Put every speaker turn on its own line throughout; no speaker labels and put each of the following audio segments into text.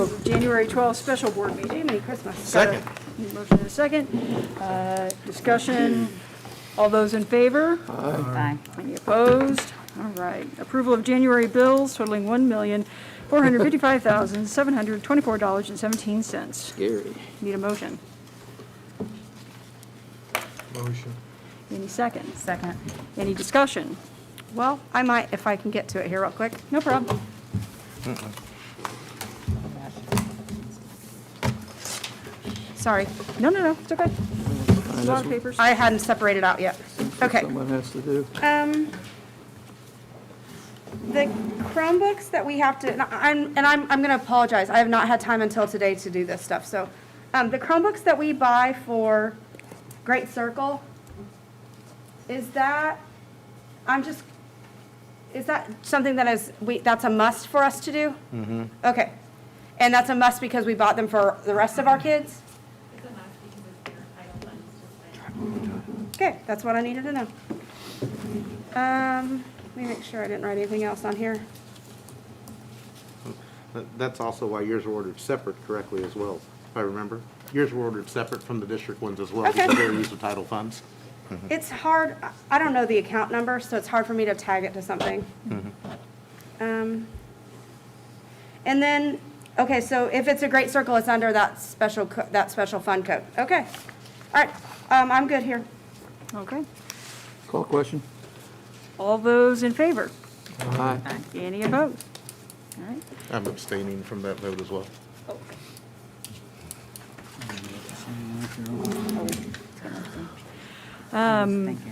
of January 12th special board meeting.
Merry Christmas.
Second.
Motion and a second. Discussion. All those in favor?
Aye.
Any opposed? All right. Approval of January bills totaling $1,455,724.17.
Scary.
Need a motion.
Motion.
Any second?
Second.
Any discussion?
Well, I might, if I can get to it here real quick.
No problem.
Sorry.
No, it's okay. A lot of papers.
I hadn't separated out yet. Okay.
Someone has to do.
The Chromebooks that we have to, and I'm going to apologize. I have not had time until today to do this stuff. So the Chromebooks that we buy for Great Circle, is that something that that's a must for us to do? Mm-hmm. Okay. And that's a must because we bought them for the rest of our kids?
It's a must because it's your title funds.
Okay, that's what I needed to know. Let me make sure I didn't write anything else on here.
That's also why yours were ordered separate correctly as well, if I remember. Yours were ordered separate from the district ones as well,
Okay.
because they're use of title funds.
It's hard, I don't know the account number, so it's hard for me to tag it to something. And then, okay, so if it's a Great Circle, it's under that special fund code. Okay. All right, I'm good here.
Okay.
Call question?
All those in favor?
Aye.
Any opposed? All right.
I'm abstaining from that vote as well.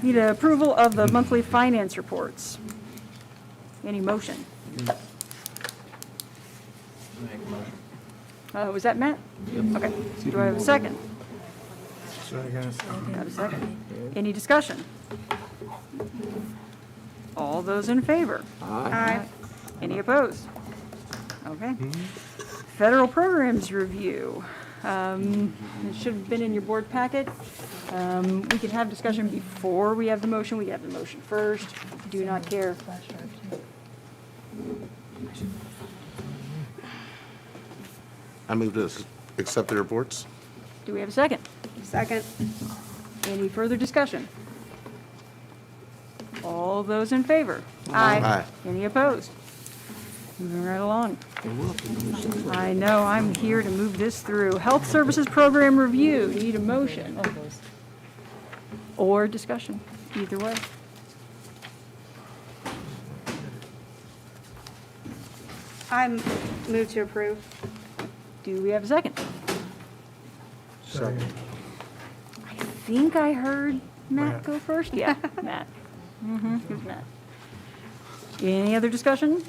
Need approval of the monthly finance reports. Any motion? Was that Matt? Okay. Do I have a second?
Second.
Have a second. Any discussion? All those in favor?
Aye.
Any opposed? Okay. Federal programs review. It should have been in your board packet. We can have discussion before we have the motion. We have the motion first. Do not care.
I move to accept the reports.
Do we have a second?
Second.
Any further discussion? All those in favor?
Aye.
Any opposed? Moving right along. I know, I'm here to move this through. Health Services Program Review, need a motion. Or discussion, either way.
I'm moved to approve.
Do we have a second?
Second.
I think I heard Matt go first. Yeah, Matt. Who's Matt? Any other discussion?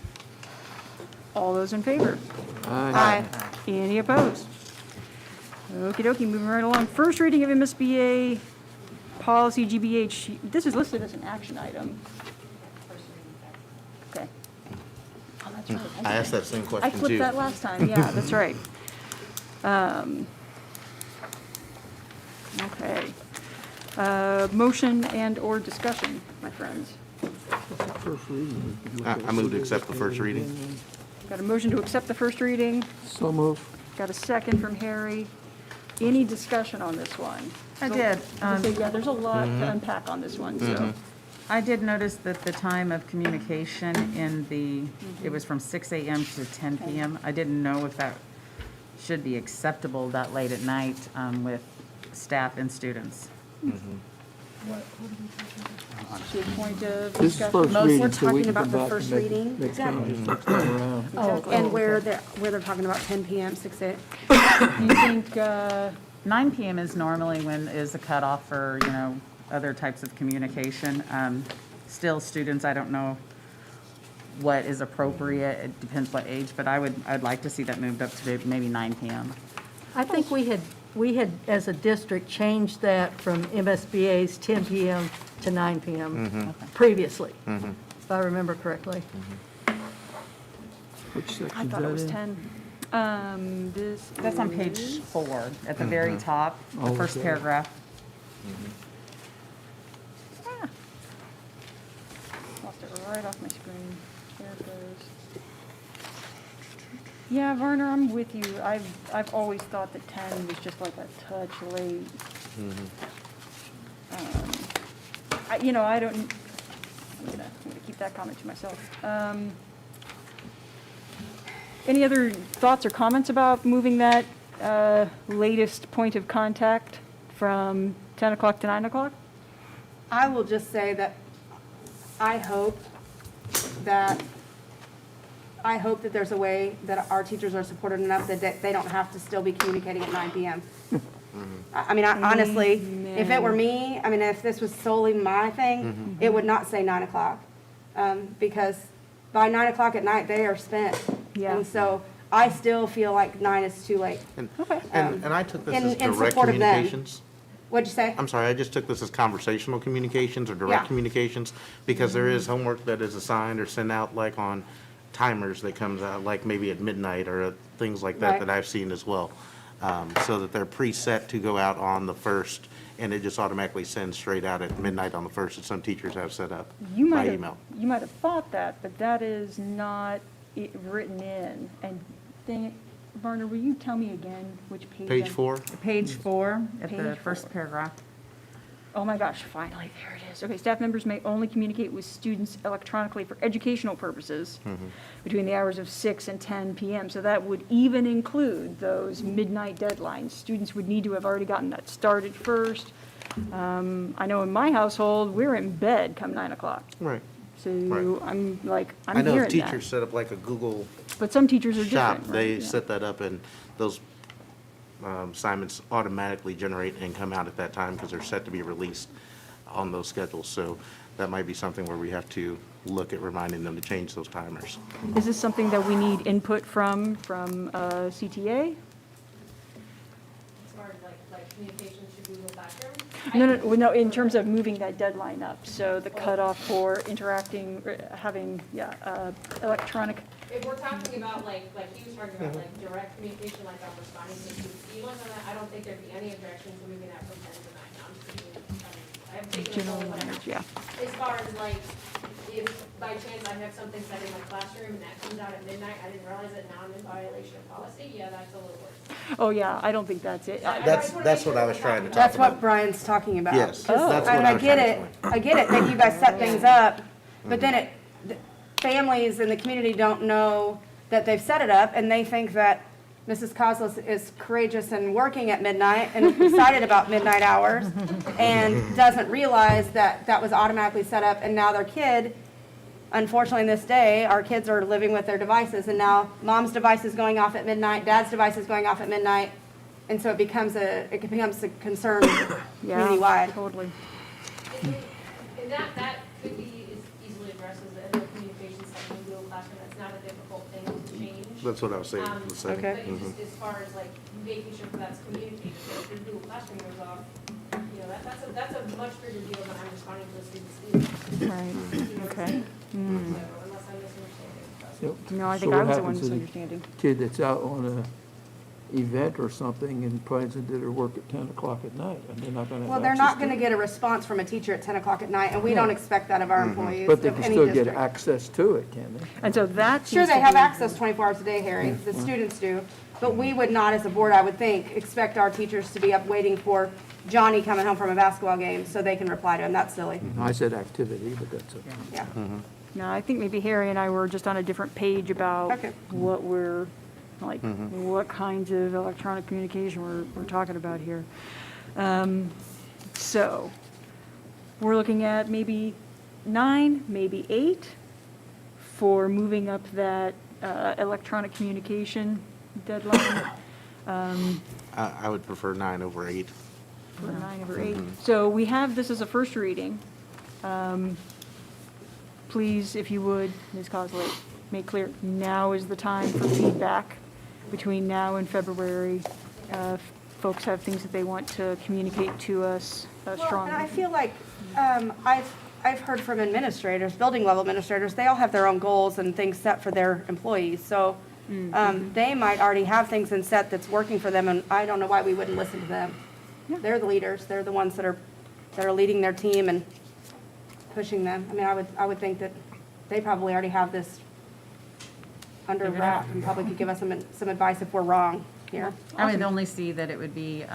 All those in favor?
Aye.
Any opposed? Okey dokey, moving right along. First reading of MSBA policy GBH. This is listed as an action item. Okay. Oh, that's right.
I asked that same
I
question
flipped
too.
that last time, yeah, that's right. Okay. Motion and/or discussion, my friends.
First reading.
I move to accept the first reading.
Got a motion to accept the first reading.
So move.
Got a second from Harry. Any discussion on this one?
I did.
Yeah, there's a lot to unpack on this one, so.
I did notice that the time of communication it was from 6 a.m. to 10 p.m. I didn't know if that should be acceptable that late at night with staff and students.
To a point of
This is
discussion.
first
We're
reading, so we
talking
can
about
come
the
back
first
and
reading.
make changes next time around.
And where they're talking about 10 p.m., 6 a.m.
Do you think,
9 p.m. is normally when is a cutoff for, other types of communication. Still, students, I don't know what is appropriate. It depends what age, but I'd like to see that moved up to maybe 9 p.m.
I think we had, as a district, changed that from MSBA's 10 p.m. to 9 p.m. previously, if I remember correctly.
Which section
I
is
thought it was
that in?
10.
That's on page 4, at the very top, the
Oh,
first
okay.
paragraph.
Lost it right off my screen. There it goes. Yeah, Varner, I'm with you. I've always thought that 10 was just like a touch late. You know, I don't, I'm gonna keep that comment to myself. Any other thoughts or comments about moving that latest point of contact from 10 o'clock to 9 o'clock?
I will just say that I hope that there's a way that our teachers are supported enough that they don't have to still be communicating at 9 PM. I mean, honestly, if it were me, I mean, if this was solely my thing, it would not say 9 o'clock. Because by 9 o'clock at night, they are spent.
Yeah.
And so I still feel like 9 is too late.
Okay.
And I took this
in-
as
in
direct
support of them.
communications.
What'd you say?
I'm sorry, I just took this as conversational communications or direct
Yeah.
communications, because there is homework that is assigned or sent out like on timers that comes out, like maybe at midnight or things like that,
Right.
that I've seen as well. So that they're preset to go out on the first, and it just automatically sends straight out at midnight on the first that some teachers have set up
You
by
might have,
email.
you might have thought that, but that is not written in. And dang, Varner, will you tell me again which page?
Page
I'm-
4,
Page 4, at the
Page
first
4.
paragraph.
Oh my gosh, finally, there it is. Okay, staff members may only communicate with students electronically for educational purposes between the hours of 6 and 10 PM. So that would even include those midnight deadlines. Students would need to have already gotten that started first. I know in my household, we're in bed come 9 o'clock.
right.
So
Right.
I'm like,
I
I'm
know
hearing
if
that.
teachers set up like a Google
But some teachers are
shop,
different,
they
right? Yeah.
set that up and those assignments automatically generate and come out at that time because they're set to be released on those schedules. So that might be something where we have to look at reminding them to change those timers.
Is this something that we need input from CTA?
As far as like communication to Google Classroom.
No, in terms of moving that deadline up, so the cutoff for interacting, having, electronic,
If we're talking about like he was talking about like direct communication, like I'm responding to students' emails on that, I don't think there'd be any objection to moving that from 10 to 9. Now, I'm speaking, I have taken a
general
poll, whatever.
language, yeah.
As far as like, if by chance I have something set in my classroom and that comes out at midnight, I didn't realize it, now I'm in violation of policy, yeah, that's a little worse.
Oh, yeah, I don't think that's it.
That's what I was trying to talk
That's
about.
what Brian's talking about.
Yes, that's
Oh.
what
And
I
I
was
get
trying to
it,
explain.
I get it, that you guys set things up, but then the families in the community don't know that they've set it up, and they think that Mrs. Koslos is courageous and working at midnight and excited about midnight hours, and doesn't realize that that was automatically set up, and now their kid, unfortunately in this day, our kids are living with their devices, and now mom's device is going off at midnight, dad's device is going off at midnight, and so it becomes a concern
Yeah,
community-wide.
totally.
And that could be easily addressed as a communication setting in Google Classroom, that's not a difficult thing to change.
That's what I was saying. the setting.
Okay.
But it's just as far as like making sure that's communicated, so if your Google Classroom goes off, you know, that's a much bigger deal than I'm responding to a student's email.
Right,
You know what I'm
okay.
saying? So unless I'm misunderstanding.
Yep.
No, I
So
think
what
I was the one
happens to the
misunderstanding.
Kid that's out on a event or something and plans to do their work at 10 o'clock at night, and they're not gonna have
Well, they're
access
not
to
gonna
it.
get a response from a teacher at 10 o'clock at night, and we don't expect that of our employees
But they
of
can
any
still get
district.
access to it, can they?
And so that
Sure,
seems
they
to
have
be-
access 24 hours a day, Harry, the students do, but we would not, as a board, I would think, expect our teachers to be up waiting for Johnny coming home from a basketball game so they can reply to him, that's silly,
I said activity, but that's okay.
yeah.
No, I think maybe Harry and I were just on a different page about
Okay.
what we're, like, what kinds of electronic communication we're talking about here. So, we're looking at maybe 9, maybe 8 for moving up that electronic communication deadline.
I would prefer 9 over 8.
For 9 over 8. So we have this as a first reading. Please, if you would, Ms. Cosley, make clear, now is the time for feedback. Between now and February, folks have things that they want to communicate to us
Well,
strongly.
and I feel like, I've heard from administrators, building level administrators, they all have their own goals and things set for their employees, so, they might already have things in set that's working for them, and I don't know why we wouldn't listen to them. They're the leaders, they're the ones that are leading their team and pushing them. I mean, I would think that they probably already have this under wrap and probably could give us some advice if we're wrong here.
I would only see that it would be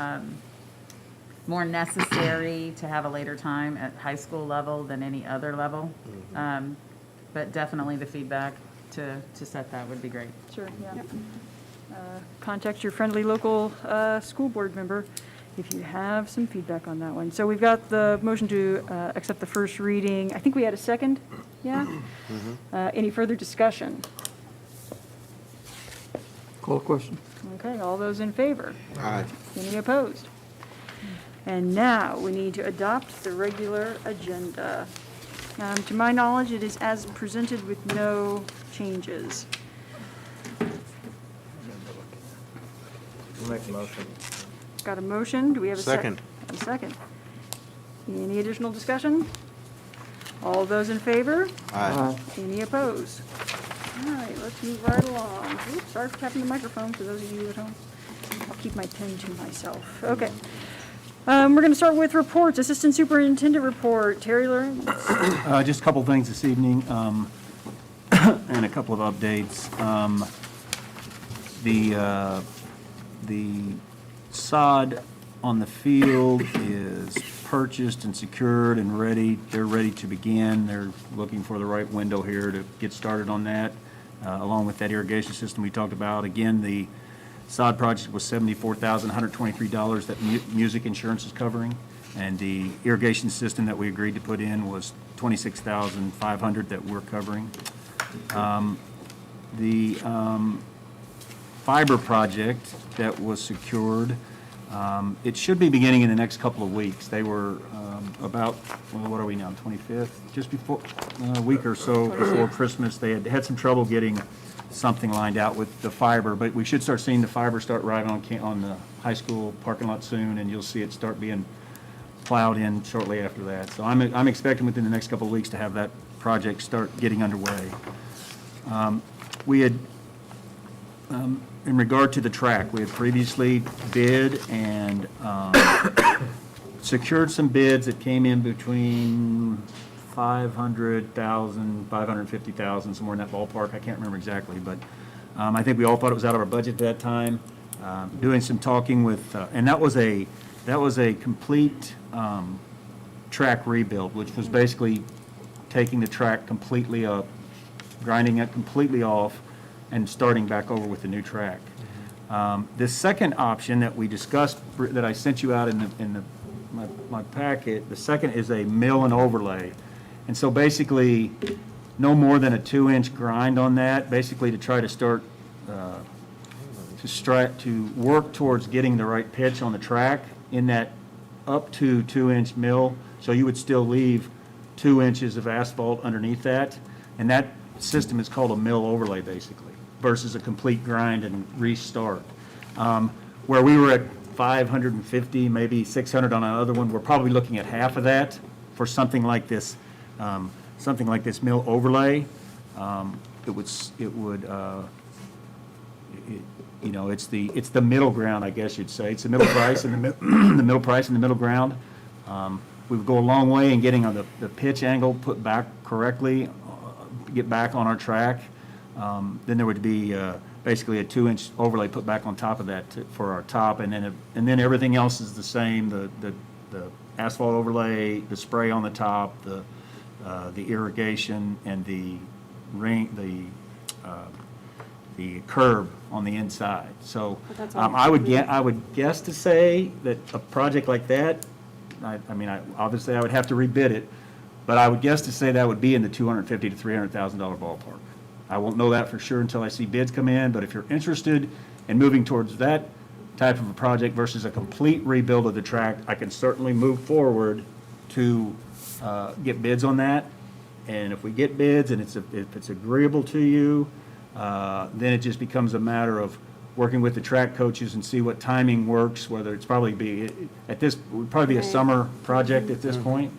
more necessary to have a later time at high school level than any other level. But definitely the feedback to set that would be great.
Sure, yeah. Contact your friendly local school board member if you have some feedback on that one. So we've got the motion to accept the first reading. I think we had a second, yeah? Any further discussion?
Call question?
Okay, all those in favor?
Aye.
Any opposed? And now we need to adopt the regular agenda. To my knowledge, it is as presented with no changes.
Make a motion.
Got a motion? Do we have a second?
Second.
A second. Any additional discussion? All those in favor?
Aye.
Any opposed? All right, let's move right along. Oops, sorry for tapping the microphone for those of you at home. I'll keep my pen to myself. Okay. We're going to start with reports. Assistant Superintendent report. Terry Lawrence.
Just a couple things this evening, and a couple of updates. The sod on the field is purchased and secured and ready. They're ready to begin. They're looking for the right window here to get started on that, along with that irrigation system we talked about. Again, the sod project was $74,123 that music insurance is covering, and the irrigation system that we agreed to put in was $26,500 that we're covering. The fiber project that was secured, it should be beginning in the next couple of weeks. They were about, well, what are we now, 25th? Just before, a week or so before Christmas, they had some trouble getting something lined out with the fiber, but we should start seeing the fiber start arriving on the high school parking lot soon, and you'll see it start being plowed in shortly after that. So I'm expecting within the next couple of weeks to have that project start getting underway. We had, in regard to the track, we had previously bid and secured some bids that came in between $500,000, $550,000, somewhere in that ballpark. I can't remember exactly, but I think we all thought it was out of our budget at that time. Doing some talking with, and that was a complete track rebuild, which was basically taking the track completely up, grinding it completely off, and starting back over with the new track. The second option that we discussed, that I sent you out in my packet, the second is a mill and overlay. And so basically, no more than a 2-inch grind on that, basically to try to start to work towards getting the right pitch on the track in that up to 2-inch mill. So you would still leave 2 inches of asphalt underneath that. And that system is called a mill overlay, basically, versus a complete grind and restart. Where we were at 550, maybe 600 on another one, we're probably looking at half of that for something like this mill overlay. It's the middle ground, I guess you'd say. It's the middle price and the middle price and the middle ground. We would go a long way in getting on the pitch angle put back correctly, get back on our track. Then there would be basically a 2-inch overlay put back on top of that for our top, and then everything else is the same. The asphalt overlay, the spray on the top, the irrigation, and the curb on the inside. So I would guess to say that a project like that, obviously I would have to rebid it, but I would guess to say that would be in the $250,000 to $300,000 ballpark. I won't know that for sure until I see bids come in, but if you're interested in moving towards that type of a project versus a complete rebuild of the track, I can certainly move forward to get bids on that. And if we get bids and if it's agreeable to you, then it just becomes a matter of working with the track coaches and see what timing works, whether it's probably would probably be a summer project at this point.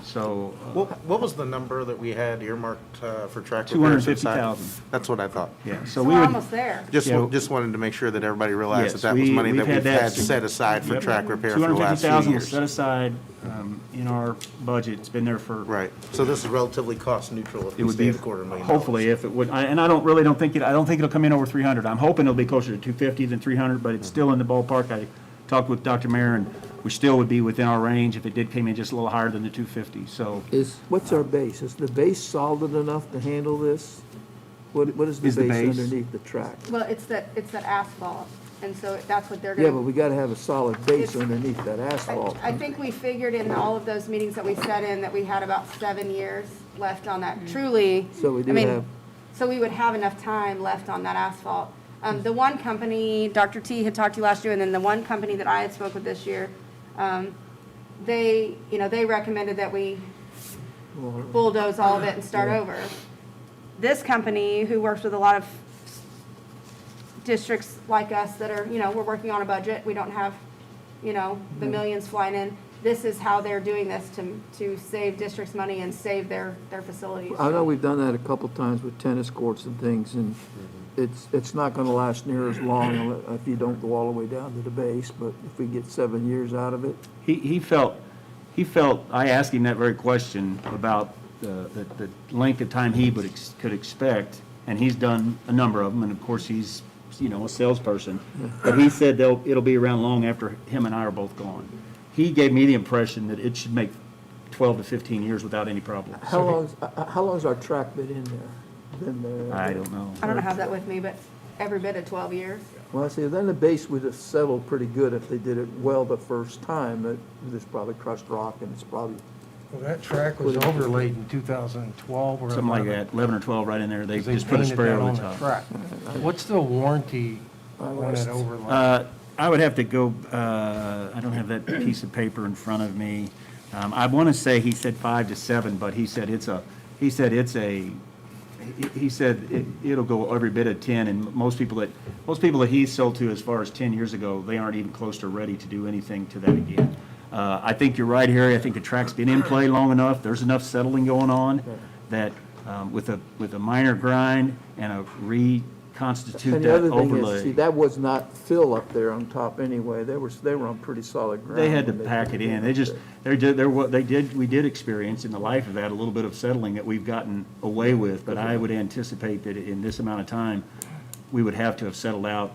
So.
What was the number that we had earmarked for track repairs?
$250,000.
That's what I thought.
Yeah,
So we're almost there.
Just
Yeah.
just wanted to make sure that everybody realized
Yes,
that was money
we've
that
had
we've
that
had set aside for
Yep.
track repair for the last few
$250,000 was
years.
set aside in our budget. It's been there for.
Right. So this is relatively cost neutral if
It
we
would
stay
be,
at $250,000.
hopefully, if it would, and I don't think it'll come in over 300. I'm hoping it'll be closer to 250 than 300, but it's still in the ballpark. I talked with Dr. Mayer, and we still would be within our range if it did come in just a little higher than the 250, so.
What's our base? Is the base solid enough to handle this? What is the
Is the
base
base?
underneath the track?
Well, it's that asphalt, and so that's what they're
Yeah,
gonna.
but we gotta have a solid base
It's-
underneath that asphalt.
I think we figured in all of those meetings that we sat in that we had about 7 years left on that, truly.
So we do
I mean,
have-
So we would have enough time left on that asphalt. The one company, Dr. T had talked to you last year, and then the one company that I had spoke with this year, they recommended that we bulldoze all of it and start over. This company, who works with a lot of districts like us that are, we're working on a budget, we don't have, the millions flying in, this is how they're doing this to save districts money and save their facilities.
I know we've done that a couple times with tennis courts and things, and it's not gonna last near as long if you don't go all the way down to the base, but if we get 7 years out of it.
He felt, I asked him that very question about the length of time he could expect, and he's done a number of them, and of course, he's, a salesperson. But he said it'll be around long after him and I are both gone. He gave me the impression that it should make 12 to 15 years without any problem.
How long's our track been in there? Been there?
I don't know.
I don't have that with me, but every bit of 12 years.
Well, I see, then the base would have settled pretty good if they did it well the first time, but there's probably crushed rock and it's probly,
Well, that track was overlaid in 2012 or 11.
Something like that, 11 or 12 right in there. They
They
just put a
painted
spray
that
over
on
the
the
top.
track. What's the warranty on that overlay?
I would have to go, I don't have that piece of paper in front of me. I want to say he said 5 to 7, but he said it'll go every bit of 10, and most people that he's sold to as far as 10 years ago, they aren't even close to ready to do anything to that again. I think you're right, Harry. I think the track's been in play long enough. There's enough settling going on that with a minor grind and a reconstitute
and the
that
other thing is, see,
overlay.
that was not fill up there on top anyway. They were on pretty solid ground.
They had to
when
pack it
did
in. We did experience in the life of that a little bit of settling that we've gotten away with, but I would anticipate that in this amount of time, we would have to have settled out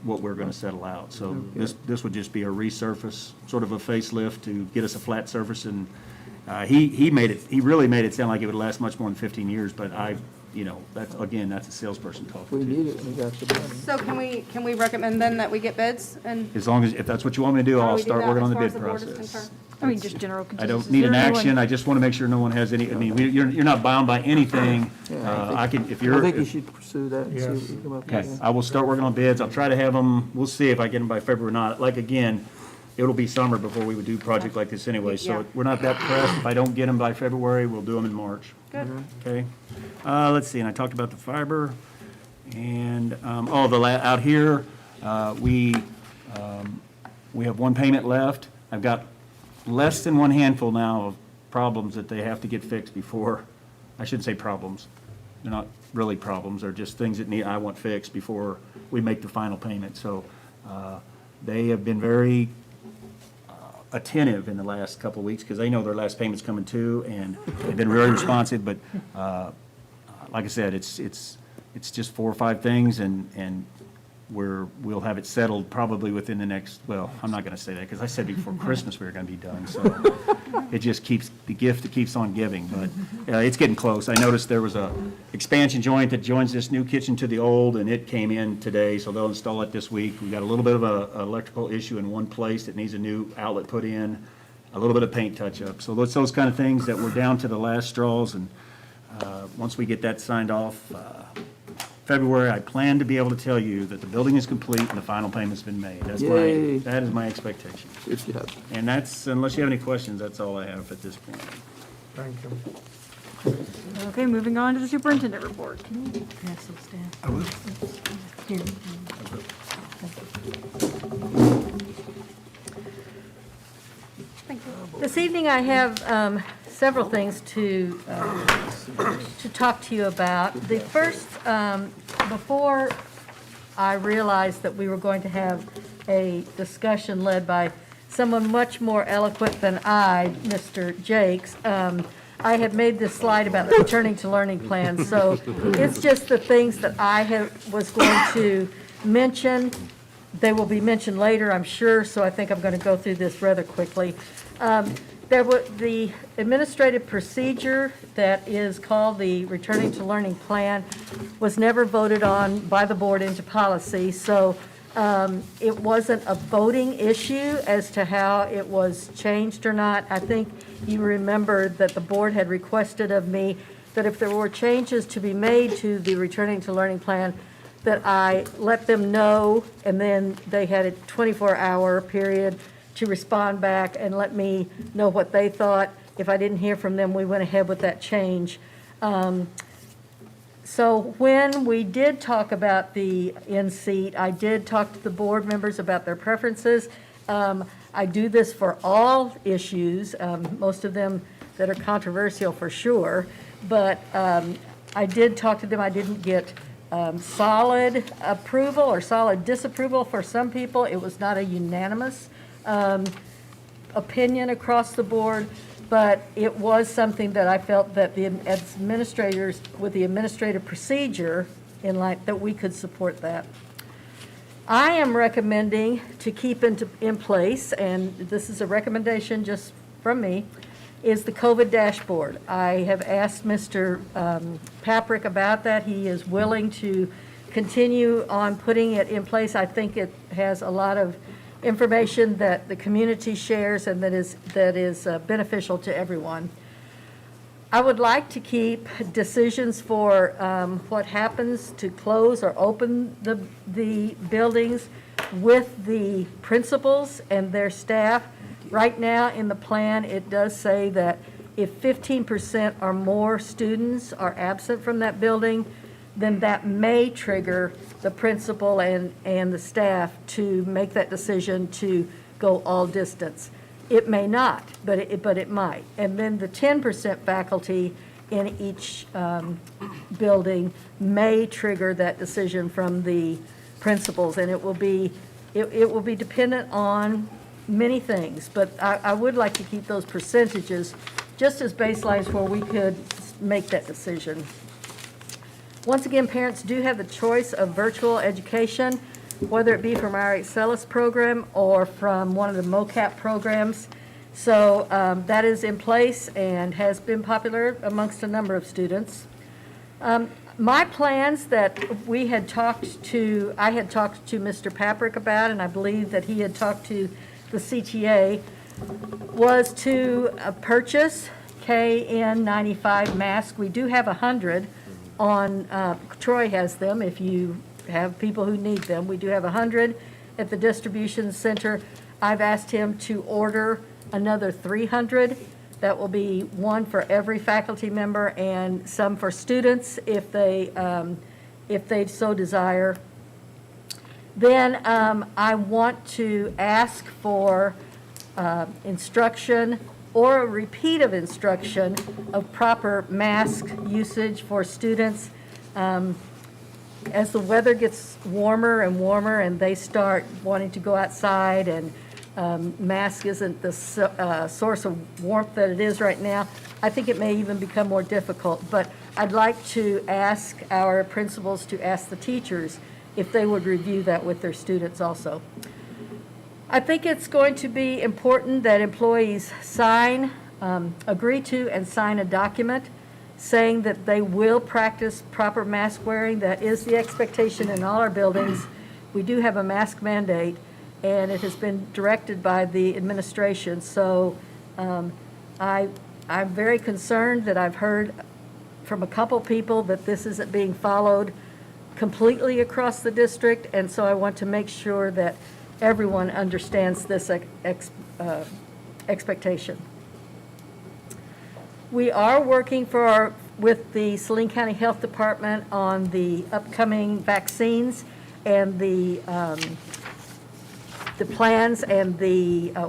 what we're gonna settle out. So this would just be a resurface, sort of a facelift to get us a flat surface, and he really made it sound like it would last much more than 15 years, but that's a salesperson talking
We
to
need
you.
it, we got the money.
So can we recommend then that we get bids and?
As long as, if that's what you want me to do,
how do
I'll
we do
start
that
working
as
on the
far as
bid
board is
process.
concerned?
I mean, just general
I
contingencies.
don't need an
Is there anyone-
action, I just want to make sure no one has any, you're not bound by anything. I can, if you're.
I think you should pursue that and see what
Yes.
you come up
Okay,
with.
I will start working on bids. I'll try to have them, we'll see if I get them by February or not. Like, again, it'll be summer before we would do a project like this anyway, so
Yeah.
we're not that pressed. If I don't get them by February, we'll do them in March.
Good.
Okay? Let's see, and I talked about the fiber, and, out here, we have one payment left. I've got less than one handful now of problems that they have to get fixed before, I shouldn't say problems. They're not really problems, they're just things that I want fixed before we make the final payment. So they have been very attentive in the last couple of weeks because they know their last payment's coming too, and they've been very responsive. But like I said, it's just 4 or 5 things, and we'll have it settled probably within the next, well, I'm not going to say that because I said before Christmas we were going to be done. So it just keeps, the gift that keeps on giving. But it's getting close. I noticed there was a expansion joint that joins this new kitchen to the old, and it came in today, so they'll install it this week. We got a little bit of a electrical issue in one place that needs a new outlet put in, a little bit of paint touch-up. So those kind of things that we're down to the last straws, and once we get that signed off, February, I plan to be able to tell you that the building is complete and the final payment's been made.
Yay.
That is my expectation.
Good job.
And that's, unless you have any questions, that's all I have at this point.
Thank you.
Okay, moving on to the superintendent report.
Pass those down. Here. This evening, I have several things to talk to you about. The first, before I realized that we were going to have a discussion led by someone much more eloquent than I, Mr. Jakes. I have made this slide about the returning to learning plan, so it's just the things that was going to mention. They will be mentioned later, I'm sure, so I think I'm going to go through this rather quickly. The administrative procedure that is called the Returning to Learning Plan was never voted on by the board into policy, so it wasn't a voting issue as to how it was changed or not. I think you remember that the board had requested of me that if there were changes to be made to the Returning to Learning Plan, that I let them know, and then they had a 24-hour period to respond back and let me know what they thought. If I didn't hear from them, we went ahead with that change. So when we did talk about the in-seat, I did talk to the board members about their preferences. I do this for all issues, most of them that are controversial for sure, but I did talk to them. I didn't get solid approval or solid disapproval for some people. It was not a unanimous opinion across the board, but it was something that I felt that the administrators, with the administrative procedure in line, that we could support that. I am recommending to keep in place, and this is a recommendation just from me, is the COVID dashboard. I have asked Mr. Paprick about that. He is willing to continue on putting it in place. I think it has a lot of information that the community shares and that is beneficial to everyone. I would like to keep decisions for what happens to close or open the buildings with the principals and their staff. Right now in the plan, it does say that if 15% or more students are absent from that building, then that may trigger the principal and the staff to make that decision to go all distance. It may not, but it might. And then the 10% faculty in each building may trigger that decision from the principals, and it will be dependent on many things. But I would like to keep those percentages just as baselines where we could make that decision. Once again, parents do have the choice of virtual education, whether it be from our Excelis program or from one of the MOCAP programs. So that is in place and has been popular amongst a number of students. My plans that I had talked to Mr. Paprick about, and I believe that he had talked to the CTA, was to purchase KN95 masks. We do have 100 on, Troy has them if you have people who need them. We do have 100 at the distribution center. I've asked him to order another 300. That will be one for every faculty member and some for students if they so desire. Then I want to ask for instruction or a repeat of instruction of proper mask usage for students. As the weather gets warmer and warmer and they start wanting to go outside and mask isn't the source of warmth that it is right now, I think it may even become more difficult. But I'd like to ask our principals to ask the teachers if they would review that with their students also. I think it's going to be important that employees agree to and sign a document saying that they will practice proper mask wearing. That is the expectation in all our buildings. We do have a mask mandate, and it has been directed by the administration. So I'm very concerned that I've heard from a couple people that this isn't being followed completely across the district, and so I want to make sure that everyone understands this expectation. We are working with the Saline County Health Department on the upcoming vaccines and the plans and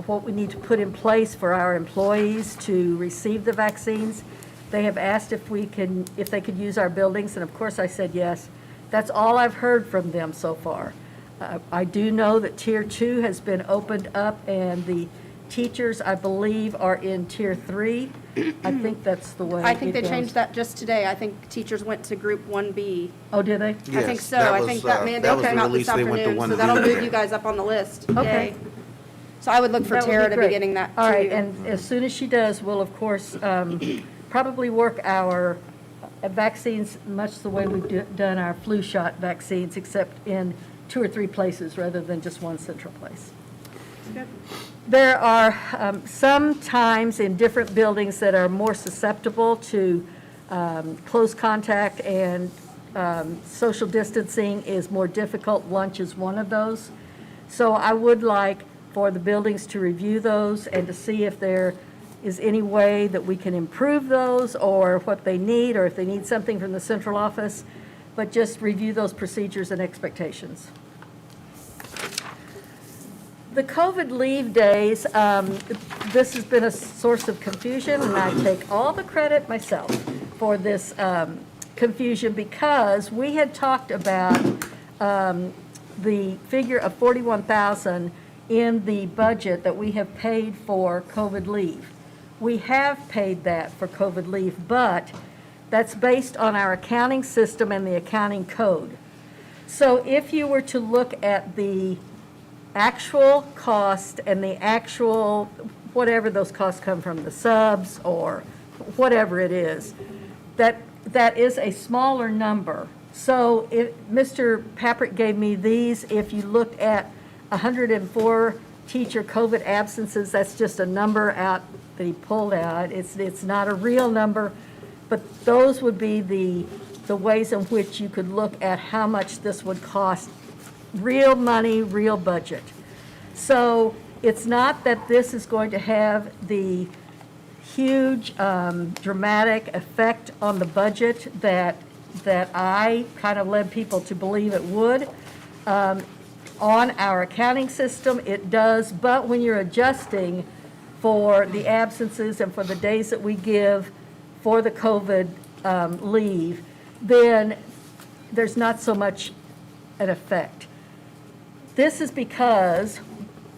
what we need to put in place for our employees to receive the vaccines. They have asked if they could use our buildings, and of course I said yes. That's all I've heard from them so far. I do know that Tier 2 has been opened up, and the teachers, I believe, are in Tier 3. I think that's the way
I think
it
they
goes.
changed that just today. I think teachers went to Group 1B.
Oh, did they?
I think
Yes,
so.
that
I
was,
think that
that
mandate
was the
came out this
release. They went to
afternoon, so
1B
that'll move
today.
you guys up on the list.
Okay.
Yay. So I would look for
That would
Tara
be
to be
great.
getting that
All right,
too.
and as soon as she does, we'll, of course, probably work our vaccines much the way we've done our flu shot vaccines, except in 2 or 3 places rather than just one central place. There are some times in different buildings that are more susceptible to close contact, and social distancing is more difficult. Lunch is one of those. So I would like for the buildings to review those and to see if there is any way that we can improve those, or what they need, or if they need something from the central office, but just review those procedures and expectations. The COVID leave days, this has been a source of confusion, and I take all the credit myself for this confusion, because we had talked about the figure of $41,000 in the budget that we have paid for COVID leave. We have paid that for COVID leave, but that's based on our accounting system and the accounting code. So if you were to look at the actual cost and the actual, whatever those costs come from, the subs or whatever it is, that is a smaller number. So if Mr. Paprick gave me these, if you looked at 104 teacher COVID absences, that's just a number out that he pulled out. It's not a real number, but those would be the ways in which you could look at how much this would cost. Real money, real budget. So it's not that this is going to have the huge dramatic effect on the budget that I kind of led people to believe it would. On our accounting system, it does, but when you're adjusting for the absences and for the days that we give for the COVID leave, then there's not so much an effect. This is because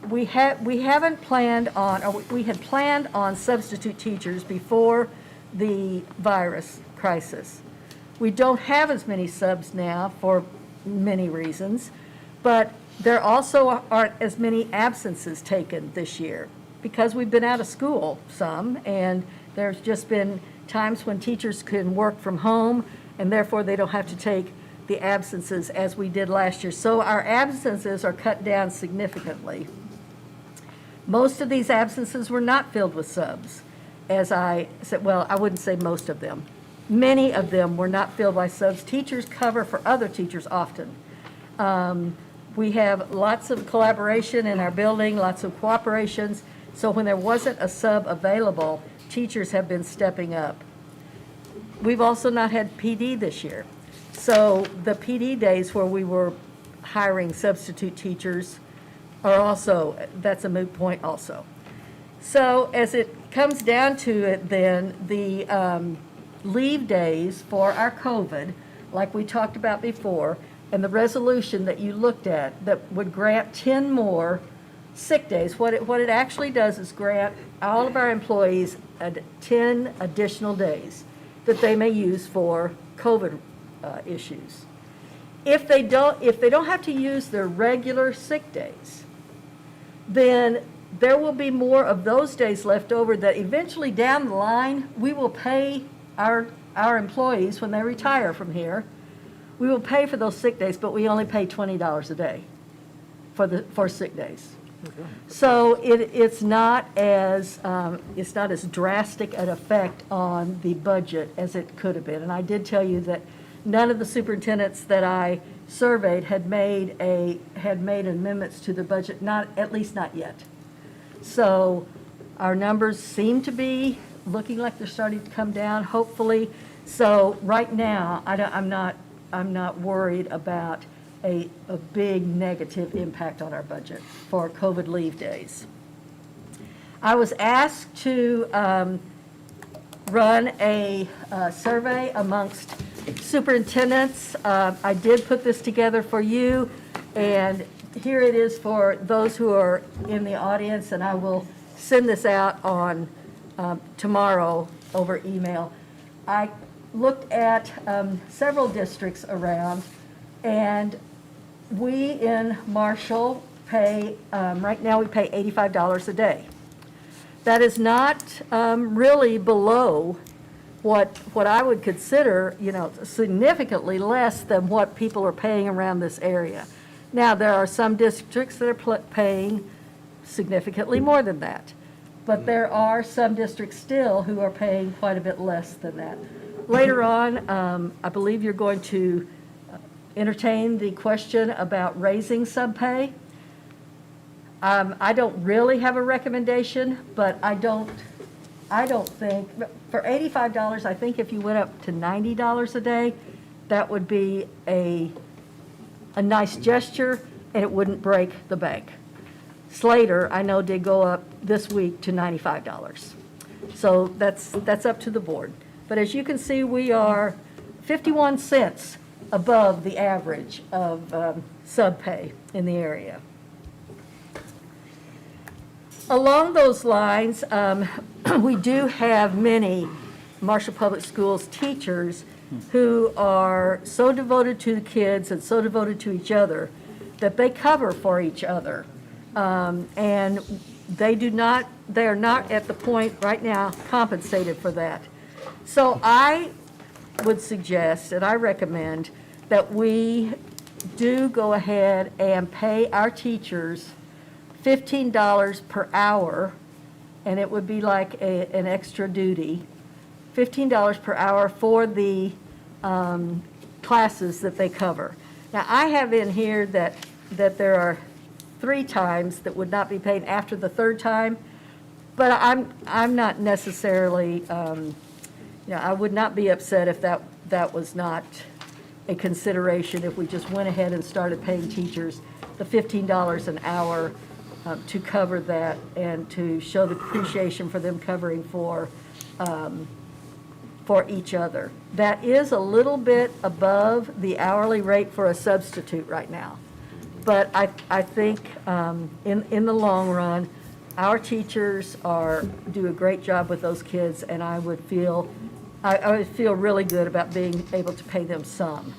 we haven't planned on, or we had planned on substitute teachers before the virus crisis. We don't have as many subs now for many reasons, but there also aren't as many absences taken this year because we've been out of school some, and there's just been times when teachers can work from home, and therefore they don't have to take the absences as we did last year. So our absences are cut down significantly. Most of these absences were not filled with subs. As I said, well, I wouldn't say most of them. Many of them were not filled by subs. Teachers cover for other teachers often. We have lots of collaboration in our building, lots of cooperations. So when there wasn't a sub available, teachers have been stepping up. We've also not had PD this year. So the PD days where we were hiring substitute teachers are also, that's a moot point also. So as it comes down to it then, the leave days for our COVID, like we talked about before, and the resolution that you looked at that would grant 10 more sick days, what it actually does is grant all of our employees 10 additional days that they may use for COVID issues. If they don't have to use their regular sick days, then there will be more of those days left over that eventually down the line, we will pay our employees when they retire from here. We will pay for those sick days, but we only pay $20 a day for sick days. So it's not as drastic an effect on the budget as it could have been. And I did tell you that none of the superintendents that I surveyed had made amendments to the budget, at least not yet. So our numbers seem to be looking like they're starting to come down, hopefully. So right now, I'm not worried about a big negative impact on our budget for COVID leave days. I was asked to run a survey amongst superintendents. I did put this together for you, and here it is for those who are in the audience, and I will send this out on tomorrow over email. I looked at several districts around, and we in Marshall pay, right now we pay $85 a day. That is not really below what I would consider, significantly less than what people are paying around this area. Now, there are some districts that are paying significantly more than that, but there are some districts still who are paying quite a bit less than that. Later on, I believe you're going to entertain the question about raising subpay. I don't really have a recommendation, but I don't think, for $85, I think if you went up to $90 a day, that would be a nice gesture, and it wouldn't break the bank. Slater, I know, did go up this week to $95. So that's up to the board. But as you can see, we are 51 cents above the average of subpay in the area. Along those lines, we do have many Marshall Public Schools teachers who are so devoted to the kids and so devoted to each other that they cover for each other. And they are not at the point right now compensated for that. So I would suggest, and I recommend, that we do go ahead and pay our teachers $15 per hour, and it would be like an extra duty, $15 per hour for the classes that they cover. Now, I have in here that there are 3 times that would not be paid after the 3rd time, but I'm not necessarily, I would not be upset if that was not a consideration, if we just went ahead and started paying teachers the $15 an hour to cover that and to show the appreciation for them covering for each other. That is a little bit above the hourly rate for a substitute right now. But I think in the long run, our teachers do a great job with those kids, and I would feel really good about being able to pay them some.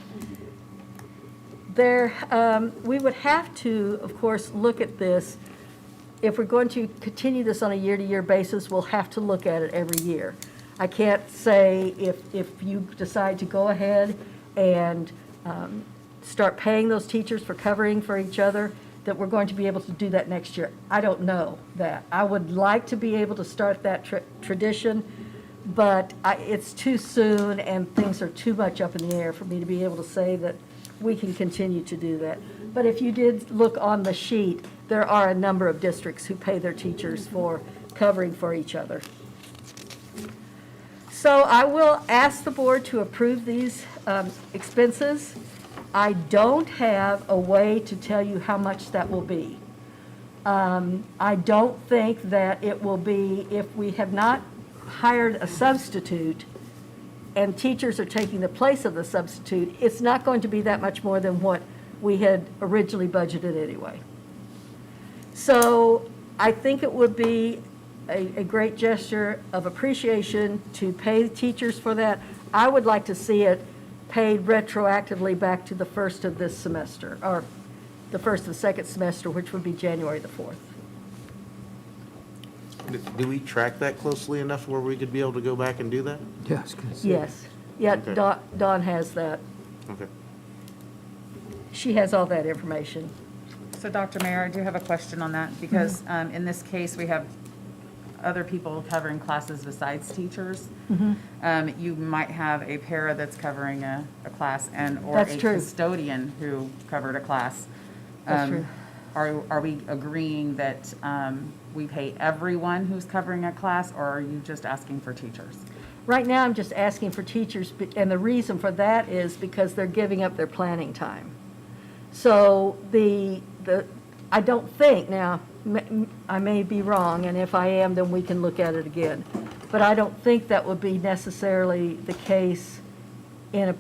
We would have to, of course, look at this. If we're going to continue this on a year-to-year basis, we'll have to look at it every year. I can't say if you decide to go ahead and start paying those teachers for covering for each other, that we're going to be able to do that next year. I don't know that. I would like to be able to start that tradition, but it's too soon and things are too much up in the air for me to be able to say that we can continue to do that. But if you did look on the sheet, there are a number of districts who pay their teachers for covering for each other. So I will ask the board to approve these expenses. I don't have a way to tell you how much that will be. I don't think that it will be, if we have not hired a substitute and teachers are taking the place of the substitute, it's not going to be that much more than what we had originally budgeted anyway. So I think it would be a great gesture of appreciation to pay teachers for that. I would like to see it paid retroactively back to the first of this semester, or the first of the second semester, which would be January the 4th.
Do we track that closely enough where we could be able to go back and do that?
Yeah, I was gonna say.
Yes. Yeah,
Okay.
Dawn has that.
Okay.
She has all that information.
So Dr. Mayor, I do have a question on that, because in this case, we have other people covering classes besides teachers. You might have a para that's covering a class or
That's
a
true.
custodian who covered a class.
That's true.
Are we agreeing that we pay everyone who's covering a class, or are you just asking for teachers?
Right now, I'm just asking for teachers, and the reason for that is because they're giving up their planning time. So I don't think, now, I may be wrong, and if I am, then we can look at it again. But I don't think that would be necessarily the case in a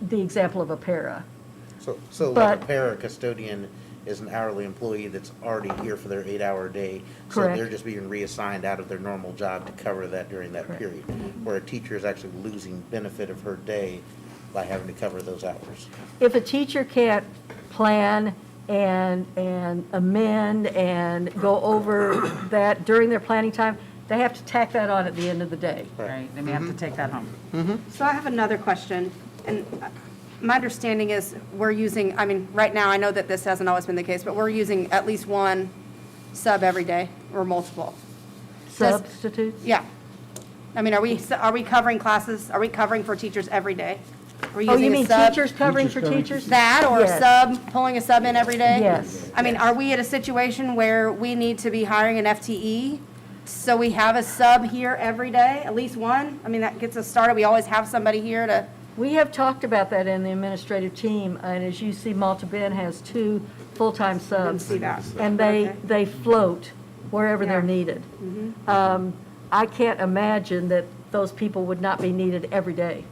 the example of a para.
So like
But-
a para custodian is an hourly employee that's already here for their 8-hour day.
Correct.
So they're just being reassigned out of their normal job to cover that during that
Correct.
period. Where a teacher is actually losing benefit of her day by having to cover those hours.
If a teacher can't plan and amend and go over that during their planning time, they have to tack that on at the end of the day.
Right, they may have to take that home.
So I have another question, and my understanding is we're using, I mean, right now, I know that this hasn't always been the case, but we're using at least one sub every day, or multiple.
Substitutes?
Yeah. I mean, are we covering classes, are we covering for teachers every day? Are we
Oh, you
using a
mean
sub?
teachers covering for teachers?
That, or a
Yes.
sub, pulling a sub in every day?
Yes.
I mean, are we at a situation where we need to be hiring an FTE? So we have a sub here every day, at least one? I mean, that gets us started. We always have somebody here to,
We have talked about that in the administrative team, and as you see, Malta Ben has 2 full-time subs.
see that.
And
Okay.
they float wherever they're
Yeah.
needed. I can't imagine that those people would not be needed every day.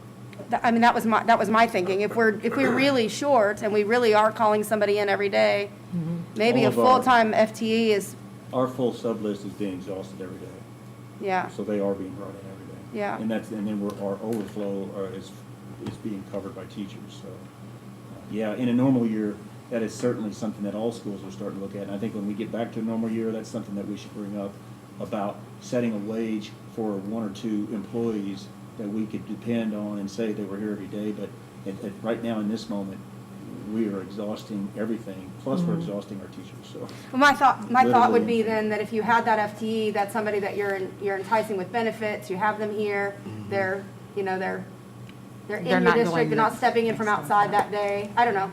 I mean, that was my thinking. If we're really short and we really are calling somebody in every day, maybe a
All of our-
full-time FTE is,
Our full sub list is being exhausted every day,
yeah,
so they are being brought in every day.
Yeah.
And then our overflow is being covered by teachers, so. Yeah, in a normal year, that is certainly something that all schools are starting to look at. And I think when we get back to a normal year, that's something that we should bring up about setting a wage for 1 or 2 employees that we could depend on and say they were here every day. But right now, in this moment, we are exhausting everything, plus we're exhausting our teachers, so.
well, my thought would
Literally.
be then that if you had that FTE, that's somebody that you're enticing with benefits, you have them here, they're in
They're
your
not
district,
going
they're not
the
stepping in from outside that day. I don't know.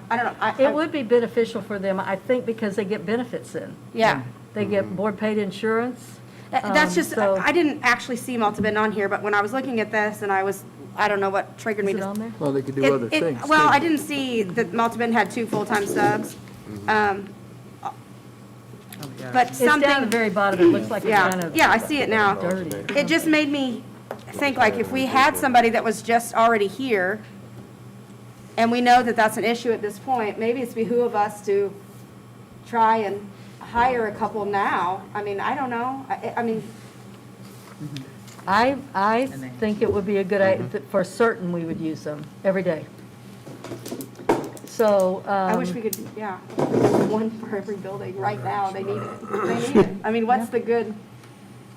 It would be beneficial for them, I think, because they get benefits in.
Yeah.
They get board-paid insurance.
That's just,
so-
I didn't actually see Multibid on here, but when I was looking at this and I don't know what triggered me
Is it
to.
on there?
Well, they could do other things.
Well,
too.
I didn't see that Multibid had 2 full-time subs. But
It's down at the
something,
very bottom, it looks like it's kind
yeah,
of
yeah, I see it now.
dirty.
It just made me think, like, if we had somebody that was just already here, and we know that that's an issue at this point, maybe it's behoove us to try and hire a couple now. I mean, I don't know. I mean,
I think it would be a good idea, that for certain, we would use them every day. So,
I wish we could, yeah, one for every building right now. They need it. They need it. I mean, what's the good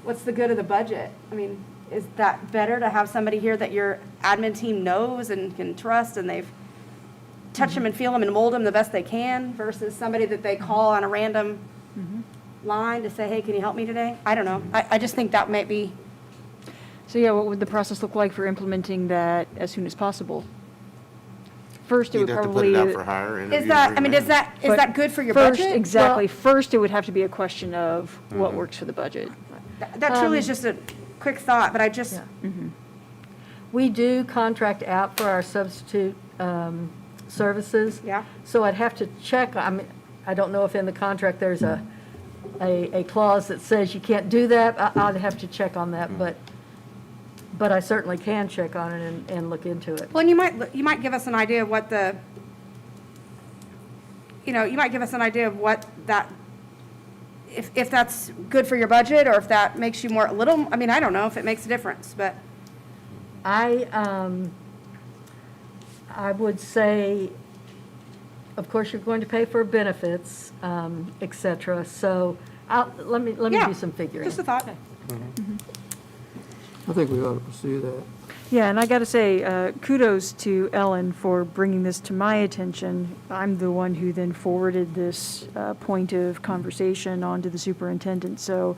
of the budget? I mean, is that better to have somebody here that your admin team knows and can trust, and they've touched them and feel them and mold them the best they can, versus somebody that they call on a random line to say, hey, can you help me today? I don't know. I just think that might be,
So yeah, what would the process look like for implementing that as soon as possible? First, it would
You'd have to put
probably.
it out for hire, interview.
is that, I mean, is
but
that good for your
first,
budget?
exactly. First, it would have to be a question of what works for the budget.
That truly is just a quick thought, but I just,
yeah. We do contract out for our substitute services.
Yeah.
So I'd have to check, I mean, I don't know if in the contract there's a clause that says you can't do that. I'd have to check on that, but I certainly can check on it and look into it.
well, and you might give us an idea of what the, you might give us an idea of what that, if that's good for your budget, or if that makes you more, I mean, I don't know if it makes a difference, but,
I would say, of course, you're going to pay for benefits, et cetera, so let me
yeah.
do some figuring.
Just a thought.
I think we ought to pursue that.
Yeah, and I got to say, kudos to Ellen for bringing this to my attention. I'm the one who then forwarded this point of conversation on to the superintendent, so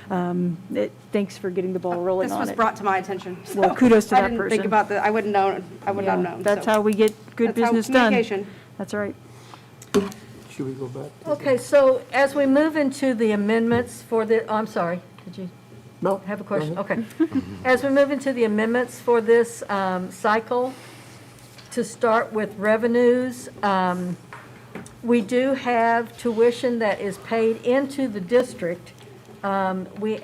thanks for getting the ball rolling
This
on
was
it.
brought to my attention. so
Well, kudos to that
I didn't think
person.
about I wouldn't know, I would not
Yeah,
have known.
That's
so.
how we get good
That's how
business done.
communication.
That's right.
Should we go back? to-
Okay, so as we move into the amendments for the, I'm sorry, did you
No.
have a
go
question?
ahead.
Okay. As we move into the amendments for this cycle, to start with revenues, we do have tuition that is paid into the district. We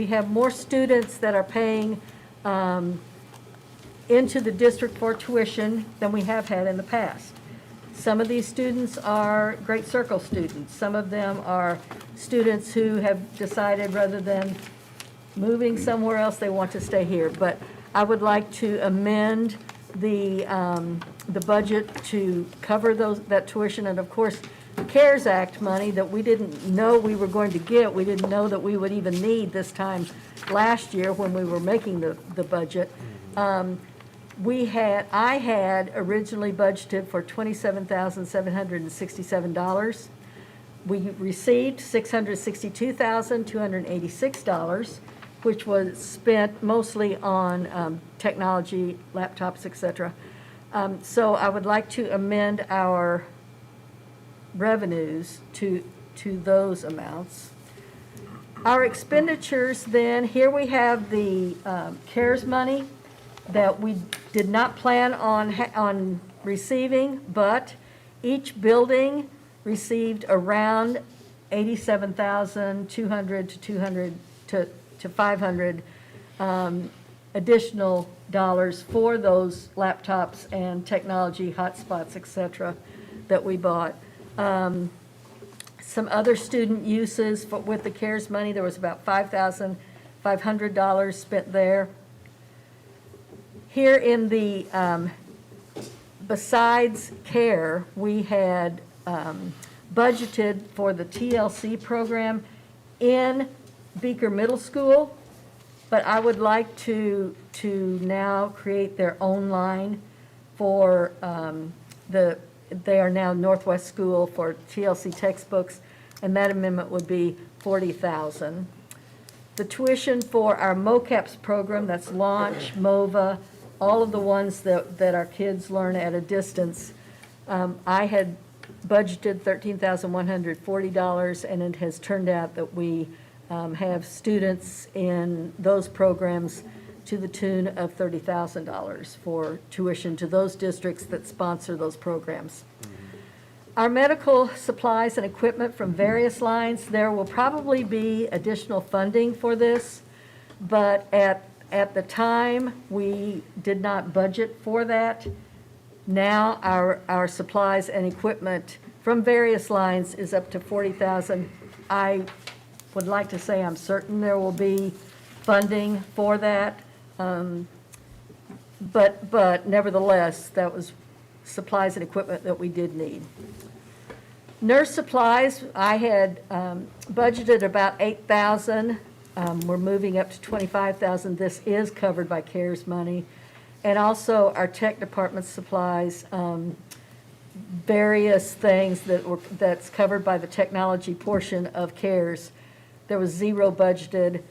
have more students that are paying into the district for tuition than we have had in the past. Some of these students are Great Circle students. Some of them are students who have decided rather than moving somewhere else, they want to stay here. But I would like to amend the budget to cover that tuition. And of course, the CARES Act money that we didn't know we were going to get, we didn't know that we would even need this time last year when we were making the budget. I had originally budgeted for $27,767. We received $662,286, which was spent mostly on technology, laptops, et cetera. So I would like to amend our revenues to those amounts. Our expenditures then, here we have the CARES money that we did not plan on receiving, but each building received around $87,200 to $500 additional dollars for those laptops and technology hotspots, et cetera, that we bought. Some other student uses with the CARES money, there was about $5,500 spent there. Here in the, besides CARE, we had budgeted for the TLC program in Beaker Middle School, but I would like to now create their own line for they are now Northwest School for TLC textbooks, and that amendment would be $40,000. The tuition for our MOCAPS program, that's Launch, MOVA, all of the ones that our kids learn at a distance, I had budgeted $13,140, and it has turned out that we have students in those programs to the tune of $30,000 for tuition to those districts that sponsor those programs. Our medical supplies and equipment from various lines, there will probably be additional funding for this, but at the time, we did not budget for that. Now, our supplies and equipment from various lines is up to $40,000. I would like to say I'm certain there will be funding for that, but nevertheless, that was supplies and equipment that we did need. Nurse supplies, I had budgeted about $8,000. We're moving up to $25,000. This is covered by CARES money. And also our tech department supplies, various things that's covered by the technology portion of CARES. There was zero budgeted,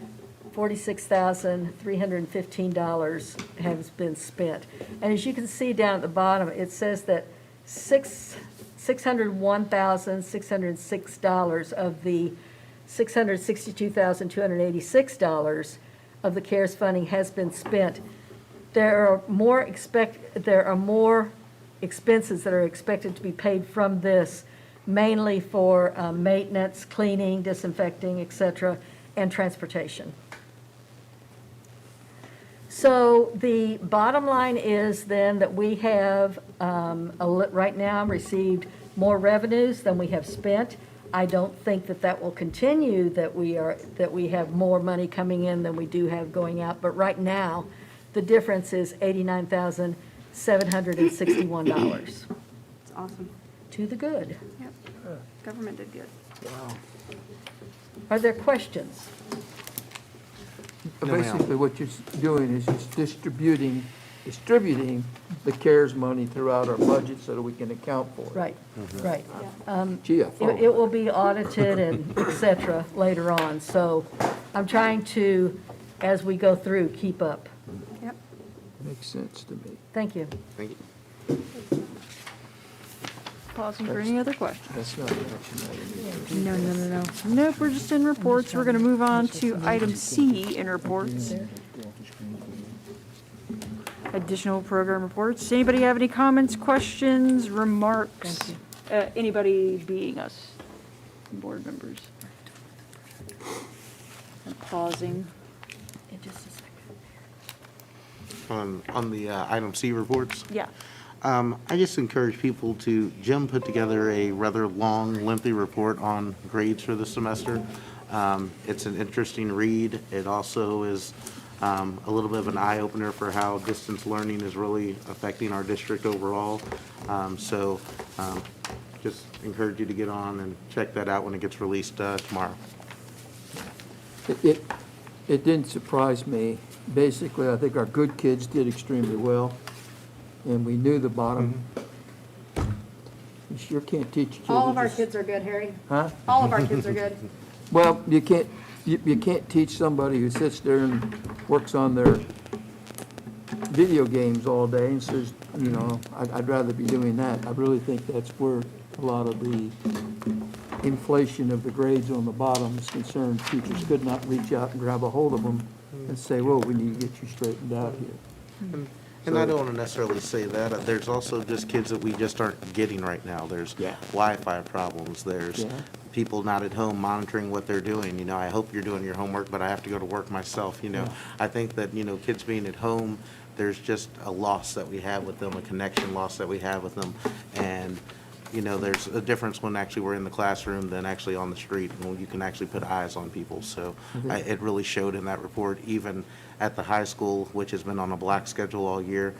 $46,315 has been spent. And as you can see down at the bottom, it says that $601,606 of the $662,286 of the CARES funding has been spent. There are more expenses that are expected to be paid from this, mainly for maintenance, cleaning, disinfecting, et cetera, and transportation. So the bottom line is then that we have right now received more revenues than we have spent. I don't think that will continue, that we have more money coming in than we do have going out. But right now, the difference is $89,761
It's awesome.
to the good.
Yep. Government did good.
Are there questions?
Basically, what you're doing is just distributing the CARES money throughout our budget so that we can account for it.
Right, right.
Gee, I follow.
It will be audited and et cetera later on. So I'm trying to, as we go through, keep up.
Yep.
Makes sense to me.
Thank you.
Thank you.
Pausing for any other questions?
That's not an action item.
No. Nope, we're just in reports. We're gonna move on to item C in reports. Additional program reports. Anybody have any comments, questions, remarks? Anybody being us, board members? I'm pausing.
In just a second.
On the item C reports,
Yeah.
I just encourage people to, Jim put together a rather long, lengthy report on grades for the semester. It's an interesting read. It also is a little bit of an eye-opener for how distance learning is really affecting our district overall. Just encourage you to get on and check that out when it gets released tomorrow.
It didn't surprise me. Basically, I think our good kids did extremely well, and we knew the bottom. You sure can't teach kids.
All of our
just-
kids are good, Harry.
Huh?
All of our kids are good.
Well, you can't teach somebody who sits there and works on their video games all day and says, you know, I'd rather be doing that. I really think that's where a lot of the inflation of the grades on the bottom is concerned. Teachers could not reach out and grab a hold of them and say, well, we need to get you straightened out here.
And I don't want to necessarily say that. There's also just kids that we just aren't getting right now. There's
Yeah.
Wi-Fi problems. There's
Yeah.
people not at home monitoring what they're doing. You know, I hope you're doing your homework, but I have to go to work myself, you know. I think that, you know, kids being at home, there's just a loss that we have with them, a connection loss that we have with them. And, you know, there's a difference when actually we're in the classroom than actually on the street, and when you can actually put eyes on people. So it really showed in that report, even at the high school, which has been on a black schedule all year.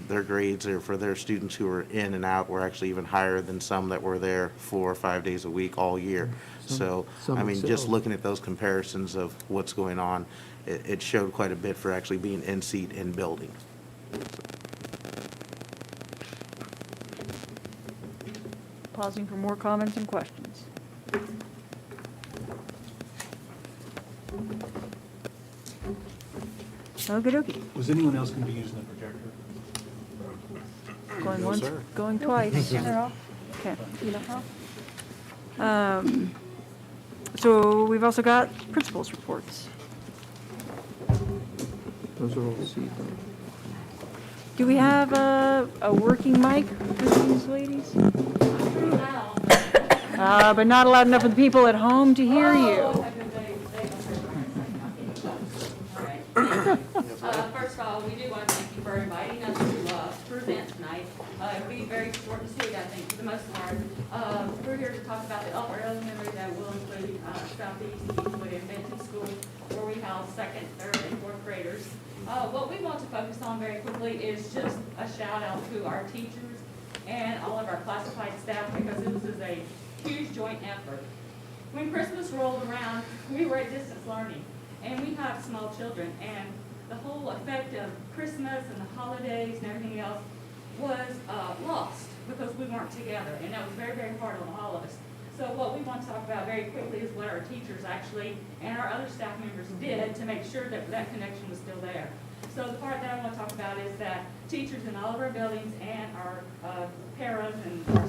Their grades are for their students who are in and out were actually even higher than some that were there 4 or 5 days a week all year. So,
some
I mean, just
excelled.
looking at those comparisons of what's going on, it showed quite a bit for actually being in seat in building.
Pausing for more comments and questions. Okey-dokey.
Was anyone else going to be using the projector?
Going once, going twice. Okay. So we've also got principals' reports.
Those are all C.
Do we have a working mic for these ladies? But not loud enough for the people at home to hear you.
First of all, we do want to thank you for inviting us to present tonight. It'll be very short and sweet, I think, for the most part. We're here to talk about the upper elementary that will include Southeast Eastwood Invention School, where we house second, third, and fourth graders. What we want to focus on very quickly is just a shout out to our teachers and all of our classified staff, because this is a huge joint effort. When Christmas rolled around, we were at distance learning, and we have small children, and the whole effect of Christmas and the holidays and everything else was lost because we weren't together, and that was very, very hard on all of us. So what we want to talk about very quickly is what our teachers actually and our other staff members did to make sure that that connection was still there. So the part that I want to talk about is that teachers in all of our buildings and our paras and our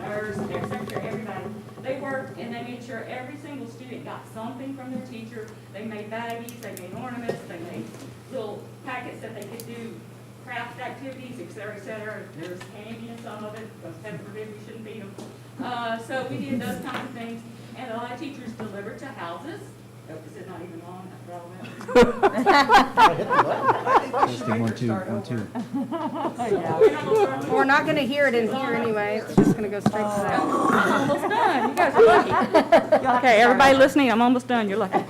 nurse, their secretary, everybody, they worked and they made sure every single student got something from their teacher. They made baggies, they made ornaments, they made little packets that they could do craft activities, et cetera, et cetera. There's candy in some of it, because heaven forbid we shouldn't feed them. So we did those kinds of things, and a lot of teachers delivered to houses. Oh, is it not even on after all that?
One, two.
We're not gonna hear it in here anyway, it's just gonna go straight to that.
I'm almost done. You guys are lucky. Okay, everybody listening, I'm almost done. You're lucky.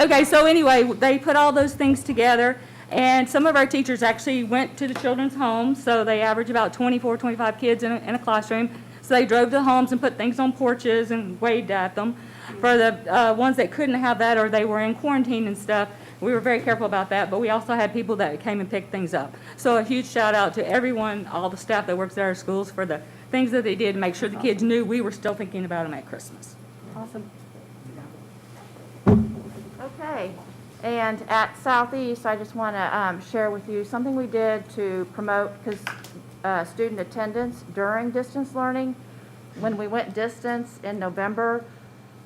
Okay, so anyway, they put all those things together, and some of our teachers actually went to the children's homes, so they average about 24, 25 kids in a classroom. So they drove to the homes and put things on porches and waved at them. For the ones that couldn't have that, or they were in quarantine and stuff, we were very careful about that, but we also had people that came and picked things up. So a huge shout out to everyone, all the staff that works at our schools for the things that they did to make sure the kids knew we were still thinking about them at Christmas.
Awesome.
Okay, and at Southeast, I just want to share with you something we did to promote student attendance during distance learning. When we went distance in November,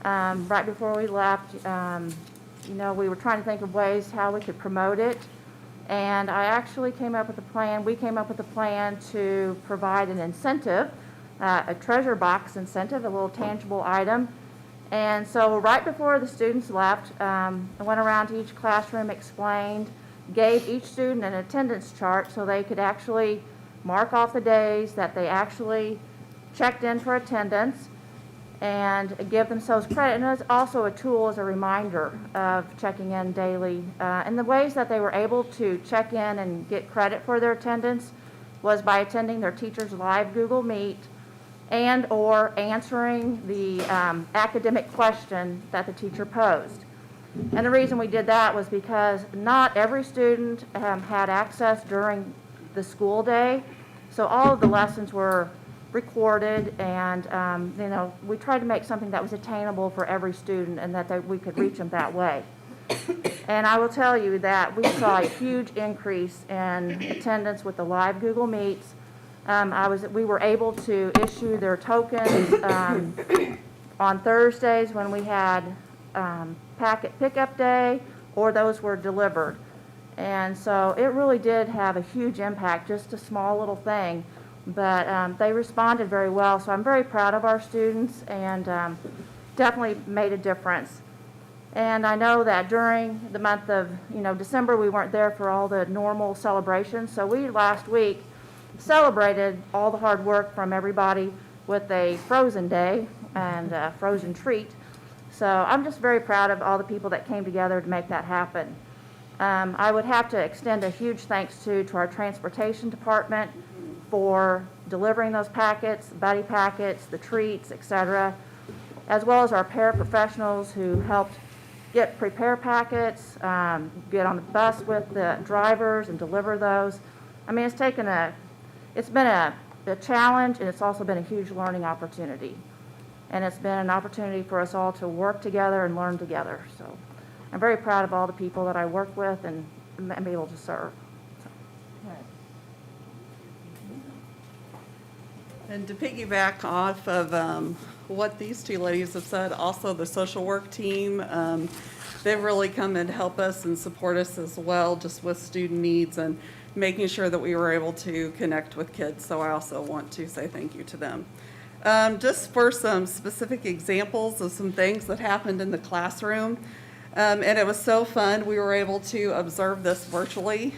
right before we left, you know, we were trying to think of ways how we could promote it. And I actually came up with a plan, we came up with a plan to provide an incentive, a treasure box incentive, a little tangible item. And so right before the students left, I went around to each classroom, explained, gave each student an attendance chart so they could actually mark off the days that they actually checked in for attendance and give themselves credit. And it's also a tool as a reminder of checking in daily. And the ways that they were able to check in and get credit for their attendance was by attending their teacher's live Google Meet and or answering the academic question that the teacher posed. And the reason we did that was because not every student had access during the school day. So all of the lessons were recorded, and we tried to make something that was attainable for every student and that we could reach them that way. And I will tell you that we saw a huge increase in attendance with the live Google Meets. We were able to issue their tokens on Thursdays when we had packet pickup day, or those were delivered. And so it really did have a huge impact, just a small little thing. But they responded very well, so I'm very proud of our students, and definitely made a difference. And I know that during the month of December, we weren't there for all the normal celebrations, so we last week celebrated all the hard work from everybody with a frozen day and a frozen treat. So I'm just very proud of all the people that came together to make that happen. I would have to extend a huge thanks to our transportation department for delivering those packets, buddy packets, the treats, etc., as well as our paraprofessionals who helped prepare packets, get on the bus with the drivers and deliver those. I mean, it's been a challenge, and it's also been a huge learning opportunity. And it's been an opportunity for us all to work together and learn together. So I'm very proud of all the people that I work with and am able to serve.
And to piggyback off of what these two ladies have said, also the social work team, they've really come and help us and support us as well, just with student needs and making sure that we were able to connect with kids. So I also want to say thank you to them. Just for some specific examples of some things that happened in the classroom, and it was so fun. We were able to observe this virtually.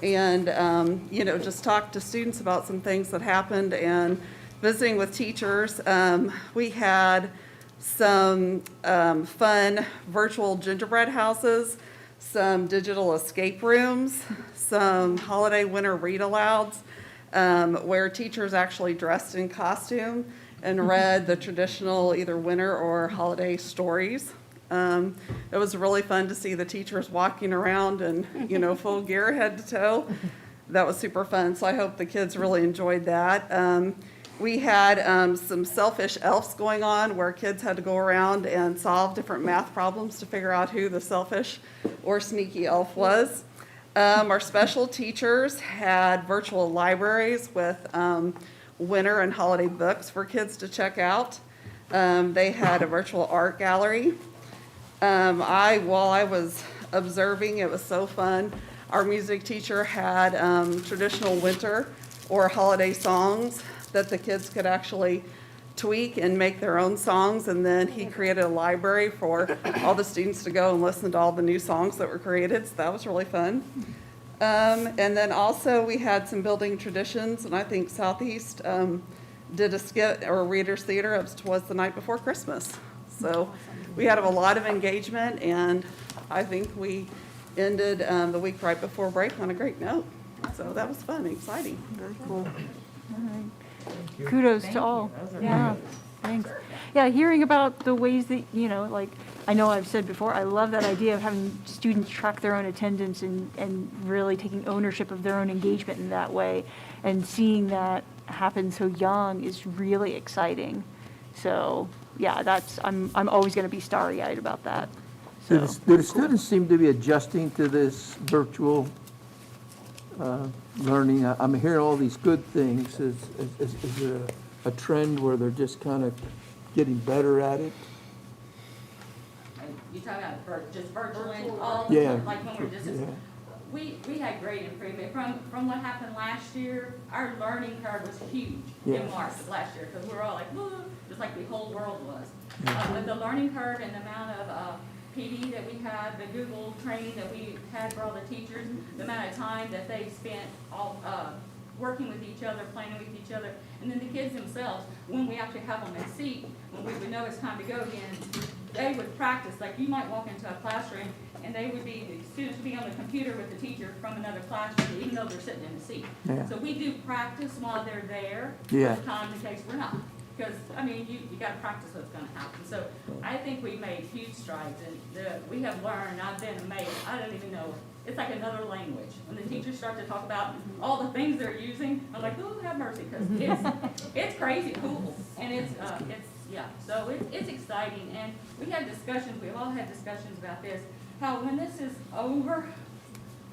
Just talk to students about some things that happened, and visiting with teachers. We had some fun virtual gingerbread houses, some digital escape rooms, some holiday winter read-alouds, where teachers actually dressed in costume and read the traditional either winter or holiday stories. It was really fun to see the teachers walking around in, full gear head to toe. That was super fun, so I hope the kids really enjoyed that. We had some selfish elves going on where kids had to go around and solve different math problems to figure out who the selfish or sneaky elf was. Our special teachers had virtual libraries with winter and holiday books for kids to check out. They had a virtual art gallery. While I was observing, it was so fun. Our music teacher had traditional winter or holiday songs that the kids could actually tweak and make their own songs, and then he created a library for all the students to go and listen to all the new songs that were created, so that was really fun. And then also we had some building traditions, and I think Southeast did a skit or a reader's theater. It was the night before Christmas. So we had a lot of engagement, and I think we ended the week right before break on a great note. So that was fun, exciting.
Very cool. All right. Kudos to all. Yeah, thanks. Yeah, hearing about the ways that, I know I've said before, I love that idea of having students track their own attendance and really taking ownership of their own engagement in that way. And seeing that happen so young is really exciting. So, yeah, I'm always going to be starry-eyed about that. So,
Do the students seem to be adjusting to this virtual learning? I'm hearing all these good things. Is there a trend where they're just kind of getting better at it?
You talking about just virtual and all,
Yeah.
like when we're just, we had great improvement. From what happened last year, our learning curve was huge
Yeah.
in March of last year, because we were all like, whoa, just like the whole world was. But the learning curve and the amount of PD that we had, the Google training that we had for all the teachers, the amount of time that they spent all working with each other, planning with each other. And then the kids themselves, when we actually have them in seat, when we would know it's time to go again, they would practice. Like you might walk into a classroom and the students would be on the computer with the teacher from another classroom, even though they're sitting in the seat.
Yeah.
So we do practice while they're there.
Yeah.
For the time in case we're not. Because, I mean, you gotta practice what's gonna happen. So I think we made huge strides and we have learned, I've been amazed, I don't even know, it's like another language. When the teachers start to talk about all the things they're using, I'm like, oh, have mercy, because it's crazy cool. And so it's exciting. And we had discussions, we've all had discussions about this, how when this is over,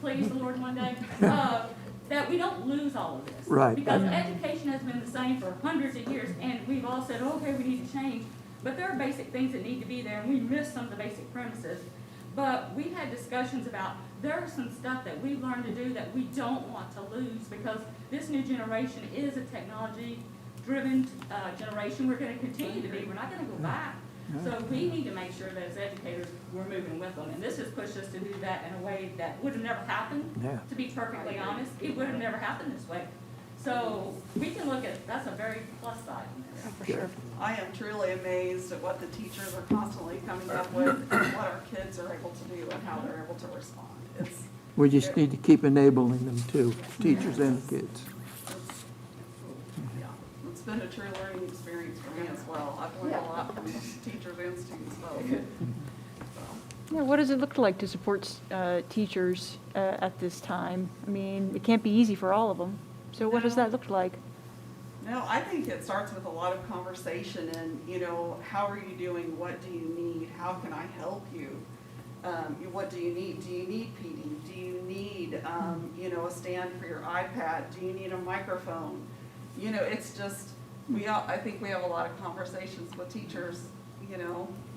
please the Lord one day, that we don't lose all of this.
Right.
Because education has been the same for hundreds of years, and we've all said, okay, we need to change. But there are basic things that need to be there, and we miss some of the basic premises. But we've had discussions about, there are some stuff that we've learned to do that we don't want to lose, because this new generation is a technology-driven generation. We're gonna continue to be, we're not gonna go back. So we need to make sure that as educators, we're moving with them. And this has pushed us to do that in a way that would have never happened.
Yeah.
To be perfectly honest, it would have never happened this way. So we can look at, that's a very plus side in this.
For sure. I am truly amazed at what the teachers are constantly coming up with and what our kids are able to do and how they're able to respond.
We just need to keep enabling them too, teachers and the kids.
It's been a true learning experience for me as well. I've learned a lot from teachers and students both.
Yeah, what does it look like to support teachers at this time? I mean, it can't be easy for all of them. So what does that look like?
No, I think it starts with a lot of conversation and, how are you doing? What do you need? How can I help you? What do you need? Do you need PD? Do you need, a stand for your iPad? Do you need a microphone? It's just, I think we have a lot of conversations with teachers,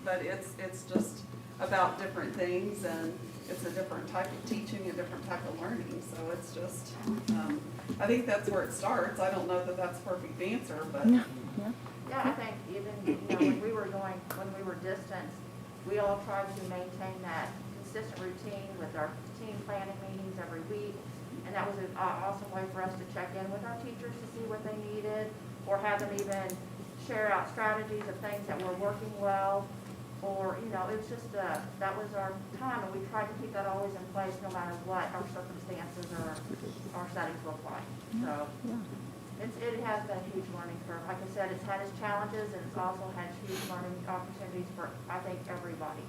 but it's just about different things, and it's a different type of teaching, a different type of learning. So it's just, I think that's where it starts. I don't know that that's a perfect answer, but.
Yeah.
Yeah, I think even, when we were distant, we all tried to maintain that consistent routine with our team planning meetings every week. And that was an awesome way for us to check in with our teachers to see what they needed, or have them even share out strategies of things that were working well. Or, it was just, that was our time, and we tried to keep that always in place no matter what our circumstances or our settings look like. So it has been a huge learning curve. Like I said, it's had its challenges, and it's also had huge learning opportunities for, I think, everybody.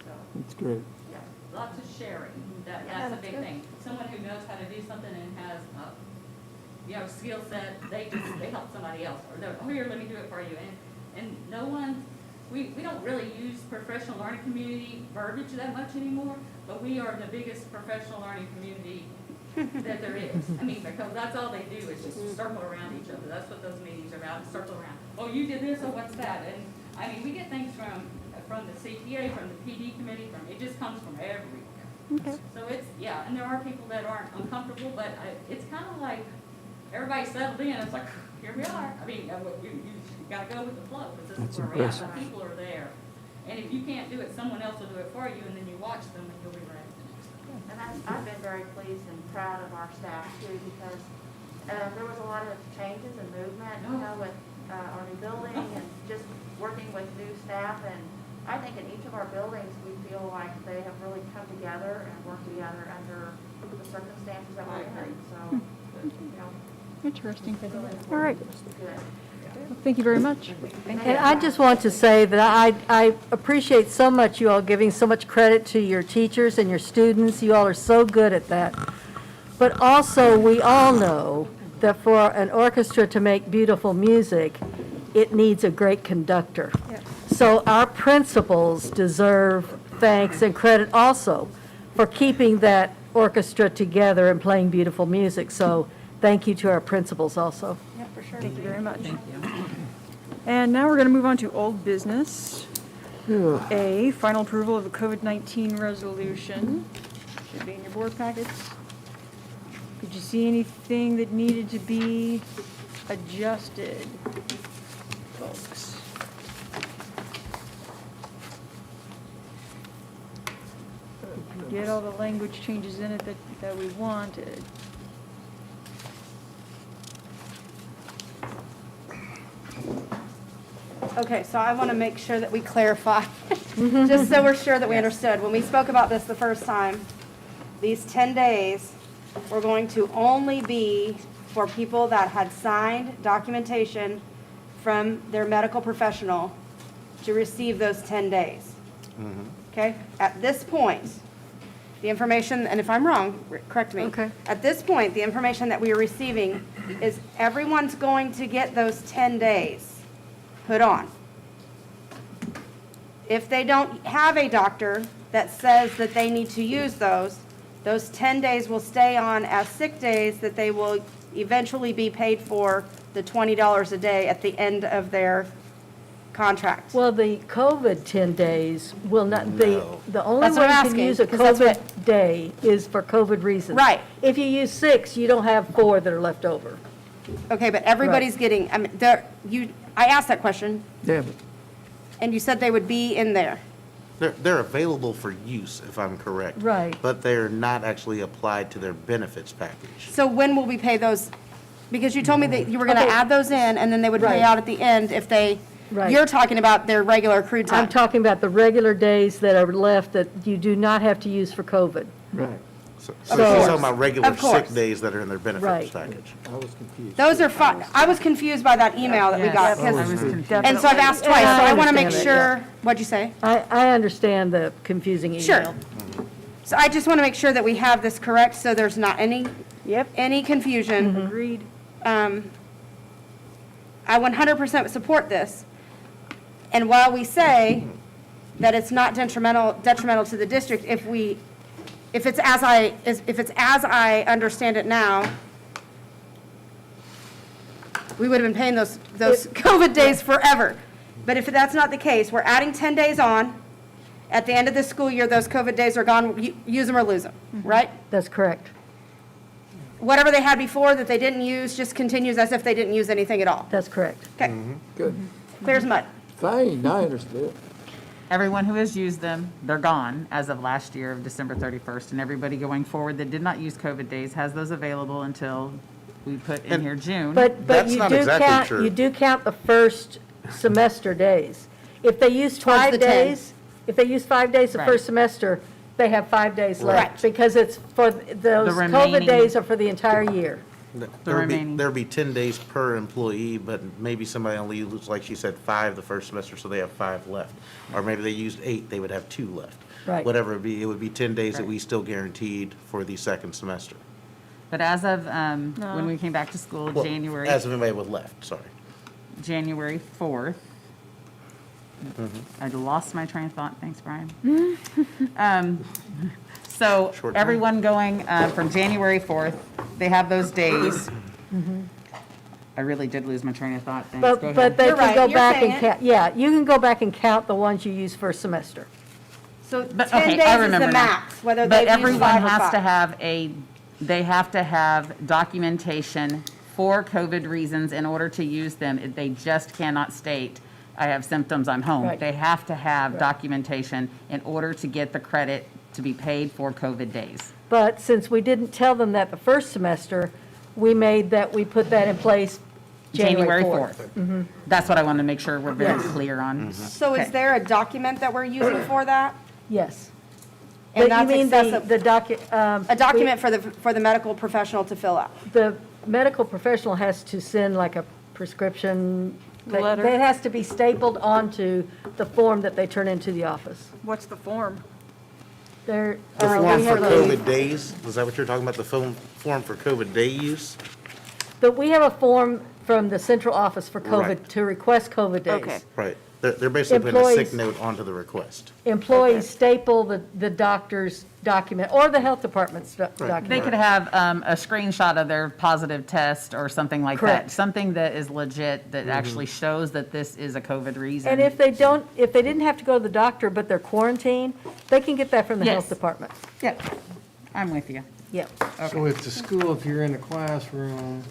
So,
That's great.
yeah.
Lots of sharing, that's a big thing. Someone who knows how to do something and has, skill set, they help somebody else, or they're, oh, here, let me do it for you. And no one, we don't really use professional learning community verbiage that much anymore, but we are the biggest professional learning community that there is. I mean, because that's all they do is just circle around each other. That's what those meetings are about, circle around. Oh, you did this, oh, what's that? And, I mean, we get things from the CTA, from the PD committee, it just comes from everywhere.
Okay.
So it's, and there are people that aren't uncomfortable, but it's kind of like, everybody's settled in, it's like, here we are. I mean, you gotta go with the flow, because this is where we're at. The people are there. And if you can't do it, someone else will do it for you, and then you watch them, and you'll be ready for the next time.
And I've been very pleased and proud of our staff too, because there was a lot of changes and movement, with our new building and just working with new staff. And I think in each of our buildings, we feel like they have really come together and worked together under the circumstances that we're in. So,
Interesting.
really
All right.
good.
Well, thank you very much.
And I just want to say that I appreciate so much you all giving so much credit to your teachers and your students. You all are so good at that. But also, we all know that for an orchestra to make beautiful music, it needs a great conductor. So our principals deserve thanks and credit also for keeping that orchestra together and playing beautiful music. So thank you to our principals also.
Yeah, for sure. Thank you very much. Thank you. And now we're going to move on to old business. A, final approval of the COVID-19 resolution. Should be in your board packets. Did you see anything that needed to be adjusted, folks? Get all the language changes in it that we wanted.
Okay, so I want to make sure that we clarify, just so we're sure that we understood. When we spoke about this the first time, these 10 days were going to only be for people that had signed documentation from their medical professional to receive those 10 days. Okay? At this point, the information, and if I'm wrong, correct me.
Okay.
At this point, the information that we are receiving is everyone's going to get those 10 days put on. If they don't have a doctor that says that they need to use those 10 days will stay on as sick days that they will eventually be paid for the $20 a day at the end of their contract.
Well, the COVID 10 days will not,
No.
the only
That's what
way
I'm
you can
asking,
use a
'cause that's
COVID
what-
day is for COVID reasons.
Right.
If you use 6, you don't have 4 that are left over.
Okay, but everybody's getting, I mean, I asked that question,
Yeah, but
and you said they would be in there.
They're available for use, if I'm correct.
Right.
But they're not actually applied to their benefits package.
So when will we pay those? Because you told me that you were going to
Okay.
add those in, and then they would pay
Right.
out at the end if they,
Right.
you're talking about their regular accrued
I'm
time.
talking about the regular days that are left that you do not have to use for COVID.
right,
So
Of
she's
course.
talking about regular
Of course.
sick days that are in their benefits
Right.
package.
I was confused.
Those are fine. I was confused by that email that we got.
Yes, I
'cause-
was confused.
And so I've asked twice, so
I
I want to make
understand it,
sure, what'd you say?
I understand the confusing email.
Sure. So I just want to make sure that we have this correct, so there's not any,
Yep.
any confusion.
Agreed.
I 100% support this. And while we say that it's not detrimental to the district, if it's as I understand it now, we would have been paying those COVID days forever. But if that's not the case, we're adding 10 days on. At the end of this school year, those COVID days are gone, use them or lose them, right?
That's correct.
Whatever they had before that they didn't use just continues as if they didn't use anything at all.
That's correct.
Okay,
Good,
clear as mud.
fine, now I understood.
Everyone who has used them, they're gone as of last year of December 31st. And everybody going forward that did not use COVID days has those available until we put in
And-
here June.
But
That's
you
not
do
exactly
count,
true.
you do count the first semester days. If they use
Towards
5
the 10.
days, if they use 5 days the
Right.
first semester, they have 5 days
Right.
left. Because it's for, those COVID
remaining-
days are for the entire year.
remaining.
There'd be 10 days per employee, but maybe somebody only used, like she said, 5 the first semester, so they have 5 left. Or maybe they used 8, they would have 2 left.
Right.
Whatever it would be 10 days that
Right.
we still guaranteed for the second semester.
But as of, when we came back to school,
Well,
January.
As of anybody was left, sorry.
January 4th. I lost my train of thought, thanks, Brian. So
Short time.
everyone going from January 4th, they have those days. I really did lose my train of thought, thanks, go
But
ahead.
they
You're
can
right,
go
you're
back
saying
and
it.
count, yeah, you can go back and count the ones you used first semester.
So
But,
10
okay,
days
I
is the
remember now.
max, whether
But
they've used
everyone
5 or
has to
5.
have they have to have documentation for COVID reasons in order to use them. They just cannot state, I have symptoms, I'm home.
Right.
They have to have documentation in order to get the credit to be paid for COVID days.
But since we didn't tell them that the first semester, we put that in place January 4th.
That's what I want to make sure we're very
Yes.
clear on.
So is
Okay.
there a document that we're using for that?
Yes.
And
But you
that's
mean
excessive? A document for the medical professional to fill out?
The medical professional has to send like a prescription.
Letter.
That has to be stapled onto the form that they turn into the office.
What's the form?
There,
The
we
form for
have a-
COVID days, is that what you're talking about, the form for COVID day use?
we have a form from the central office for COVID,
Right.
to request COVID days.
Okay.
Right, they're basically putting a sick
Employees-
note onto the request.
Employees staple the doctor's document, or the health department's document.
They could have a screenshot of their positive test or something like that.
Correct.
Something that is legit, that actually shows that this is a COVID reason.
And if they didn't have to go to the doctor, but they're quarantined, they can get that from the health
Yes.
department.
Yep, I'm with you.
Yep.
So at the school, if you're in a classroom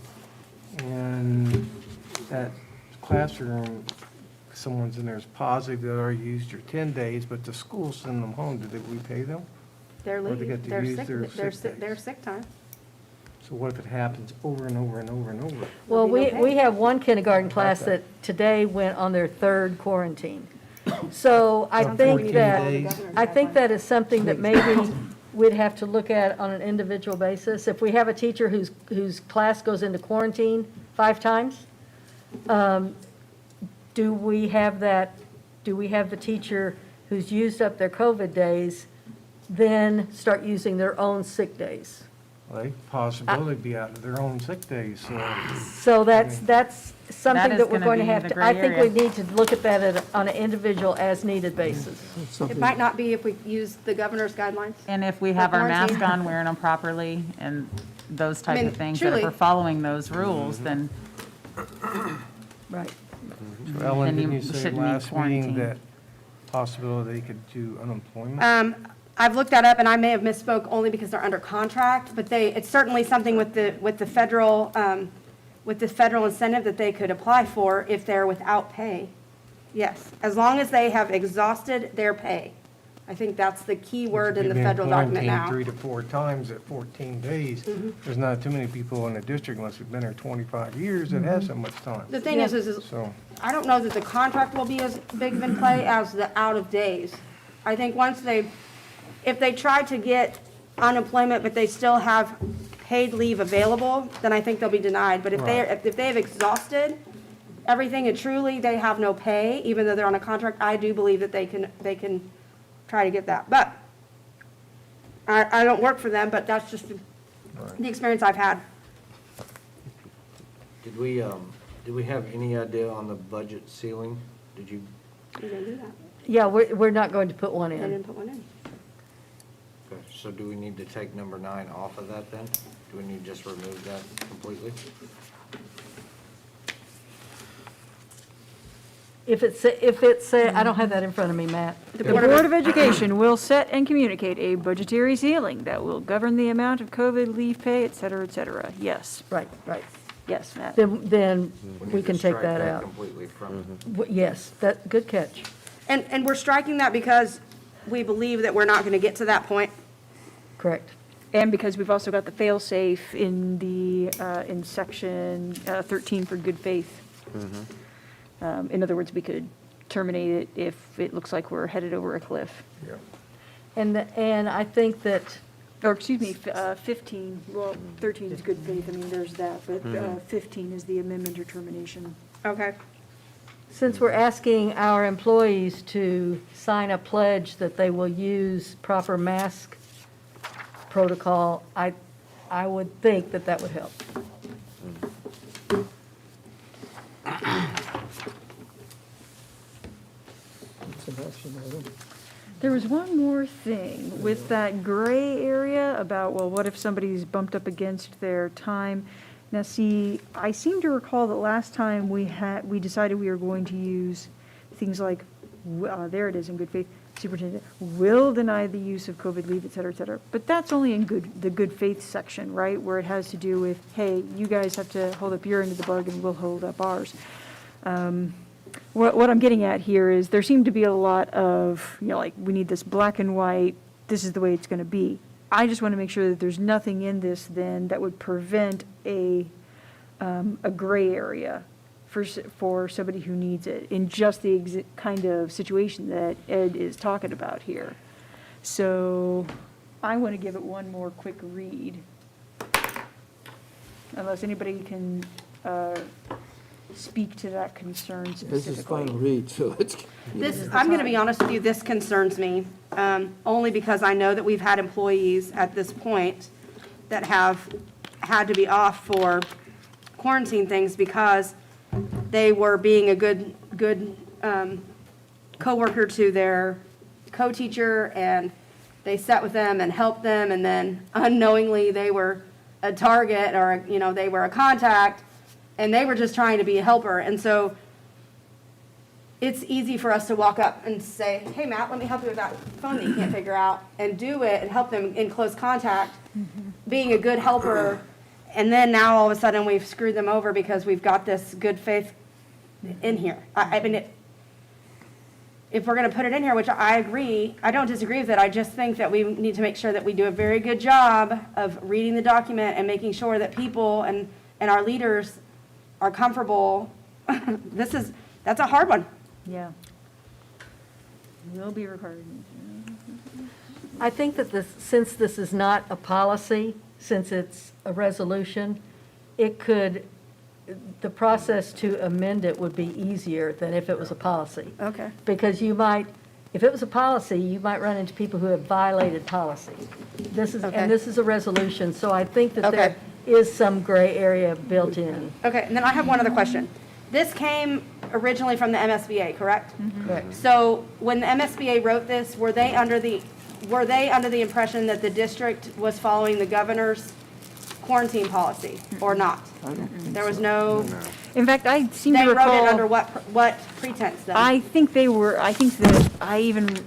and that classroom, someone's in there is positive, they already used your 10 days, but the school send them home, did we pay them?
Their
Or they
leave,
get to
their
use
sick,
their
their
sick
sick,
days.
their sick time.
So what if it happens over and over and over and over?
Well,
There'll be no pay.
we have one kindergarten class that today went on their third quarantine. So I
So
think
14
that,
days?
I think that is something that maybe we'd have to look at on an individual basis. If we have a teacher whose class goes into quarantine 5 times, do we have the teacher who's used up their COVID days then start using their own sick days?
Well, they possibly be out of their own sick days, so.
So that's something
is
that we're
gonna
going to
be
have
the
to,
gray
I think we
area.
need to look at that on an individual as-needed basis.
It might not be if we use the governor's guidelines.
And if we have our mask
quarantine.
on, wearing them properly, and those type
mean,
of things, that if
truly-
we're following those rules, then
Right.
So Ellen,
Then you
didn't you say
shouldn't need
last meeting
quarantine.
that possibility they could do unemployment?
I've looked that up, and I may have misspoke only because they're under contract, but it's certainly something with the federal incentive that they could apply for if they're without pay. Yes, as long as they have exhausted their pay. I think that's the key word in the federal document now.
3 to 4 times at 14 days. There's not too many people in the district unless they've been there 25 years that have so much time.
The thing is
So,
I don't know that the contract will be as big of in play as the out of days. I think if they try to get unemployment, but they still have paid leave available, then I think they'll be denied. But if they have exhausted everything and truly they have no pay, even though they're on a contract, I do believe that they can try to get that. But I don't work for them, but that's just the experience I've had.
Did we have any idea on the budget ceiling? Did you,
They didn't do that.
Yeah, we're not going to put one
They
in.
didn't put one in.
okay, so do we need to take number 9 off of that then? Do we need to just remove that completely?
If it's, I don't have that in front of me, Matt.
The Board of Education will set and communicate a budgetary ceiling that will govern the amount of COVID leave pay, et cetera, et cetera. Yes,
Right.
yes, Matt.
Then
need
we
to
can take
strike
that out.
completely from,
Yes, good catch.
And we're striking that because we believe that we're not going to get to that point.
Correct.
And because we've also got the fail-safe in in section 13 for good faith. In other words, we could terminate it if it looks like we're headed over a cliff.
And I think that,
Or, excuse me, 15, well, 13 is good faith, I mean, there's that, but 15 is the amendment or termination.
Okay.
since we're asking our employees to sign a pledge that they will use proper mask protocol, I would think that that would help.
There was one more thing with that gray area about, well, what if somebody's bumped up against their time? Now, see, I seem to recall that last time we decided we were going to use things like, there it is in good faith, superintendent will deny the use of COVID leave, et cetera, et cetera. But that's only in the good faith section, right? Where it has to do with, hey, you guys have to hold up your end of the bargain, we'll hold up ours. What I'm getting at here is there seemed to be a lot of, like, we need this black and white, this is the way it's going to be. I just want to make sure that there's nothing in this then that would prevent a gray area for somebody who needs it in just the kind of situation that Ed is talking about here. So I want to give it one more quick read. Unless anybody can speak to that concern specifically.
This is final read, so it's.
I'm going to be honest with you, this concerns me, only because I know that we've had employees at this point that have had to be off for quarantine things because they were being a good coworker to their co-teacher, and they sat with them and helped them, and then unknowingly they were a target, or, they were a contact, and they were just trying to be a helper. And so it's easy for us to walk up and say, hey, Matt, let me help you with that phone that you can't figure out, and do it and help them in close contact, being a good helper. And then now all of a sudden we've screwed them over because we've got this good faith in here. I mean, if we're gonna put it in here, which I agree, I don't disagree with it, I just think that we need to make sure that we do a very good job of reading the document and making sure that people and our leaders are comfortable. That's a hard one.
Yeah. Will be required.
I think that this, since this is not a policy, since it's a resolution, it could, the process to amend it would be easier than if it was a policy.
Okay.
Because you might, if it was a policy, you might run into people who have violated policy. This is,
Okay.
and this is a resolution, so I think that
Okay.
there is some gray area built in.
Okay, and then I have one other question. This came originally from the MSBA, correct?
Correct.
So when the MSBA wrote this, were they under the impression that the district was following the governor's quarantine policy or not?
I don't think
There was
so.
no,
In fact, I seem
they
to
wrote it under
recall,
what pretense then?
I think that I even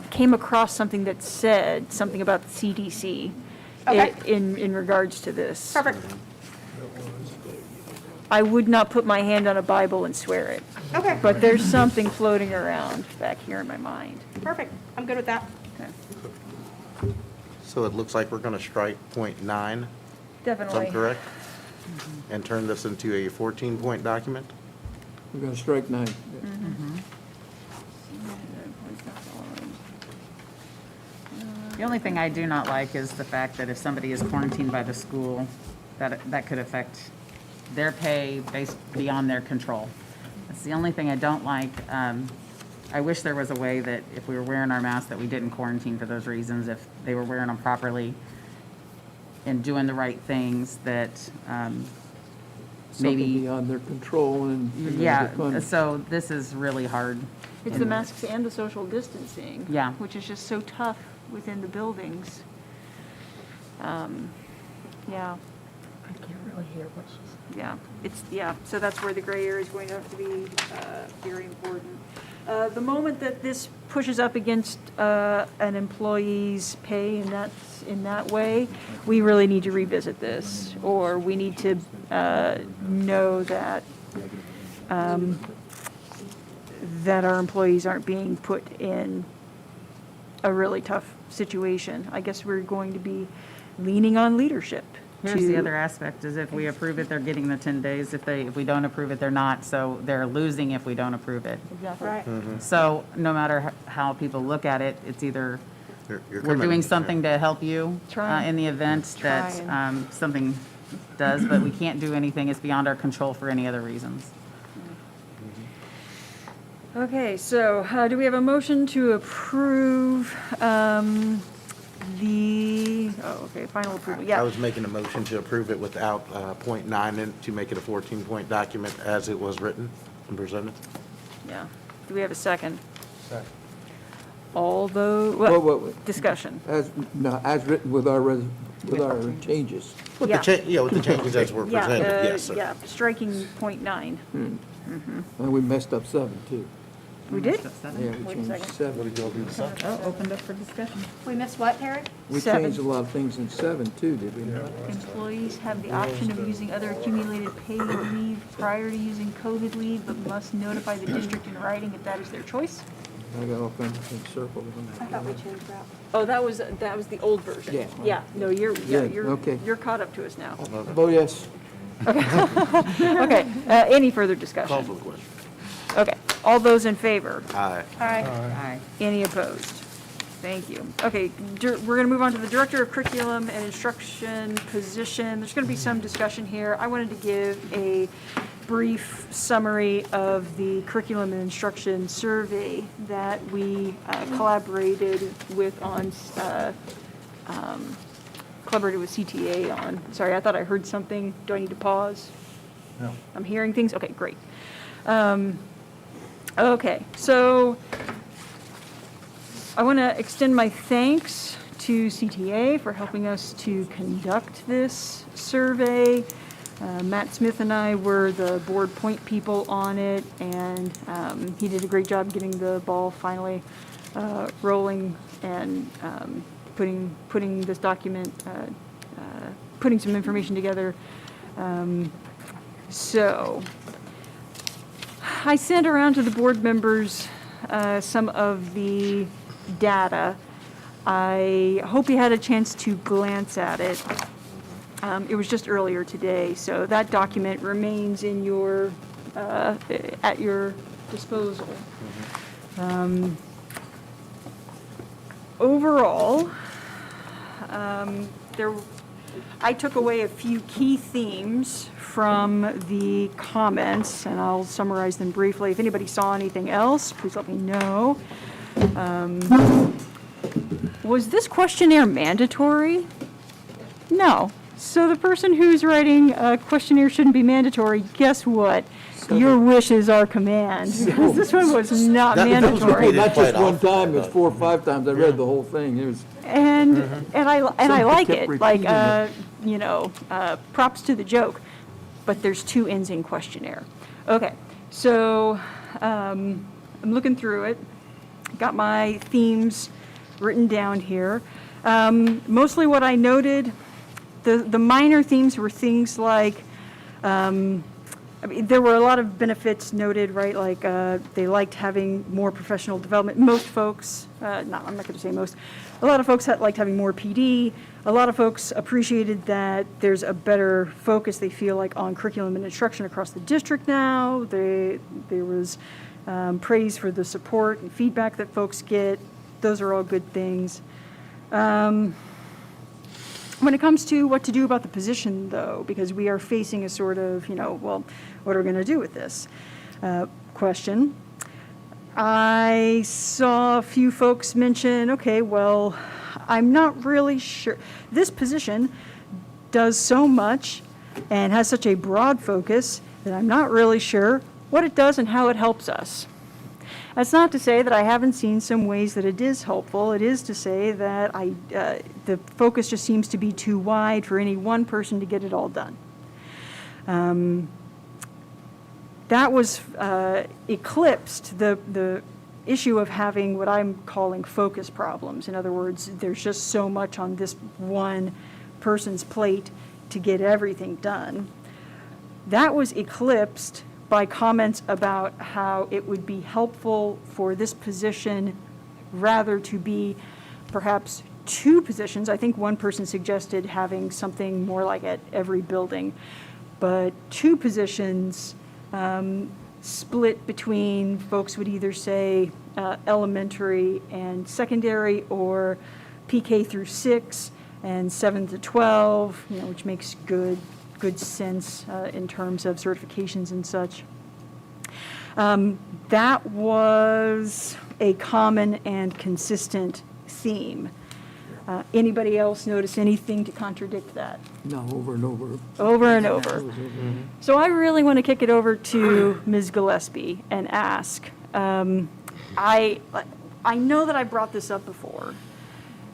came across something that said something about the CDC
Okay.
in regards to this.
Perfect.
I would not put my hand on a Bible and swear it,
Okay,
but there's something floating around back here in my mind.
perfect. I'm good with that.
Okay.
So it looks like we're going to strike point 9, if
Definitely.
I'm correct? And turn this into a 14-point document?
We're gonna strike 9.
The only thing I do not like is the fact that if somebody is quarantined by the school, that could affect their pay based beyond their control. That's the only thing I don't like. I wish there was a way that if we were wearing our masks, that we didn't quarantine for those reasons, if they were wearing them properly and doing the right things, that
Something
maybe,
beyond their control and. they're gonna
yeah,
get punished.
so this is really hard.
It's the masks and the social distancing.
Yeah.
Which is just so tough within the buildings. Yeah,
I can't really hear what she's
yeah, so that's where the gray area is going to have to be very important. The moment that this pushes up against an employee's pay in that way, we really need to revisit this, or we need to know that that our employees aren't being put in a really tough situation. I guess we're going to be leaning on leadership.
Here's the other aspect, is if we approve it, they're getting the 10 days. If we don't approve it, they're not. So they're losing if we don't approve it.
Exactly.
Right.
So no matter how people look at it, it's either
You're
we're
committed.
doing something to help you
Trying.
in the event that
Trying.
something does, but we can't do anything. It's beyond our control for any other reasons.
Okay, so do we have a motion to approve final approval?
I
Yeah,
was making a motion to approve it without point 9 and to make it a 14-point document as it was written and presented.
yeah. Do we have a second?
Second.
Although,
Wait.
discussion.
As written with our changes.
With
Yeah.
with the changes as were
Yeah,
presented, yes, sir.
yeah, striking point 9.
And we messed up 7, too.
We did?
Yeah,
Wait a
we changed
second.
7.
Oh, opened up for discussion.
We missed what, Eric?
We
7.
changed a lot of things in 7, too, did we not?
Employees have the option of using other accumulated paid leave prior to using COVID leave, but must notify the district in writing if that is their choice.
I got all kinds of things circled.
I thought we changed that.
Oh, that was the old version.
Yeah.
Yeah, no,
okay.
you're caught up to us now.
Vote yes.
Okay, any further
Call
discussion?
for the question.
Okay, all those in favor?
Aye.
Aye.
Any opposed? Thank you. Okay, we're going to move on to the Director of Curriculum and Instruction position. There's going to be some discussion here. I wanted to give a brief summary of the curriculum and instruction survey that we collaborated with CTA on. Sorry, I thought I heard something. Do I need to pause?
No.
I'm hearing things? Okay, great. Okay, so I want to extend my thanks to CTA for helping us to conduct this survey. Matt Smith and I were the board point people on it, and he did a great job getting the ball finally rolling and putting this document, putting some information together. So I sent around to the board members some of the data. I hope you had a chance to glance at it. It was just earlier today, so that document remains in your, at your disposal. Overall, I took away a few key themes from the comments, and I'll summarize them briefly. If anybody saw anything else, please let me know. Was this questionnaire mandatory? No. So the person who's writing a questionnaire shouldn't be mandatory. Guess what? Your wishes are command, because this one was not mandatory.
Not just one time, it was 4 or 5 times. I read the whole thing. It was.
And I like
kept
it, like,
repeating
props to the joke, but there's 2 ends in questionnaire. Okay, so I'm looking through it, got my themes written down here. Mostly what I noted, the minor themes were things like, there were a lot of benefits noted, right? Like they liked having more professional development. Most folks, I'm not going to say most, a lot of folks liked having more PD. A lot of folks appreciated that there's a better focus, they feel like, on curriculum and instruction across the district now. There was praise for the support and feedback that folks get. Those are all good things. When it comes to what to do about the position, though, because we are facing a sort of, well, what are we going to do with this question? I saw a few folks mention, okay, well, I'm not really sure. This position does so much and has such a broad focus that I'm not really sure what it does and how it helps us. That's not to say that I haven't seen some ways that it is helpful. It is to say that the focus just seems to be too wide for any one person to get it all done. That was eclipsed the issue of having what I'm calling focus problems. In other words, there's just so much on this one person's plate to get everything done. That was eclipsed by comments about how it would be helpful for this position rather to be perhaps 2 positions. I think one person suggested having something more like at every building, but 2 positions split between, folks would either say elementary and secondary, or PK through 6 and 7 to 12, which makes good sense in terms of certifications and such. That was a common and consistent theme. Anybody else notice anything to contradict that?
No, over and over.
Over and over. So I really want to kick it over to Ms. Gillespie and ask, I know that I brought this up before,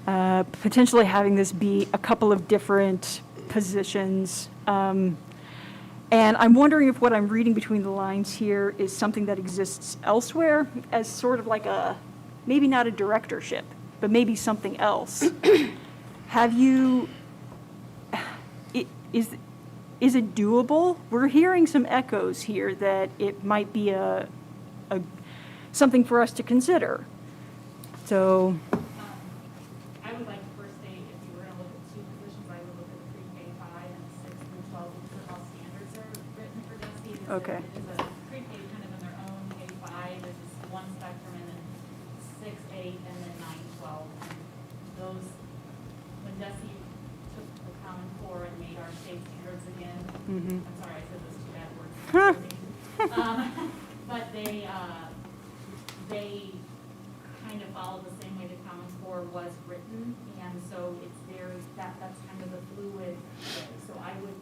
potentially having this be a couple of different positions. And I'm wondering if what I'm reading between the lines here is something that exists elsewhere as sort of like maybe not a directorship, but maybe something else. Have you, is it doable? We're hearing some echoes here that it might be something for us to consider. So.
I would like to first say, if you were going to look at 2 positions, I would look at the pre-K 5 and the 6 through 12, because of how standards are written for DESI.
Okay.
It is a pre-K kind of in their own, K-5 is one spectrum, and then 6, 8, and then 9, 12. And those, when DESI took the Common Core and made our state standards again, I'm sorry, I said those 2 bad words. But they kind of follow the same way the Common Core was written, and so it's very, that's kind of the fluid way. So I would,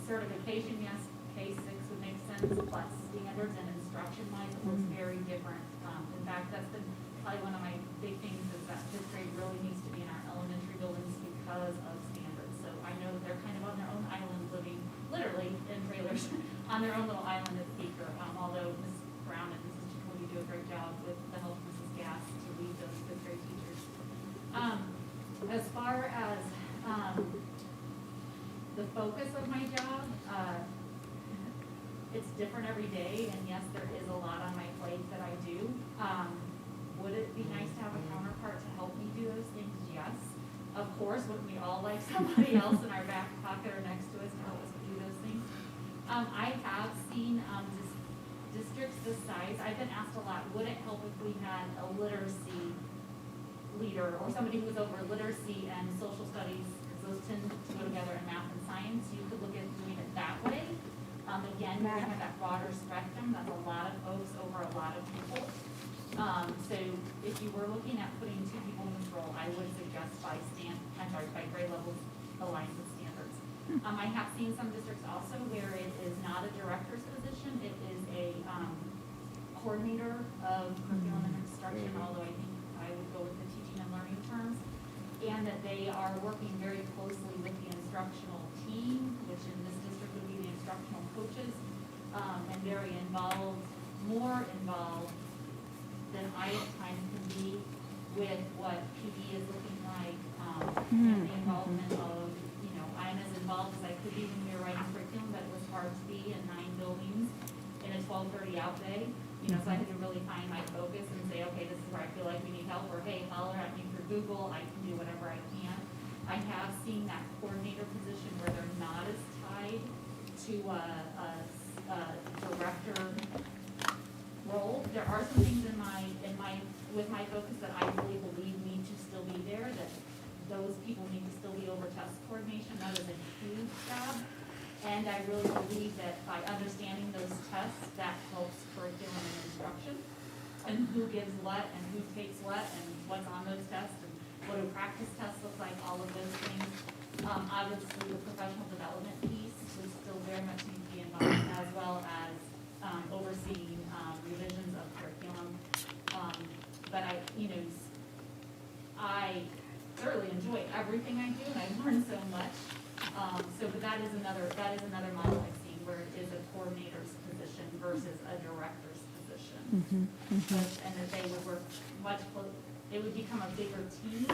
certification, yes, K6 would make sense, but standards and instruction-wise, it looks very different. In fact, that's been probably one of my big things, is that 5th grade really needs to be in our elementary buildings because of standards. So I know that they're kind of on their own island, living literally in trailers on their own little island at Beaker, although Ms. Brown and Mrs. Chacoli do a great job with the help of Mrs. Gass to lead those 5th grade teachers. As far as the focus of my job, it's different every day, and yes, there is a lot on my plate that I do. course, wouldn't we all like somebody else in our back pocket or next to us to help us do those things? I have seen, districts this size, I've been asked a lot, would it help if we had a literacy leader or somebody who was over literacy and social studies, because those tend to go together in math and science, you could look at doing it that way. Again, you have that broader spectrum, that's a lot of folks over a lot of people. So if you were looking at putting 2 people in this role, I would suggest by grade levels aligned with standards. I have seen some districts also where it is not a director's position, it is a coordinator of curriculum and instruction, although I think I would go with the teaching and learning terms, and that they are working very closely with the instructional team, which in this district would be the instructional coaches, and very involved, more involved than I at times can be with what PD is looking like, and the involvement of, I'm as involved as I could be when we were writing curriculum, but it was hard to be in 9 buildings in a 12:30 out day. So I had to really find my focus and say, okay, this is where I feel like we need help, or hey, holler at me through Google, I can do whatever I can. I have seen that coordinator position where they're not as tied to a director role. There are some things with my focus that I really believe need to still be there, that those people need to still be over test coordination. That is a huge job. And I really believe that by understanding those tests, that helps curriculum and instruction, and who gives what, and who takes what, and what's on those tests, and what do practice tests look like, all of those things. Obviously, the professional development piece would still very much need to be involved, as well as overseeing revisions of curriculum. But I thoroughly enjoy everything I do, and I learn so much. But that is another model I've seen where it is a coordinator's position versus a director's position. And that they would work they would become a bigger team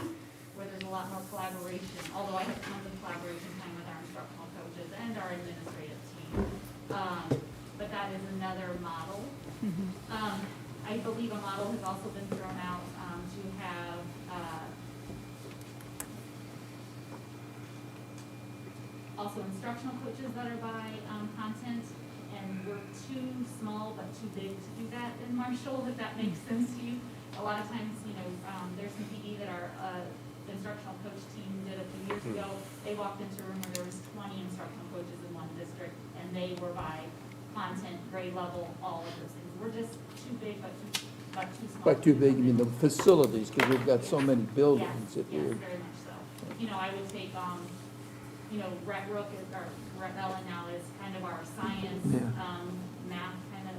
where there's a lot more collaboration, although I have tons of collaboration time with our instructional coaches and our administrative team. But that is another model. I believe a model has also been thrown out to have also instructional coaches that are by content, and we're too small but too big to do that in Marshall, if that makes sense to you. A lot of times, there's some PD that our instructional coach team did a few years ago. They walked into a room where there was 20 instructional coaches in one district, and they were by content, grade level, all of those things. We're just too big but too small.
By too big, you mean the facilities, because we've got so many buildings.
Yes,
Here.
very much so. I would take, Rhett Rook Rhett Ellen now is kind of our science, math kind of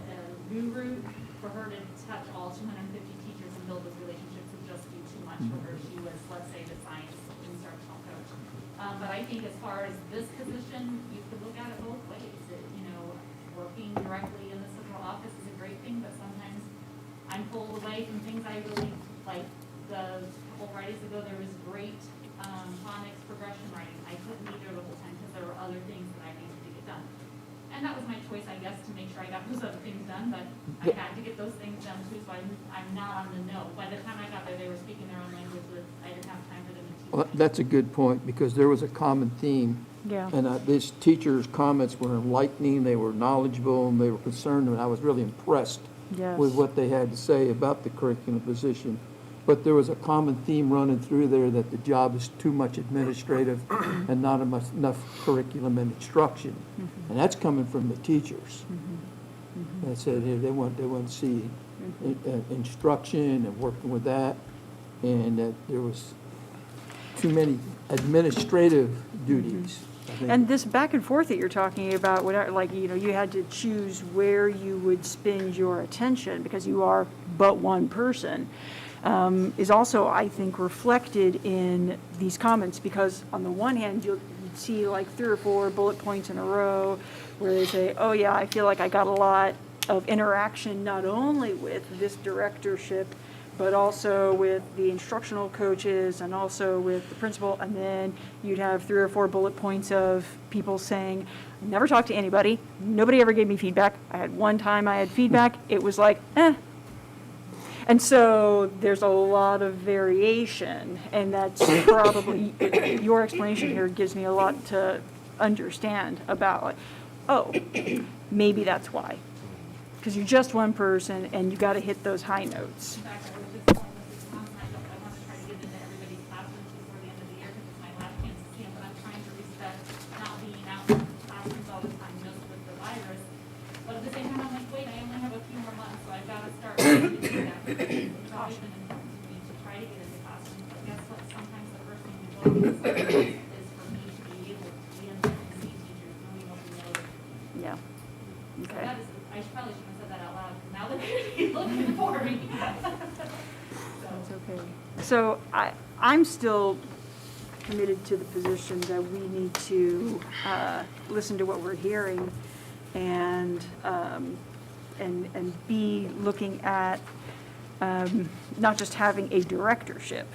guru. For her to touch all 250 teachers and build those relationships would just be too much for her. She was, let's say, the science instructional coach. But I think as far as this position, you could look at it both ways. Working directly in the central office is a great thing, but sometimes I'm pulled away from things I really like. The couple Fridays ago, there was great phonics progression writing. I couldn't be there the whole time because there were other things that I needed to get done. And that was my choice, I guess, to make sure I got those other things done, but I had to get those things done too, so I'm not on the know. By the time I got there, they were speaking their own language, but I didn't have time for them to teach.
Well, that's a good point, because there was a common theme.
Yeah.
And these teachers' comments were enlightening, they were knowledgeable, and they were concerned, and I was really impressed
Yes.
with what they had to say about the curriculum position. But there was a common theme running through there that the job is too much administrative and not enough curriculum and instruction. And that's coming from the teachers. They said they want to see instruction and working with that, and that there was too many administrative duties. I think.
And this back and forth that you're talking about, you had to choose where you would spend your attention because you are but one person, is also, I think, reflected in these comments, because on the one hand, you'd see like 3 or 4 bullet points in a row where they say, oh yeah, I feel like I got a lot of interaction not only with this directorship, but also with the instructional coaches and also with the principal. And then you'd have 3 or 4 bullet points of people saying, I never talked to anybody. Nobody ever gave me feedback. I had one time I had feedback. It was like, eh. And so there's a lot of variation, and that's probably, your explanation here gives me a lot to understand about, like, oh, maybe that's why. Because you're just one person, and you got to hit those high notes.
In fact, I was just telling Mrs. Thompson, I want to try to get into everybody's classrooms before the end of the year, because it's my last chance to see them, but I'm trying to respect not being out in classrooms all the time just with the virus. But at the same time, I'm like, wait, I only have a few more months, so I've got to start doing that. It's always been important to me to try to get into classrooms, but guess what? Sometimes the first thing we do is for me to be able to be in there and see teachers knowing what we know.
Yeah.
So
Okay.
that is, I probably shouldn't have said that out loud, because now they're going to be looking for me.
That's okay. So I'm still committed to the position that we need to listen to what we're hearing and be looking at not just having a directorship,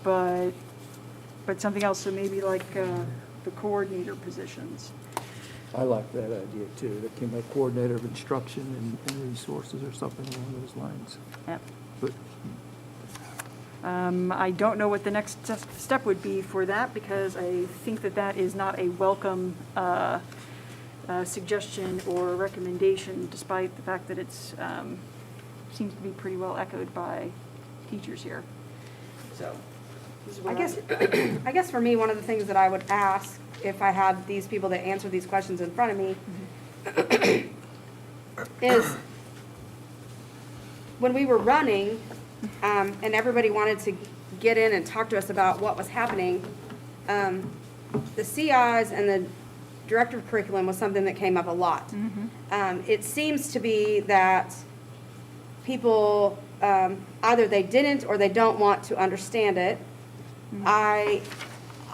but something else, so maybe like the coordinator positions.
I like that idea too. That came like coordinator of instruction and resources or something along those lines.
Yep.
But
I don't know what the next step would be for that, because I think that is not a welcome suggestion or recommendation, despite the fact that it's seems to be pretty well echoed by teachers here. So, this is
I
what
guess, I guess for me, one of the things that I would ask if I had these people that answer these questions in front of me is, when we were running, and everybody wanted to get in and talk to us about what was happening, the CIs and the director of curriculum was something that came up a lot. It seems to be that people, either they didn't or they don't want to understand it. I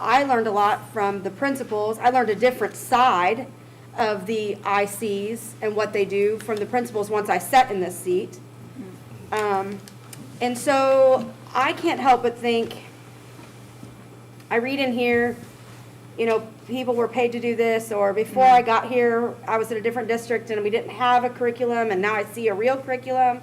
learned a lot from the principals. I learned a different side of the ICs and what they do from the principals once I sat in this seat. And so I can't help but think, I read in here, you know, people were paid to do this, or before I got here, I was in a different district and we didn't have a curriculum, and now I see a real curriculum.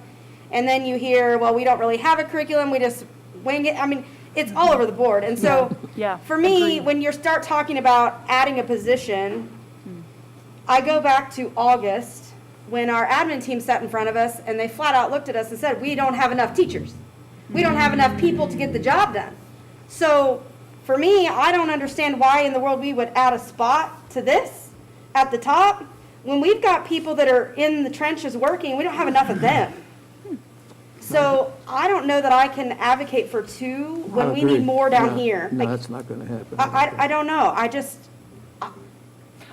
And then you hear, well, we don't really have a curriculum, we just wing it. I mean, it's all over the board. And so,
Yeah,
for me,
agreed.
when you start talking about adding a position, I go back to August, when our admin team sat in front of us and they flat out looked at us and said, we don't have enough teachers. We don't have enough people to get the job done. So for me, I don't understand why in the world we would add a spot to this at the top when we've got people that are in the trenches working. We don't have enough of them. So I don't know that I can advocate for two when
I
we
agree.
need more down
No,
here.
No,
Like,
that's not gonna happen.
I don't know. I just,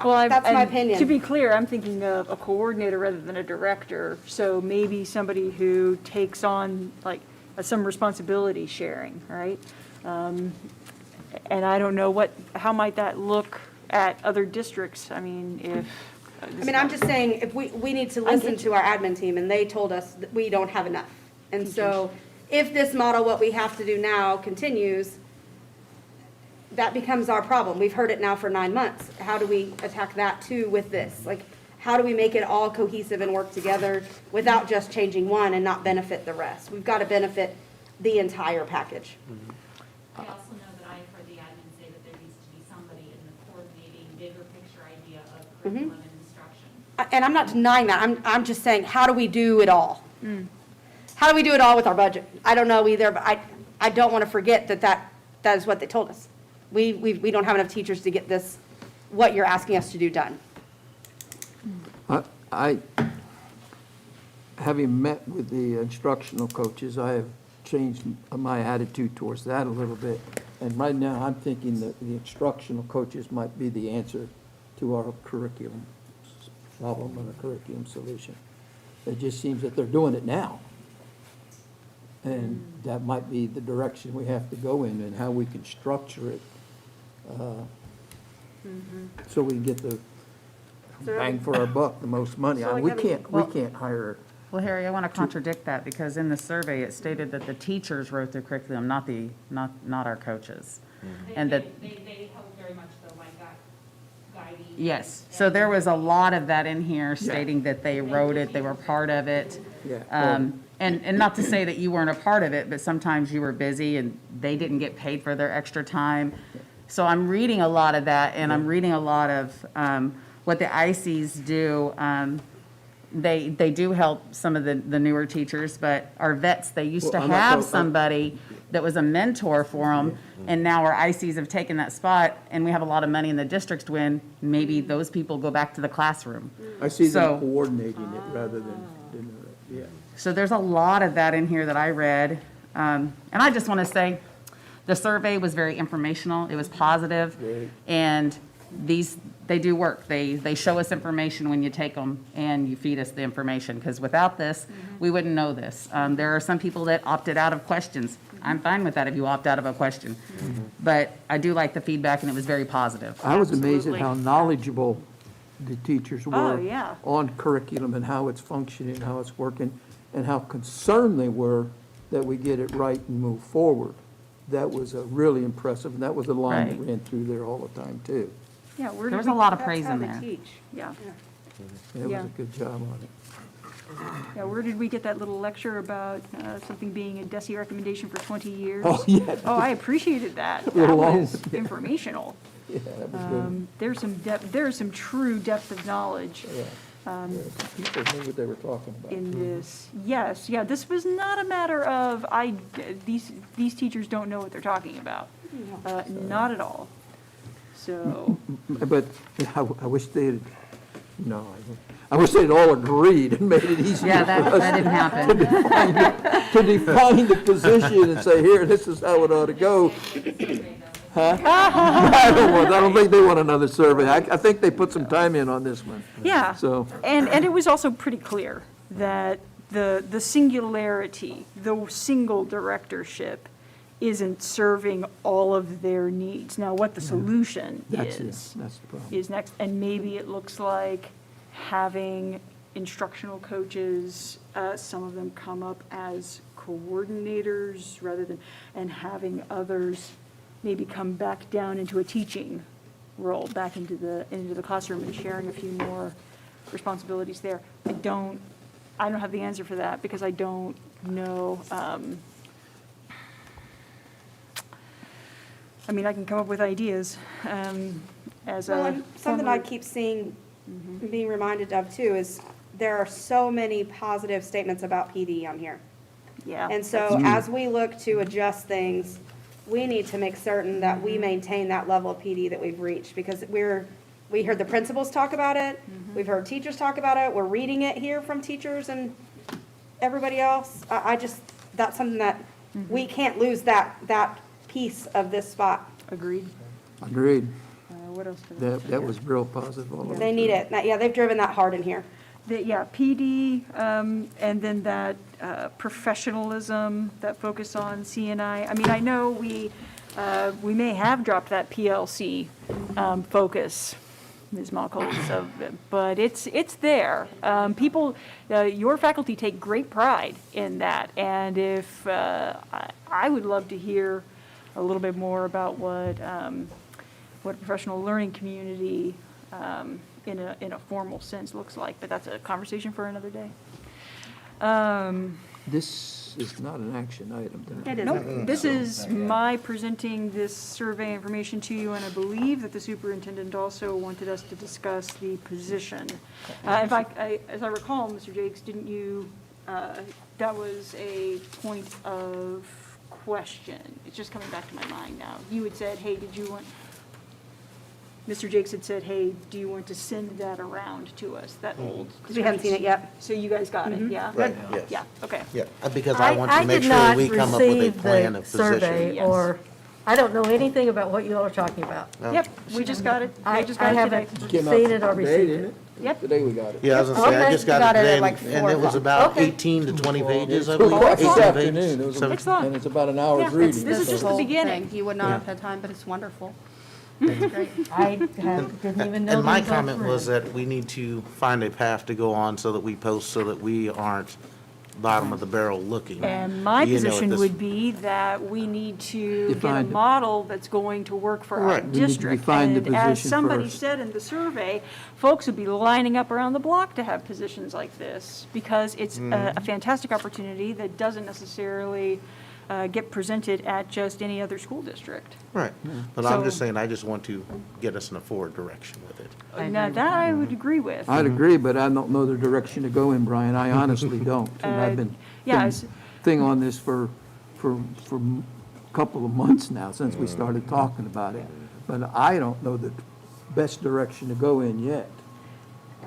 Well,
that's my
and
opinion.
To be clear, I'm thinking of a coordinator rather than a director. So maybe somebody who takes on like some responsibility sharing, right? And I don't know how might that look at other districts? I mean, if.
I mean, I'm just saying, if we need to listen to our admin team, and they told us that we don't have enough. And so, if this model, what we have to do now, continues, that becomes our problem. We've heard it now for 9 months. How do we attack that too with this? Like, how do we make it all cohesive and work together without just changing one and not benefit the rest? We've got to benefit the entire package.
I also know that I've heard the admin say that there needs to be somebody in the coordinating, bigger picture idea of curriculum and instruction.
And I'm not denying that. I'm just saying, how do we do it all? How do we do it all with our budget? I don't know either, but I don't want to forget that is what they told us. We don't have enough teachers to get this, what you're asking us to do, done.
Having met with the instructional coaches, I have changed my attitude towards that a little bit. And right now, I'm thinking that the instructional coaches might be the answer to our curriculum problem and a curriculum solution. It just seems that they're doing it now. And that might be the direction we have to go in and how we can structure it so we can get the bang for our buck, the most money.
So like
We
having-
can't hire.
Well, Harry, I want to contradict that, because in the survey, it stated that the teachers wrote the curriculum, not our coaches. And that,
They help very much the like guiding.
yes, so there was a lot of that in here stating that they wrote it, they were part of it.
Yeah.
And not to say that you weren't a part of it, but sometimes you were busy and they didn't get paid for their extra time. So I'm reading a lot of that, and I'm reading a lot of what the ICs do. They do help some of the newer teachers, but our vets, they used to
Well, I'm not
have
talking-
somebody that was a mentor for them, and now our ICs have taken that spot, and we have a lot of money in the districts to win. Maybe those people go back to the classroom.
I see
So-
them coordinating it rather than, yeah.
So there's a lot of that in here that I read. And I just want to say, the survey was very informational. It was positive.
Right.
And they do work. They show us information when you take them and you feed us the information. Because without this, we wouldn't know this. There are some people that opted out of questions. I'm fine with that if you opt out of a question. But I do like the feedback, and it was very positive.
I was amazed at
Absolutely.
how knowledgeable the teachers
Oh,
were
yeah.
on curriculum and how it's functioning, how it's working, and how concerned they were that we get it right and move forward. That was really impressive, and that was a line that
Right.
ran through there all the time, too.
Yeah, where
There
did
was
we
a lot of
get that
praise in
from?
there.
Yeah,
It was
Yeah.
a good job on it.
yeah, where did we get that little lecture about something being a DESI recommendation for 20 years?
Oh, yeah.
Oh, I appreciate that.
We're
That
along
was
with it.
informational.
Yeah, that was good.
There's some depth, there's some true depth of knowledge
Yeah. Yeah, people knew what they were talking about.
in this. Yes, yeah, this was not a matter of, these teachers don't know what they're talking about. Not at all. So,
But I wish they had, no, I wish they'd all agreed and made it easier
Yeah,
for
that
us
didn't happen.
to define the position and say, here, this is how it ought to go. Huh? I don't think they want another survey. I think they put some time in on this one.
yeah.
So,
And it was also pretty clear that the singularity, the single directorship isn't serving all of their needs. Now, what the solution
that's
is
the problem.
is next, and maybe it looks like having instructional coaches, some of them come up as coordinators rather than, and having others maybe come back down into a teaching role, back into the classroom and sharing a few more responsibilities there. I don't have the answer for that because I don't know, I mean, I can come up with ideas, as
Well,
a.
and something I keep seeing, being reminded of too, is there are so many positive statements about PD on here.
Yeah.
And so as we look to adjust things, we need to make certain that we maintain that level of PD that we've reached, because we heard the principals talk about it, we've heard teachers talk about it, we're reading it here from teachers and everybody else. I just, that's something that, we can't lose that piece of this spot.
Agreed.
Agreed.
What else? did I say?
That was real positive all the way
They need it. Yeah, they've driven that hard in here.
Yeah, PD, and then that professionalism, that focus on CNI. I mean, I know we may have dropped that PLC focus, Ms. Malcolm, but it's there. People, your faculty take great pride in that, and if, I would love to hear a little bit more about what a professional learning community in a formal sense looks like, but that's a conversation for another day.
This is not an action item. then.
It
Nope, this is my presenting this survey information to you, and I believe that the superintendent also wanted us to discuss the position. In fact, as I recall, Mr. Jakes, didn't you, that was a point of question. It's just coming back to my mind now. You had said, hey, did you want, Mr. Jakes had said, hey, do you want to send that around to us, that old?
Because we haven't seen it yet.
So you guys got it, yeah?
Right, yes.
Yeah, okay.
Yeah, because I want to make
did
sure
not
we come up with a
receive
plan
the
of position.
survey,
Yes.
or, I don't know anything about what you all are talking about.
Yep, we just got it.
I
They just got it today.
haven't
Came out
seen it or
today,
received
didn't
it.
Yep.
Today we got it.
Yeah, I was gonna say, I
Okay.
just got
Got
it
it at
today,
like
and it was
4
about
Okay.
18 to 20 pages, I
Well,
believe.
this
18
afternoon,
pages.
it was,
So-
It's long.
and it's about an hour's
Yeah,
reading.
this is
so-
just the beginning.
You would not have had time, but it's wonderful.
I didn't even know.
And my
these were
comment
free.
was that we need to find a path to go on so that we post, so that we aren't bottom of the barrel looking.
And my
You know, at
position
this-
would be that we need to get a
Define the-
model that's going to work for our
Right. We
need to
district.
define the
And as
position
somebody
first.
said in the survey, folks would be lining up around the block to have positions like this, because it's a fantastic opportunity that doesn't necessarily get presented at just any other school district.
Right, but I'm just
So-
saying, I just want to get us in a forward direction with it.
I
Now,
agree.
that I would agree with.
I'd agree, but I don't know the direction to go in, Brian. I honestly don't. And I've been
yeah,
been
it's-
thing on this for a couple of months now, since we started talking about it. But I don't know the best direction to go in yet.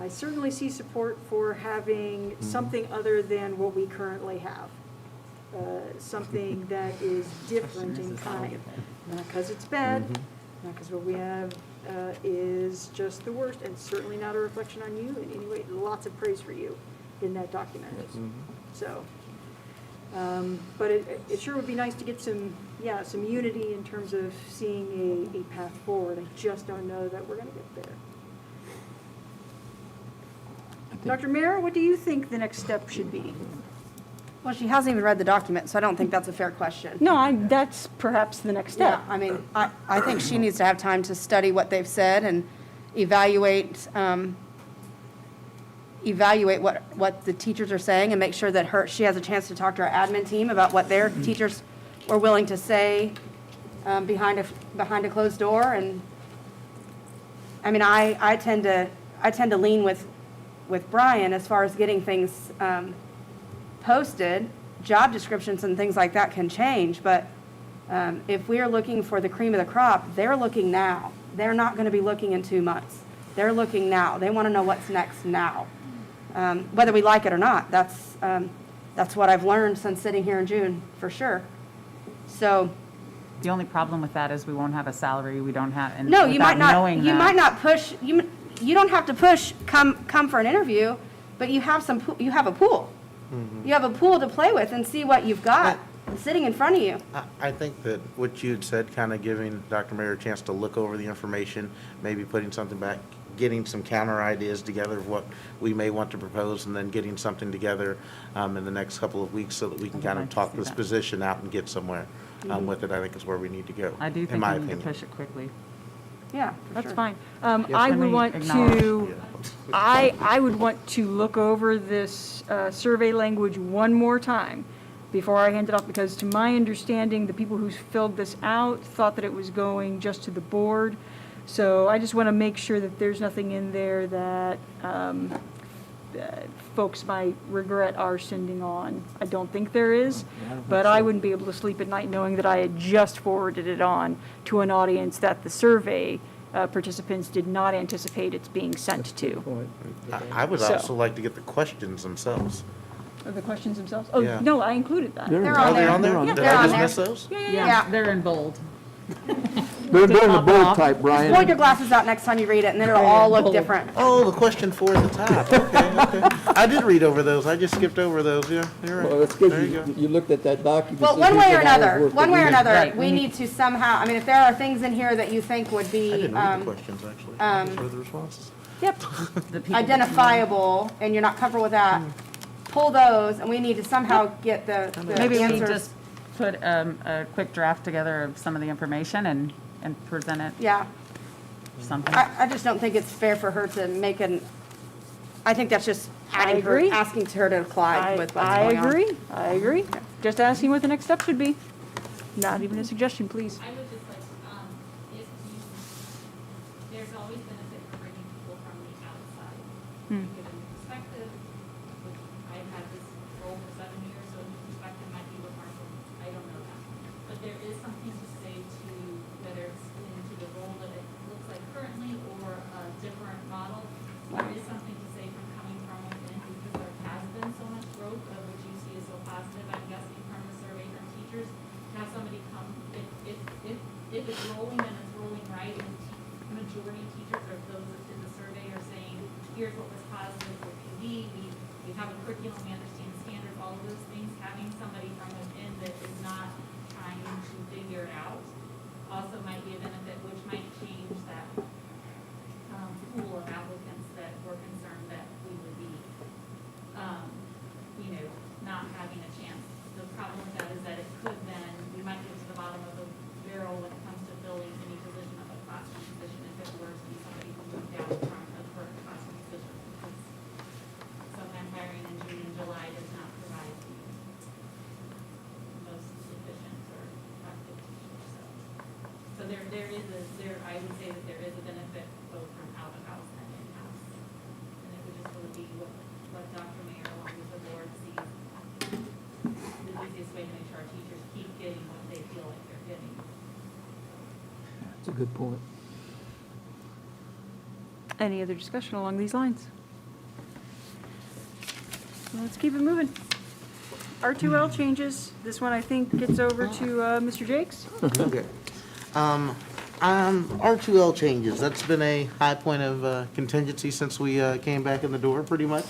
I certainly see support for having something other than what we currently have. Something that is different in kind. Not because it's bad, not because what we have is just the worst, and certainly not a reflection on you in any way. Lots of praise for you in that document. So, but it sure would be nice to get some unity in terms of seeing a path forward. I just don't know that we're going to get there. Dr. Mara, what do you think the next step should be?
Well, she hasn't even read the document, so I don't think that's a fair question.
No, that's perhaps the next
Yeah,
step.
I mean, I think she needs to have time to study what they've said and evaluate what the teachers are saying, and make sure that she has a chance to talk to our admin team about what their teachers were willing to say behind a closed door. And, I mean, I tend to lean with Brian as far as getting things posted. Job descriptions and things like that can change, but if we are looking for the cream of the crop, they're looking now. They're not going to be looking in 2 months. They're looking now. They want to know what's next now. Whether we like it or not, that's what I've learned since sitting here in June, for sure. So,
The only problem with that is we won't have a salary, we don't have, and
no, you
without
might not,
knowing
you
that-
might not push, you don't have to push, come for an interview, but you have you have a pool. You have a pool to play with and see what you've got sitting in front of you.
I think that what you had said, kind of giving Dr. Mayer a chance to look over the information, maybe putting something back, getting some counter ideas together of what we may want to propose, and then getting something together in the next couple of weeks so that we can kind of
like to
talk
see
this
that.
position out and get somewhere with it, I think is where we need to go.
I do
in
think
my
we need to
opinion.
push it quickly.
Yeah, for
That's
sure.
fine. I
Can
would
we
want
acknowledge?
to, I would want to look over this survey language one more time before I hand it off, because to my understanding, the people who filled this out thought that it was going just to the board. So I just want to make sure that there's nothing in there that folks might regret our sending on. I don't think there is, but I wouldn't be able to sleep at night knowing that I had just forwarded it on to an audience that the survey participants did not anticipate it's being sent to.
I would
So-
also like to get the questions themselves.
The questions themselves? Oh,
Yeah.
no, I included that.
They're
Oh,
on
they're
there.
on there?
Yeah,
Did
they're
I
on
just
there.
miss those?
Yeah.
They're in bold.
They're in the
pop
bold
off.
type, Brian.
Hold your glasses out next time you read it, and then it'll all look different.
Oh, the question four at the top. Okay. I did read over those. I just skipped over those. Yeah, you're
Well,
right.
that's good.
There you go.
You looked at that document.
Well,
says
one way
here's
or
an hour's
another,
worth
one
of
way or
reading.
another,
Right,
we need to somehow, I mean, if there are things in here that you think would
I
be
didn't read the questions, actually. I just read the responses.
Yep.
The people-
identifiable, and you're not comfortable with that, pull those, and we need to somehow get the
Maybe we
answers.
just put a quick draft together of some of the information and present it,
Yeah,
something.
I just don't think it's fair for her to make I think that's just adding her,
agree.
asking her to collide with what's
I
going on.
agree, I agree. Just asking what the next step should be. Not even a suggestion, please.
I would just like, if you, there's always benefit for bringing people from the outside. Given perspective, which I've had this role for 7 years, so perspective might be remarkable, I don't know that. But there is something to say to, whether it's into the role that it looks like currently or a different model, there is something to say from coming from within, because there has been so much growth, of which you see is so positive, I'm guessing from the survey from teachers, to have somebody come, if it's rolling, then it's rolling right, and the majority of teachers or those that did the survey are saying, here's what was positive for PD, we have a curriculum, we understand standards, all of those things, having somebody from within that is not trying to figure it out also might be a benefit, which might change that pool of applicants that we're concerned that we would be, not there is I would say that there is a benefit both from out of house and in-house. And it would just really be what Dr. Mayer, along with the board, sees the easiest way to make sure our teachers keep getting what they feel like they're getting.
That's a good point.
Any other discussion along these lines? Let's keep it moving. R2L changes. This one, I think, gets over to Mr. Jakes.
Okay. R2L changes, that's been a high point of contingency since we came back in the door, pretty much,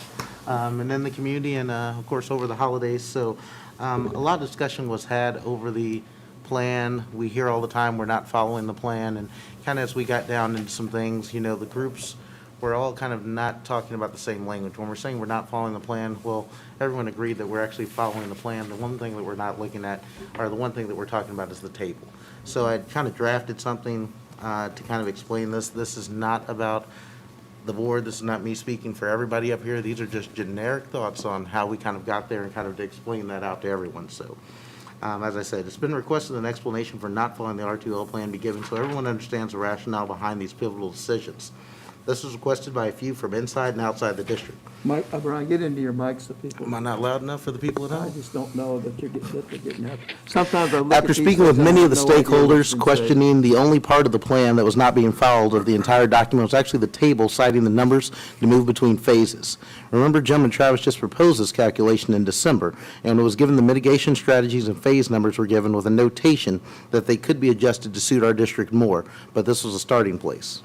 and in the community, and of course, over the holidays. So a lot of discussion was had over the plan. We hear all the time we're not following the plan, and kind of as we got down into some things, you know, the groups were all kind of not talking about the same language. When we're saying we're not following the plan, well, everyone agreed that we're actually following the plan. The one thing that we're not looking at, or the one thing that we're talking about, is the table. So I kind of drafted something to kind of explain this. This is not about the board. This is not me speaking for everybody up here. These are just generic thoughts on how we kind of got there and kind of to explain that out to everyone. So as I said, it's been requested an explanation for not following the R2L plan be given so everyone understands the rationale behind these pivotal decisions. This was requested by a few from inside and outside the district.
Mike, Brian, get into your mics so people.
Am I not loud enough for the people at
I
home?
just don't know that they're getting up. Sometimes I look at
After
these
speaking with
things, I
many of the
have no idea what
stakeholders,
to say.
questioning the only part of the plan that was not being followed of the entire document was actually the table citing the numbers to move between phases. Remember, Jim and Travis just proposed this calculation in December, and it was given the mitigation strategies and phase numbers were given with a notation that they could be adjusted to suit our district more, but this was a starting place.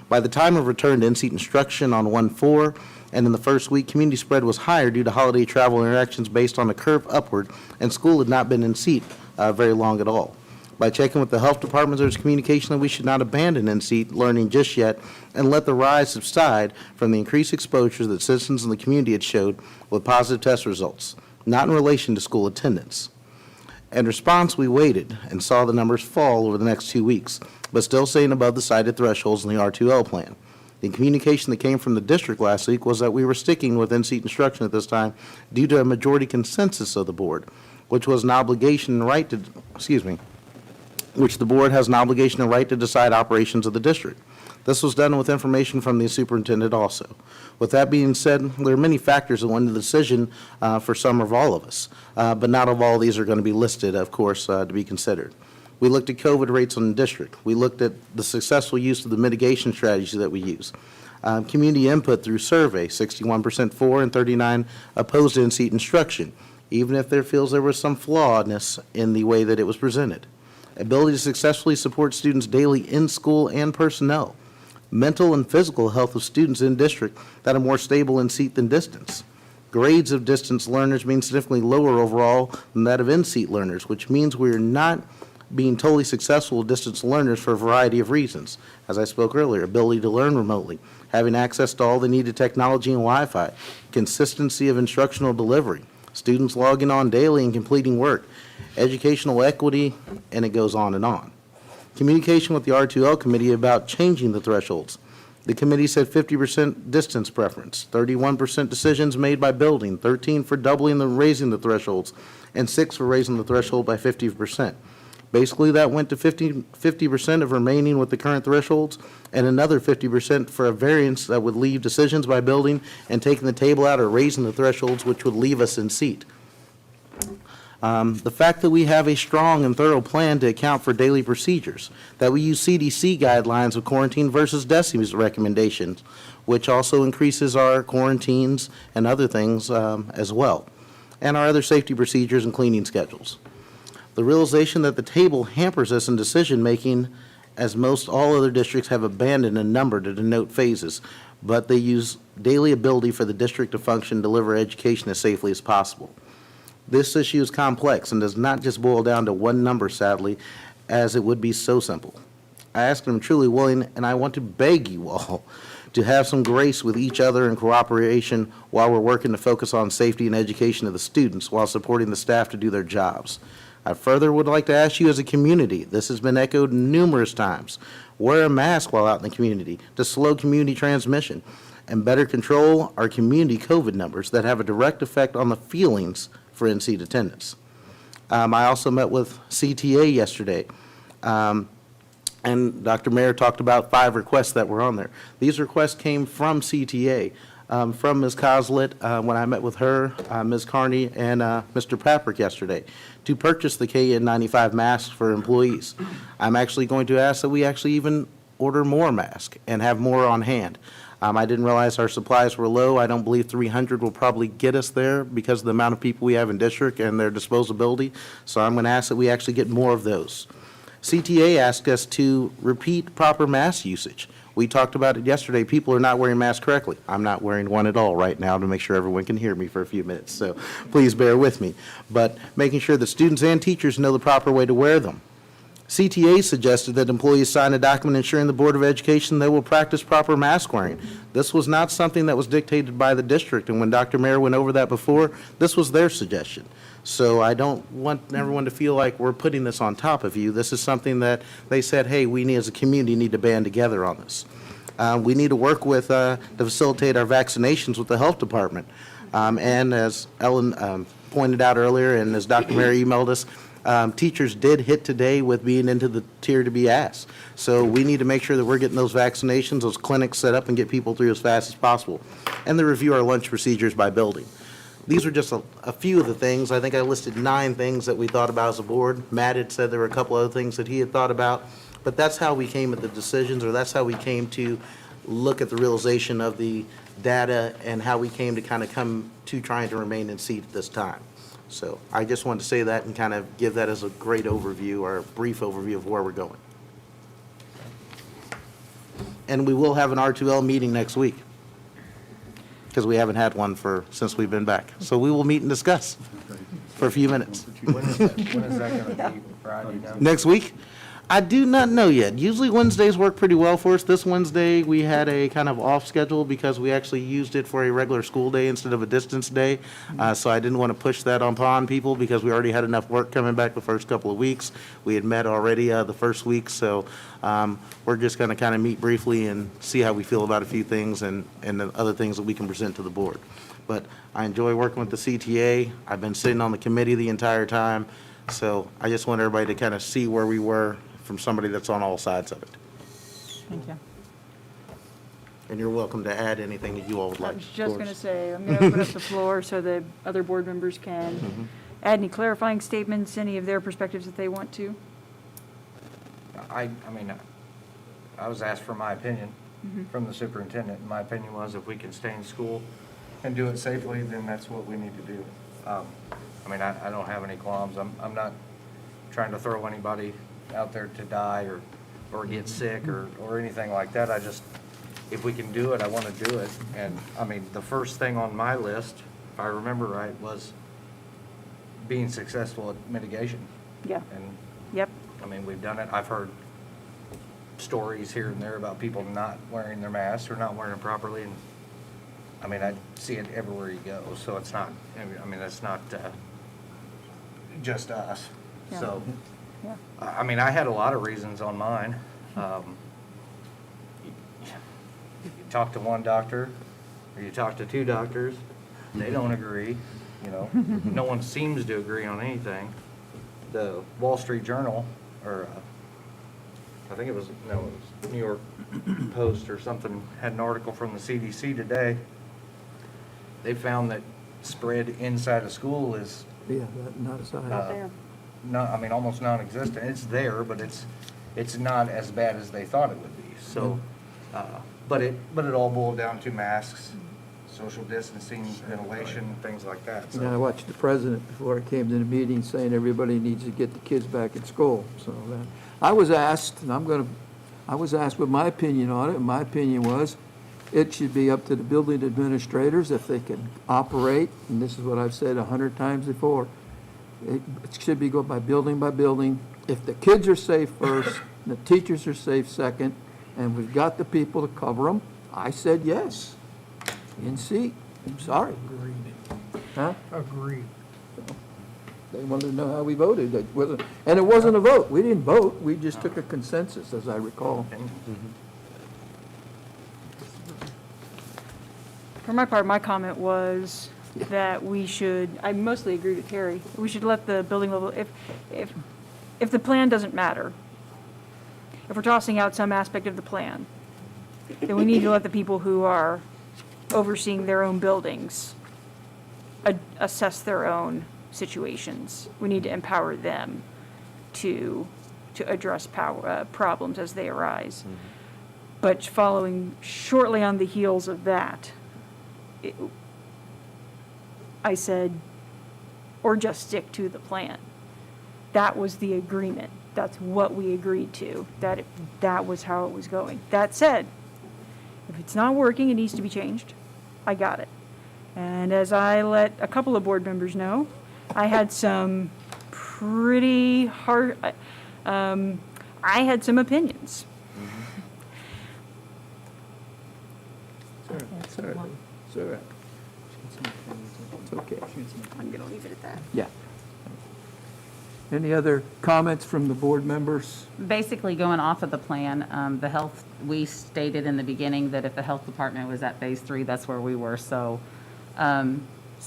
By the time of return to in-seat instruction on 1/4, and in the first week, community spread was higher due to holiday travel interactions based on a curve upward, and school had not been in seat very long at all. By checking with the health department, there was communication that we should not abandon in-seat learning just yet and let the rise subside from the increased exposure that citizens in the community had showed with positive test results, not in relation to school attendance. In response, we waited and saw the numbers fall over the next 2 weeks, but still staying above the cited thresholds in the R2L plan. The communication that came from the district last week was that we were sticking with in-seat instruction at this time due to a majority consensus of the board, which was an obligation and right to, which the board has an obligation and right to decide operations of the district. This was done with information from the superintendent also. With that being said, there are many factors that went into the decision for some of all of us, but not of all these are going to be listed, of course, to be considered. We looked at COVID rates on the district. We looked at the successful use of the mitigation strategy that we use. Community input through survey, 61% for and 39% opposed to in-seat instruction, even if there feels there was some flawedness in the way that it was presented. Ability to successfully support students daily in school and personnel. Mental and physical health of students in district that are more stable in seat than distance. Grades of distance learners mean significantly lower overall than that of in-seat learners, which means we're not being totally successful with distance learners for a variety of reasons. As I spoke earlier, ability to learn remotely, having access to all the needed technology and Wi-Fi, consistency of instructional delivery, students logging on daily and completing work, educational equity, and it goes on and on. Communication with the R2L committee about changing the thresholds. The committee said 50% distance preference, 31% decisions made by building, 13% for doubling and raising the thresholds, and 6% for raising the threshold by 50%. Basically, that went to 50% of remaining with the current thresholds, and another 50% for a variance that would leave decisions by building and taking the table out or raising the thresholds, which would leave us in seat. The fact that we have a strong and thorough plan to account for daily procedures, that we use CDC guidelines of quarantine versus DESI's recommendations, which also increases our quarantines and other things as well, and our other safety procedures and cleaning schedules. The realization that the table hampers us in decision-making, as most all other districts have abandoned a number to denote phases, but they use daily ability for the district to function and deliver education as safely as possible. This issue is complex and does not just boil down to one number, sadly, as it would be so simple. I ask and I'm truly willing, and I want to beg you all to have some grace with each other and cooperation while we're working to focus on safety and education of the students while supporting the staff to do their jobs. I further would like to ask you as a community, this has been echoed numerous times, wear a mask while out in the community to slow community transmission and better control our community COVID numbers that have a direct effect on the feelings for in-seat attendance. I also met with CTA yesterday And Dr. Mayer talked about 5 requests that were on there. These requests came from CTA, from Ms. Koslet, when I met with her, Ms. Carney, and Mr. Paprick yesterday, to purchase the KN95 masks for employees. I'm actually going to ask that we actually even order more masks and have more on hand. I didn't realize our supplies were low. I don't believe 300 will probably get us there because of the amount of people we have in district and their disposability. So I'm going to ask that we actually get more of those. CTA asked us to repeat proper mask usage. We talked about it yesterday. People are not wearing masks correctly. I'm not wearing one at all right now to make sure everyone can hear me for a few minutes, so please bear with me. But making sure that students and teachers know the proper way to wear them. CTA suggested that employees sign a document ensuring the Board of Education they will practice proper mask wearing. This was not something that was dictated by the district, and when Dr. Mayer went over that before, this was their suggestion. So I don't want everyone to feel like we're putting this on top of you. This is something that they said, hey, we need, as a community, need to band together on this. We need to work with, to facilitate our vaccinations with the health department. And as Ellen pointed out earlier, and as Dr. Mayer emailed us, teachers did hit today with being into the tier to be asked. So we need to make sure that we're getting those vaccinations, those clinics set up, and get people through as fast as possible. And to review our lunch procedures by building. These are just a few of the things. I think I listed 9 things that we thought about as a board. Matt had said there were a couple other things that he had thought about. But that's how we came at the decisions, or that's how we came to look at the realization of the data and how we came to kind of come to trying to remain in seat at this time. So I just wanted to say that and kind of give that as a great overview or a brief overview of where we're going. And we will have an R2L meeting next week, because we haven't had one since we've been back. So we will meet and discuss for a few minutes.
When is that gonna be, Friday now?
Next week? I do not know yet. Usually Wednesdays work pretty well for us. This Wednesday, we had a kind of off schedule because we actually used it for a regular school day instead of a distance day. So I didn't want to push that upon people because we already had enough work coming back the first couple of weeks. We had met already the first week, so we're just going to kind of meet briefly and see how we feel about a few things and the other things that we can present to the board. But I enjoy working with the CTA. I've been sitting on the committee the entire time, so I just want everybody to kind of see where we were from somebody that's on all sides of it.
Thank you.
And you're welcome to add anything that you all would
I
like.
was
of
just going to
course.
say, I'm going to open up the floor so the other board members can add any clarifying statements, any of their perspectives that they want to.
I mean, I was asked for my opinion from the superintendent, and my opinion was if we can stay in school and do it safely, then that's what we need to do. I mean, I don't have any qualms. I'm not trying to throw anybody out there to die or get sick or anything like that. I just, if we can do it, I want to do it. And, I mean, the first thing on my list, if I remember right, was being successful at mitigation.
Yeah.
And,
Yep.
I mean, we've done it. I've heard stories here and there about people not wearing their masks or not wearing it properly. And, I mean, I see it everywhere you go. So it's not, I mean, that's not just us.
Yeah.
So,
Yeah.
I mean, I had a lot of reasons on mine. You talk to one doctor, or you talk to 2 doctors, they don't agree, you know. No one seems to agree on anything. The Wall Street Journal, or I think it was New York Post or something, had an article from the CDC today. They found that spread inside a school is
Yeah, not a side.
I mean, almost non-existent. It's there, but it's not as bad as they thought it would be. So, but it all boiled down to masks, social distancing, ventilation, things like that.
You know, I
So,
watched the president before I came to the meeting saying everybody needs to get the kids back in school. So I was asked, and I was asked what my opinion on it, and my opinion was it should be up to the building administrators if they can operate, and this is what I've said 100 times before. It should be go by building. If the kids are safe first, the teachers are safe second, and we've got the people to cover them, I said yes. In seat. I'm sorry.
Agreed.
Huh?
Agreed.
They wanted to know how we voted. And it wasn't a vote. We didn't vote. We just took a consensus, as I recall.
For my part, my comment was that we should, I mostly agree with Terry, we should let the building level, if the plan doesn't matter, if we're tossing out some aspect of the plan, then we need to let the people who are overseeing their own buildings assess their own situations. We need to empower them to address problems as they arise. But following shortly on the heels of that, I said, or just stick to the plan. That was the agreement. That's what we agreed to. That was how it was going. That said, if it's not working, it needs to be changed. I got it. And as I let a couple of board members know, I had some pretty hard, I had some opinions.
It's all right. It's all right. It's okay.
I'm going to leave it at that.
Yeah. Any other comments from the board members?
Basically, going off of the plan, the health, we stated in the beginning that if the health department was at phase 3, that's where we were. So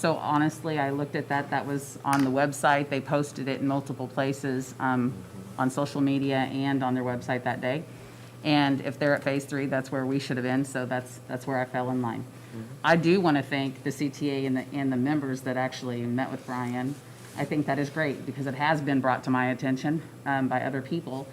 honestly, I looked at that was on the website. They posted it in multiple places, on social media and on their website that day. And if they're at phase 3, that's where we should have been. So that's where I fell in line. I do want to thank the CTA and the members that actually met with Brian. I think that is great because it has been brought to my attention by other people.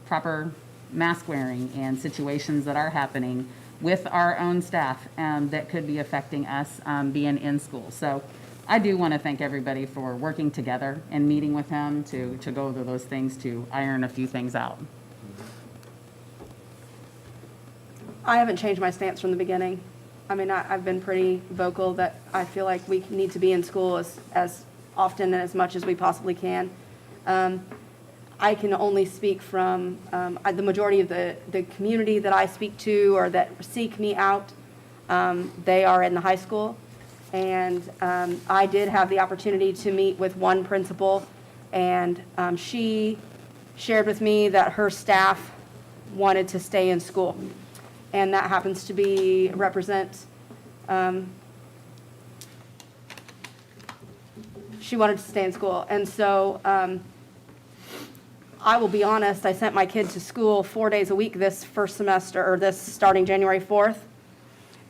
Proper mask wearing and situations that are happening with our own staff that could be affecting us being in school. So I do want to thank everybody for working together and meeting with him to go over those things, to iron a few things out.
I haven't changed my stance from the beginning. I mean, I've been pretty vocal that I feel like we need to be in school as often and as much as we possibly can. I can only speak from the majority of the community that I speak to or that seek me out. They are in the high school. And I did have the opportunity to meet with one principal, and she shared with me that her staff wanted to stay in school. And that happens to represent, she wanted to stay in school. And so I will be honest, I sent my kid to school 4 days a week this first semester, or this starting January 4th.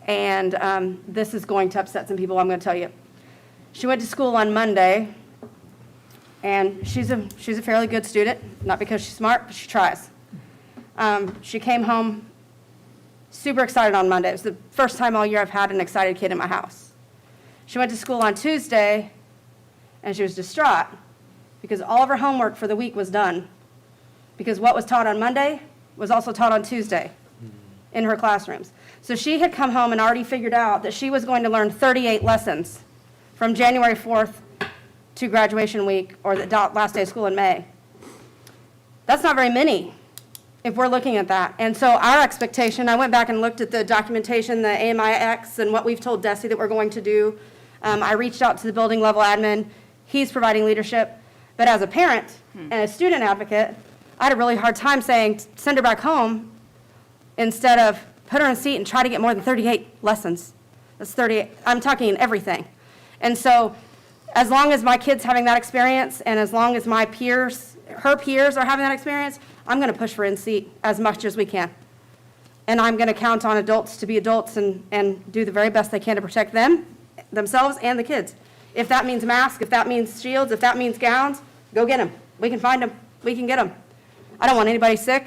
And this is going to upset some people, I'm going to tell you. She went to school on Monday, and she's a fairly good student, not because she's smart, but she tries. She came home super excited on Monday. It was the first time all year I've had an excited kid in my house. She went to school on Tuesday, and she was distraught because all of her homework for the week was done. Because what was taught on Monday was also taught on Tuesday in her classrooms. So she had come home and already figured out that she was going to learn 38 lessons from January 4th to graduation week, or the last day of school in May. That's not very many, if we're looking at that. And so our expectation, I went back and looked at the documentation, the AMIX, and what we've told DESE that we're going to do. I reached out to the building level admin. He's providing leadership. But as a parent and a student advocate, I had a really hard time saying, send her back home instead of put her in a seat and try to get more than 38 lessons. That's 38, I'm talking in everything. And so as long as my kid's having that experience and as long as my peers, her peers are having that experience, I'm going to push for in-seat as much as we can. And I'm going to count on adults to be adults and do the very best they can to protect themselves and the kids. If that means masks, if that means shields, if that means gowns, go get them. We can find them. We can get them. I don't want anybody sick.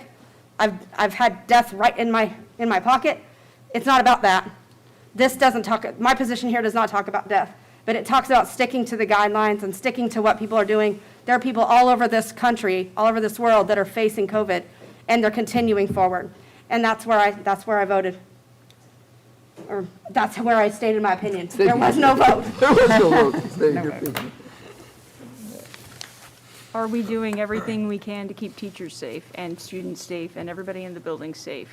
I've had death right in my pocket. It's not about that. This doesn't talk, my position here does not talk about death, but it talks about sticking to the guidelines and sticking to what people are doing. There are people all over this country, all over this world that are facing COVID, and they're continuing forward. And that's where I voted. Or that's where I stated my opinion. There was no vote.
There was no vote. Stated your opinion.
Are we doing everything we can to keep teachers safe and students safe and everybody in the building safe?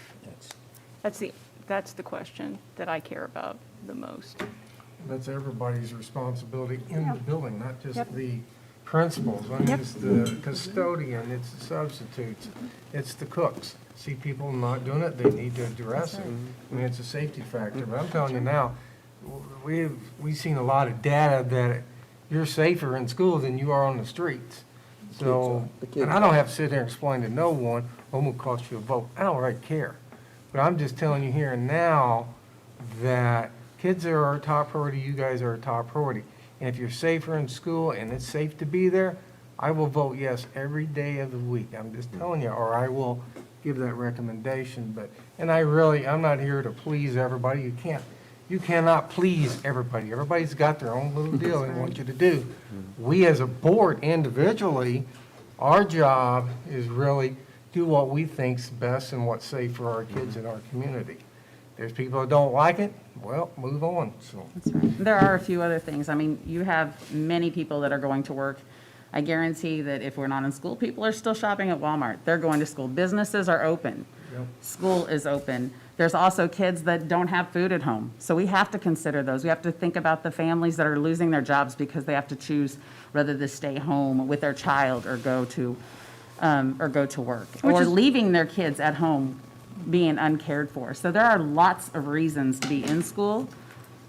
That's the question that I care about the most.
That's everybody's responsibility in the building, not just the principals. I mean, it's the custodian, it's the substitutes, it's the cooks. See people not doing it, they need to address it. I mean, it's a safety factor. But I'm telling you now, we've seen a lot of data that you're safer in school than you are on the streets. So,
The kids
and I don't have to sit here and explain to no one, I'm gonna cost you a vote. I don't really care. But I'm just telling you here and now that kids are our top priority, you guys are our top priority. And if you're safer in school and it's safe to be there, I will vote yes every day of the week. I'm just telling you, or I will give that recommendation. But, and I'm not here to please everybody. You cannot please everybody. Everybody's got their own little deal they want you to do. We as a board individually, our job is really do what we think's best and what's safe for our kids in our community. There's people that don't like it, well, move on, so.
There are a few other things. I mean, you have many people that are going to work. I guarantee that if we're not in school, people are still shopping at Walmart. They're going to school. Businesses are open.
Yep.
School is open. There's also kids that don't have food at home. So we have to consider those. We have to think about the families that are losing their jobs because they have to choose whether to stay home with their child or go to work. Or leaving their kids at home being uncared for. So there are lots of reasons to be in school,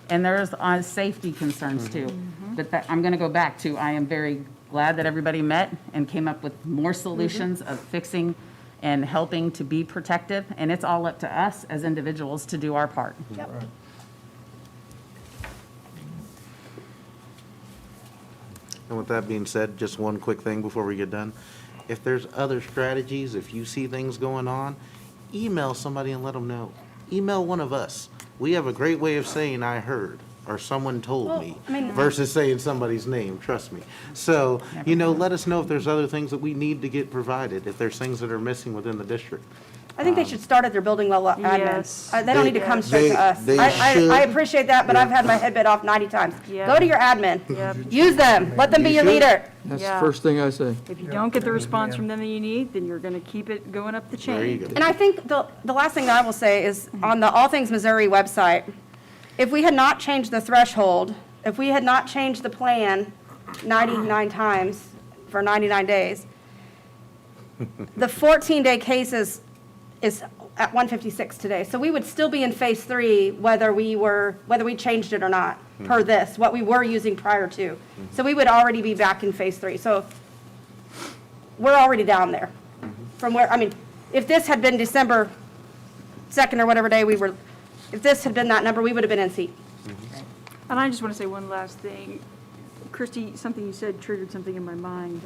and there's safety concerns too. But I'm going to go back to, I am very glad that everybody met and came up with more solutions of fixing and helping to be protective, and it's all up to us as individuals to do our part.
Right.
And with that being said, just one quick thing before we get done. If there's other strategies, if you see things going on, email somebody and let them know. Email one of us. We have a great way of saying "I heard" or "someone told me" versus saying somebody's name, trust me. So, let us know if there's other things that we need to get provided, if there's things that are missing within the district.
I think they should start at their building level admin.
Yes.
They don't need to come straight to us.
They
I
should.
appreciate that, but I've had my head bit off 90 times.
Yeah.
Go to your admin.
Yep.
Use them. Let them be
You
your
should.
leader.
That's
Yeah.
the first thing I say.
If you don't get the response from them that you need, then you're going to keep it going up the chain.
There you go.
And I think the last thing that I will say is on the All Things Missouri website, if we had not changed the threshold, if we had not changed the plan 99 times for 99 days, the 14-day cases is at 156 today. So we would still be in phase 3 whether we changed it or not per this, what we were using prior to. So we would already be back in phase 3. So we're already down there from where, if this had been December 2nd or whatever day if this had been that number, we would have been in seat.
And I just want to say one last thing. Christy, something you said triggered something in my mind.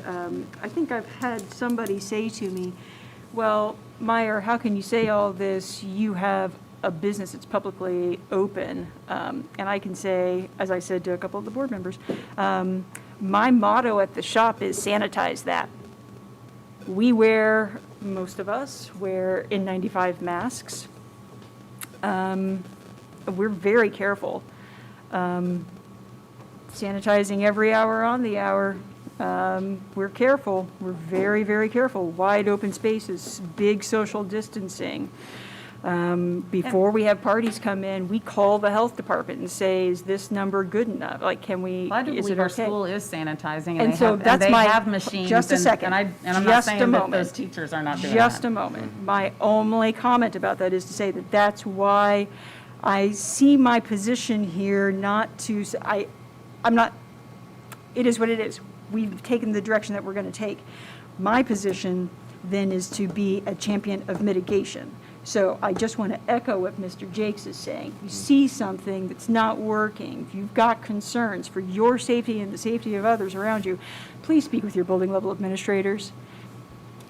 I think I've had somebody say to me, well, Meyer, how can you say all this? You have a business that's publicly open. And I can say, as I said to a couple of the board members, my motto at the shop is sanitize that. Most of us wear N95 masks. We're very careful. Sanitizing every hour on the hour. We're careful. We're very, very careful. Wide open spaces, big social distancing. Before we have parties come in, we call the health department and say, is this number good enough? Like,
I do believe our school is sanitizing, and they have machines.
Just a second.
And I'm not saying that those teachers are not doing that.
Just a moment. My only comment about that is to say that that's why I see my position here I'm not, it is what it is. We've taken the direction that we're going to take. My position then is to be a champion of mitigation. So I just want to echo what Mr. Jakes is saying. If you see something that's not working, if you've got concerns for your safety and the safety of others around you, please speak with your building level administrators.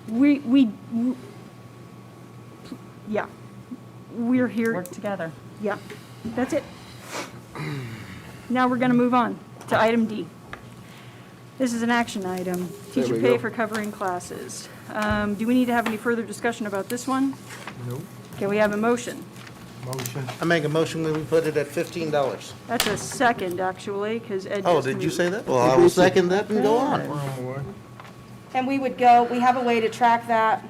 We're here.
Work together.
Yeah, that's it. Now we're going to move on to item D. This is an action item, teacher
we
pay
go.
for covering classes. Do we need to have any further discussion about this one?
Nope.
Can we have a motion?
Motion.
I make a motion when we put it at $15.
That's a second, actually, because Ed
Oh,
just
did you
moved.
say that? Well, I will second that and go on.
Wrong way.
And we have a way to track that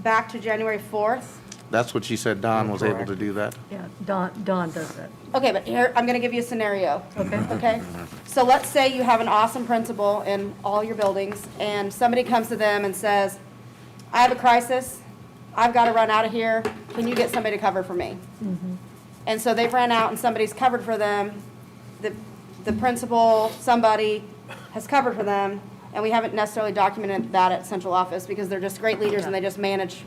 back to January 4th.
That's what she said, Don was able to do that.
Yeah, Dawn does that.
Okay, but here, I'm going to give you a scenario. Okay? So let's say you have an awesome principal in all your buildings, and somebody comes to them and says, I have a crisis, I've got to run out of here, can you get somebody to cover for me? And so they've ran out and somebody's covered for them, the principal, somebody has covered for them, And we haven't necessarily documented that at central office because they're just great leaders and they just manage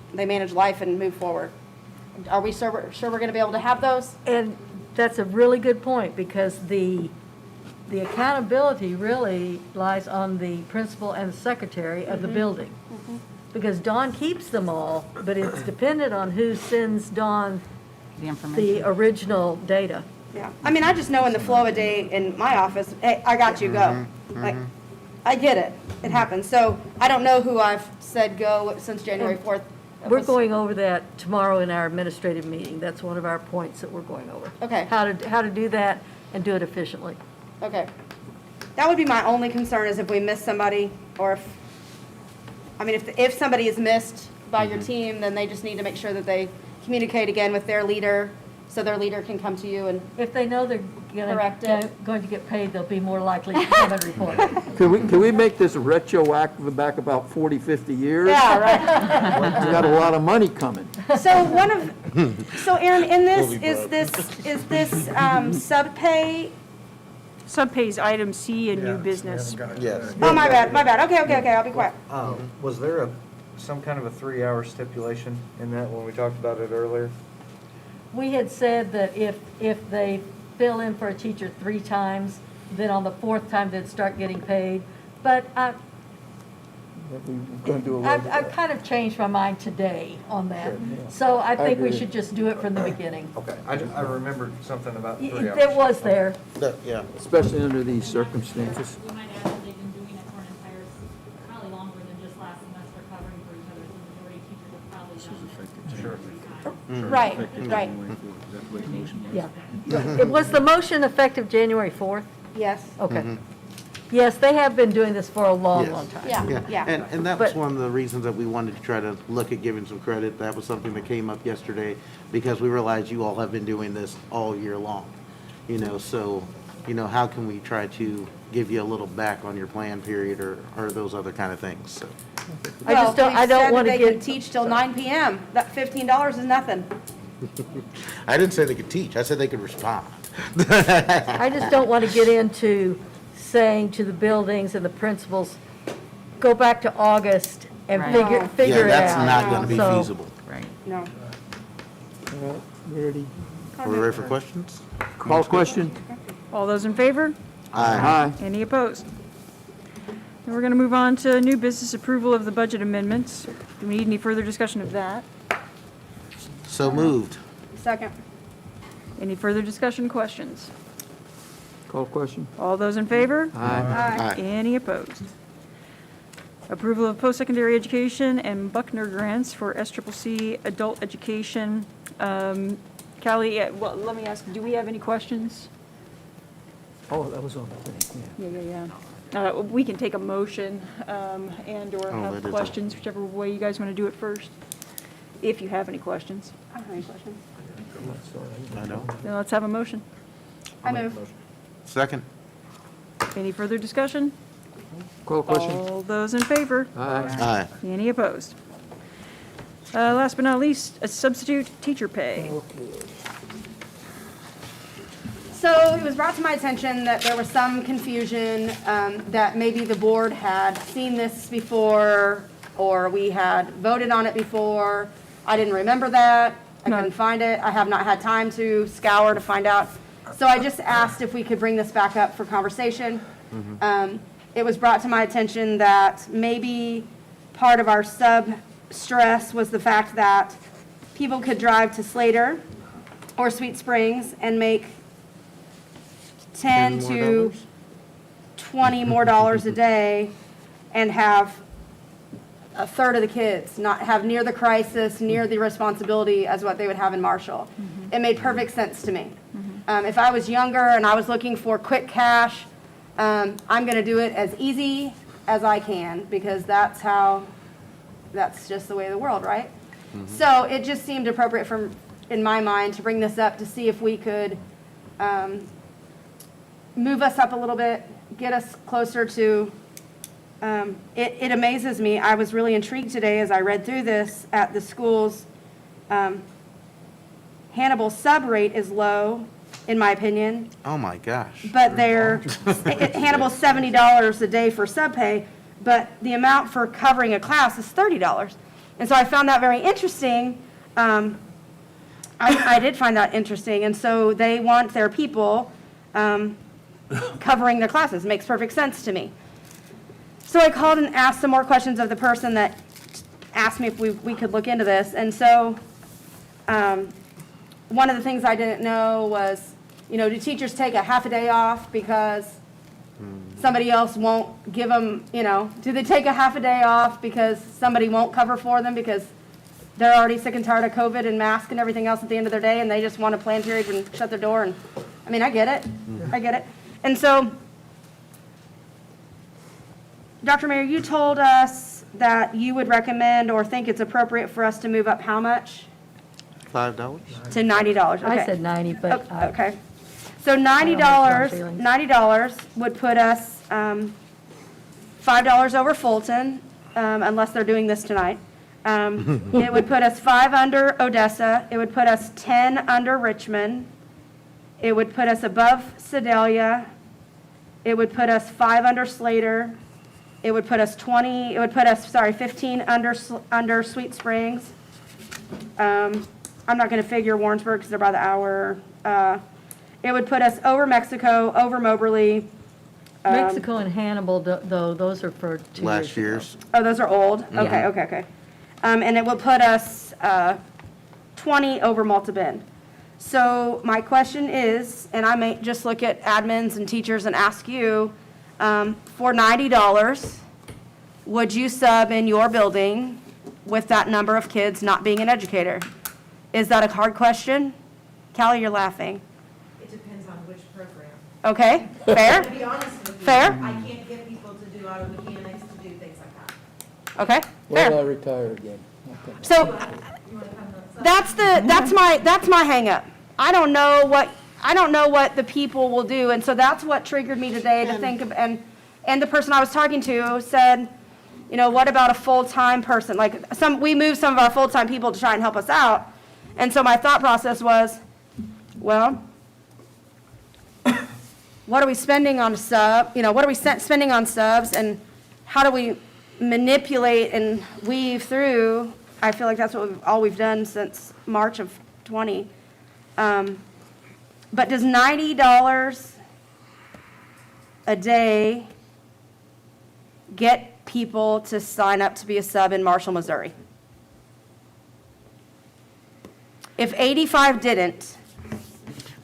life and move forward. Are we sure we're going to be able to have those?
And that's a really good point, because the accountability really lies on the principal and the secretary of the building. Because Dawn keeps them all, but it's dependent on who sends Dawn
The information.
the original data.
Yeah. I mean, I just know in the flow of day in my office, hey, I got you, go. Like, I get it. It happens. So I don't know who I've said go since January 4th.
We're going over that tomorrow in our administrative meeting. That's one of our points that we're going over.
Okay.
How to do that and do it efficiently.
Okay. That would be my only concern, is if we miss somebody, or if somebody is missed by your team, then they just need to make sure that they communicate again with their leader, so their leader can come to you and,
If they know they're
Correct it.
going to get paid, they'll be more likely to come and report.
Can we make this retroactive back about 40, 50 years?
yeah, right.
We got a lot of money coming.
So Aaron, in this, is this Subpay?
Subpay's item C in new business.
Yes.
Oh, my bad. Okay, I'll be quiet.
Was there some kind of a 3-hour stipulation in that when we talked about it earlier?
We had said that if they fill in for a teacher 3 times, then on the 4th time they'd start getting paid. But
We're gonna do away with
I've
that.
kind of changed my mind today on that. So I think we
agree.
should just do it from the beginning.
Okay, I remembered something about 3 hours.
It was there.
Yeah.
Especially under these circumstances.
We might add that they've been doing it for an entire, probably longer than just last semester, covering for each other. So the majority of teachers have probably done it.
Sure.
3 times.
Right.
Yeah. It was the motion effective January 4th?
Yes.
Okay. Yes, they have been doing this for a long,
Yes.
long time.
Yeah.
And that was
But-
one of the reasons that we wanted to try to look at giving some credit. That was something that came up yesterday, because we realized you all have been doing this all year long. So, how can we try to give you a little back on your plan period, or those other kind of things, so.
I just don't, I don't want to
They can
get,
teach till 9 PM. That $15 is nothing.
I didn't say they could teach, I said they could respond.
I just don't want to get into saying to the buildings and the principals, go back to August and
Right.
figure
Yeah,
it
that's
out.
not gonna be
So-
feasible.
Right.
No.
All right, we ready?
We're ready for questions?
Call question?
All those in favor?
Aye.
Any opposed? Then we're going to move on to new business approval of the budget amendments. Do we need any further discussion of that?
So moved.
Second.
Any further discussion, questions?
Call question?
All those in favor?
Aye.
Aye.
Any opposed? Approval of post-secondary education and Buckner grants for SCCC adult education. Callie, well, let me ask, do we have any questions?
Oh, that was on the thing,
Yeah. We can take a motion and/or
Oh,
have
that is a-
questions, whichever way you guys want to do it first, if you have any questions.
I don't have any questions.
I know.
Then let's have a motion.
I move.
Second?
Any further discussion?
Call question?
All those in favor?
Aye.
Aye.
Any opposed? Last but not least, a substitute teacher pay.
So it was brought to my attention that there was some confusion, that maybe the board had seen this before, or we had voted on it before. I didn't remember that. I
No.
couldn't find it. I have not had time to scour to find out. So I just asked if we could bring this back up for conversation. It was brought to my attention that maybe part of our stress was the fact that people could drive to Slater or Sweet Springs and make 10 to 20 more dollars a day and have a third of the kids not have near the crisis, near the responsibility as what they would have in Marshall. It made perfect sense to me. If I was younger and I was looking for quick cash, I'm going to do it as easy as I can, because that's just the way of the world, right? So it just seemed appropriate in my mind to bring this up to see if we could move us up a little bit, get us closer to, it amazes me. I was really intrigued today as I read through this at the schools. Hannibal's sub rate is low, in my opinion,
Oh, my gosh.
but Hannibal's $70 a day for subpay, but the amount for covering a class is $30. And so I found that very interesting. I did find that interesting, and so they want their people covering their classes. Makes perfect sense to me. So I called and asked some more questions of the person that asked me if we could look into this. And so one of the things I didn't know was, do teachers take a half a day off because somebody else won't give them, do they take a half a day off because somebody won't cover for them because they're already sick and tired of COVID and masks and everything else at the end of their day, and they just want a plan period and shut their door? And I get it. I get it. And so, Dr. Mayer, you told us that you would recommend or think it's appropriate for us to move up how much?
$5?
To $90. Okay.
I said 90, but
Okay. So $90,
I don't have strong feelings.
$90 would put us $5 over Fulton, unless they're doing this tonight. It would put us 5 under Odessa. It would put us 10 under Richmond. It would put us above Sedalia. It would put us 5 under Slater. It would put us 15 under Sweet Springs. I'm not going to figure Warrensburg because they're by the hour. It would put us over Mexico, over Moberly.
Mexico and Hannibal, though, those are for 2
Last
years
year's.
Oh, those are old? Okay, okay. And it will put us 20 over Malta Bend. So my question is, and I may just look at admins and teachers and ask you, for $90, would you sub in your building with that number of kids not being an educator? Is that a hard question? Callie, you're laughing.
It depends on which program.
Okay, fair?
To be honest with you,
Fair?
I can't get people to do auto mechanics, to do things like that.
Okay,
Well, I
fair.
retire again. Okay.
So
You want to come to
that's my hang up. I don't know what the people will do, and so that's what triggered me today to think of, and the person I was talking to said, what about a full-time person? Like we moved some of our full-time people to try and help us out. And so my thought process was, well, what are we spending on what are we spending on subs, and how do we manipulate and weave through? I feel like that's all we've done since March of 20. But does $90 a day get people to sign up to be a sub in Marshall, Missouri? If 85 didn't,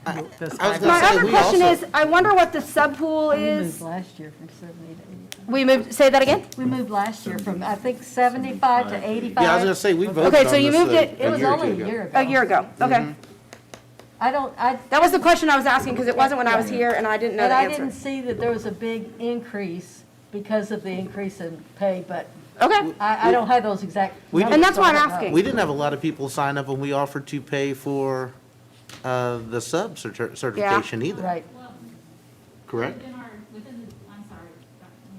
I was
my
gonna say,
other
we
question
also-
is, I wonder what the sub pool
We
is.
moved last year from 70 to 85.
We moved, say that again?
We moved last year from, I think, 75 to 85.
Yeah, I was gonna say, we voted
Okay, so
on
you
this
moved it-
It was
year or
only
two
a
ago.
year ago.
A year ago, okay.
That
That was the question I was asking, because it wasn't when I was here, and I didn't know
And
the
I
answer.
didn't see that there was a big increase because of the increase in pay, but
Okay,
I don't have those exact
We
numbers.
And that's
so
why
I
I'm
don't know.
asking.
We didn't have a lot of people sign up when we offered to pay for the sub certification either.
Right.
Well,
Correct?
I'm sorry.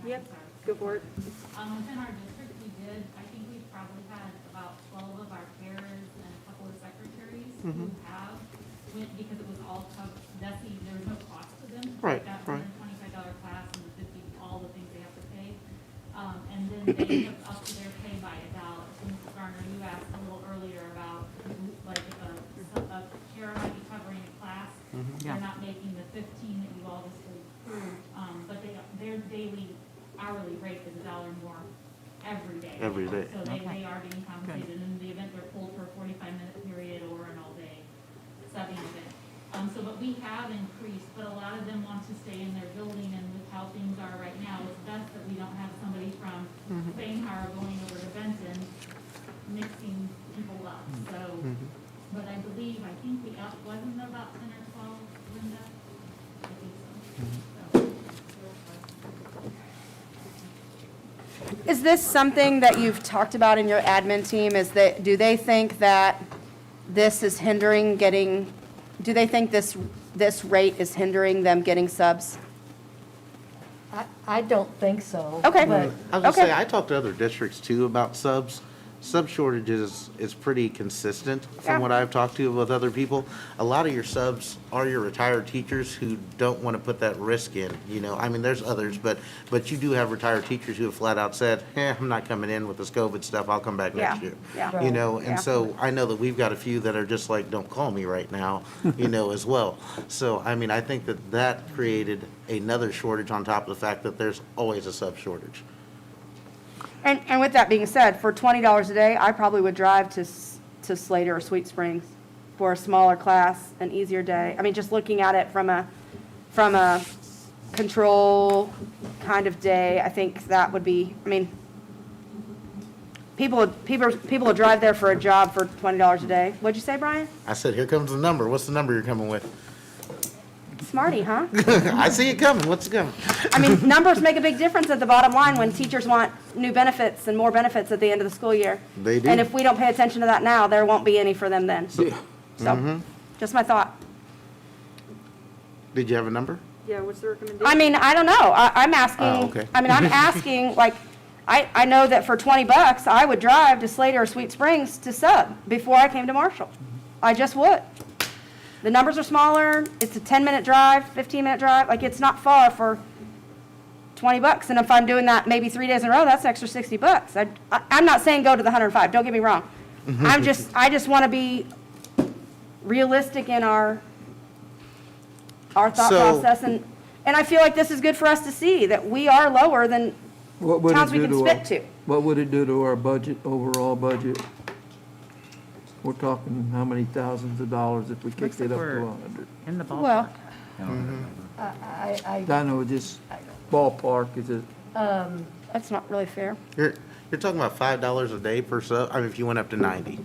Yep.
Sorry.
Go for it.
Within our district, we did, I think we've probably had about 12 of our pairs and a couple of secretaries who have went, because it was all there was no cost to them.
Right,
That
right.
$125 class and the 50, all the things they have to pay. And then they have upped their pay by $1. So Mrs. Garner, you asked a little earlier about, like, if a chair might be covering a class, they're not making the 15 that you obviously approved, but their daily hourly rate is $1 more every day.
Every day.
So they are being compensated in the event they're pulled for a 45-minute period or an all-day subbing event. But we have increased, but a lot of them want to stay in their building, and with how things are right now, it's best that we don't have somebody from Bainhara going over to Benton mixing people up, so. But I think the up wasn't about 10 or 12, Linda? I think so.
Is this something that you've talked about in your admin team? Do they think that this is hindering do they think this rate is hindering them getting subs?
I don't think so.
Okay.
But
I was gonna say, I talked to other districts too about subs, sub shortages is pretty consistent
Yeah.
from what I've talked to with other people. A lot of your subs are your retired teachers who don't want to put that risk in, you know. I mean, there's others, but you do have retired teachers who have flat out said, I'm not coming in with this COVID stuff, I'll come back next
Yeah,
year.
yeah.
You know,
Yeah.
and so I know that we've got a few that are just like, don't call me right now, you know, as well. So, I mean, I think that created another shortage on top of the fact that there's always a sub shortage.
And with that being said, for $20 a day, I probably would drive to Slater or Sweet Springs for a smaller class, an easier day. I mean, just looking at it from a control kind of day, I think that would be, I mean, people would drive there for a job for $20 a day. What'd you say, Brian?
I said, here comes the number. What's the number you're coming with?
Smarty, huh?
I see it coming. What's it coming?
I mean, numbers make a big difference at the bottom line when teachers want new benefits and more benefits at the end of the school year.
They do.
And if we don't pay attention to that now, there won't be any for them then.
Yeah.
So, just my thought.
Did you have a number?
Yeah, what's the recommendation?
I mean, I don't know. I'm asking,
Oh, okay.
I mean, I'm asking, like, I know that for $20, I would drive to Slater or Sweet Springs to sub before I came to Marshall. I just would. The numbers are smaller, it's a 10-minute drive, 15-minute drive, like, it's not far for $20. And if I'm doing that maybe 3 days in a row, that's an extra $60. I'm not saying go to the 105, don't get me wrong. I just want to be realistic in our thought
So-
process, and I feel like this is good for us to see, that we are lower than
What would
towns
it
we
do
can
to our,
spit to.
what would it do to our budget, overall budget? We're talking how many thousands of dollars if we
Looks
kicked it
like
up to
we're
100?
in the ballpark.
Well,
I know, just ballpark, is it?
that's not really fair.
You're talking about $5 a day per sub, I mean, if you went up to 90.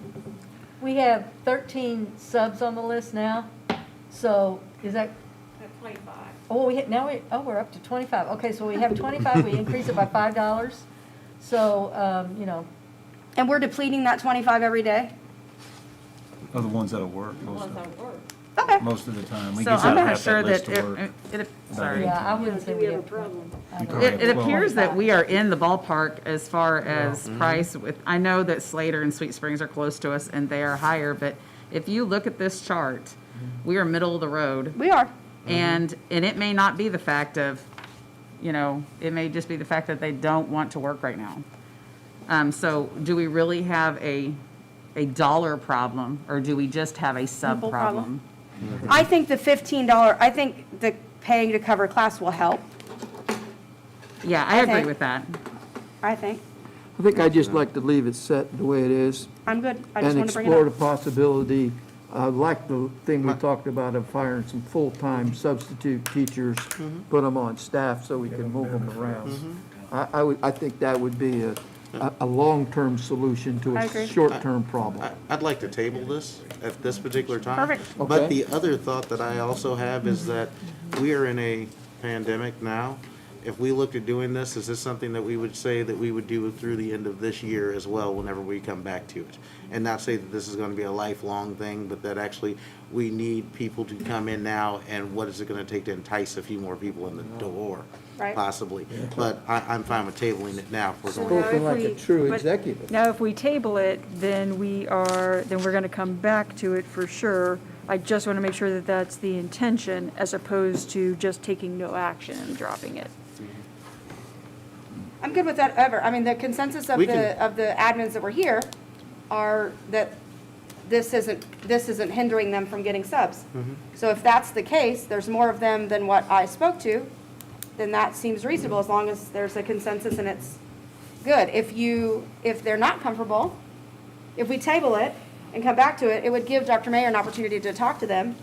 We have 13 subs on the list now, so is that,
25.
oh, we're up to 25. Okay, so we have 25, we increase it by $5. So, you know,
And we're depleting that 25 every day?
Are the ones that'll work
Okay.
most of the time. We
So
just
I'm
have
not
that
sure
list
that,
to work.
sorry.
yeah, I wouldn't say we have.
It appears that we are in the ballpark as far as price with, I know that Slater and Sweet Springs are close to us and they are higher, but if you look at this chart, we are middle of the road.
We are.
And it may not be the fact of, you know, it may just be the fact that they don't want to work right now. So do we really have a dollar problem, or do we just have a sub
Simple
problem?
I think the $15, I think the paying to cover class will help,
Yeah, I
I
agree
think-
with that.
I think.
I think I'd just like to leave it set the way it is
I'm good. I just
and
want to bring it
explore the
up.
possibility, like the thing we talked about of hiring some full-time substitute teachers,
Mm-hmm.
put them on staff so we can move them around. I think that would be a long-term solution to
I
a
agree.
short-term problem.
I'd like to table this at this particular time.
Perfect.
But
Okay.
the other thought that I also have is that we are in a pandemic now. If we looked at doing this, is this something that we would say that we would do through the end of this year as well, whenever we come back to it? And not say that this is gonna be a lifelong thing, but that actually we need people to come in now, and what is it gonna take to entice a few more people in the door?
Right.
Possibly. But I'm fine with tabling it now if we're going.
Spoken
Now, if
like a
we-
true
but-
executive.
Now, if we table it, then we're going to come back to it for sure. I just want to make sure that that's the intention, as opposed to just taking no action and dropping it.
I'm good with that ever. I mean, the consensus of
We
the admins that were here are that this isn't hindering them from getting subs. So if that's the case, there's more of them than what I spoke to, then that seems reasonable, as long as there's a consensus and it's good. If they're not comfortable, if we table it and come back to it, it would give Dr. Mayer an opportunity to talk to them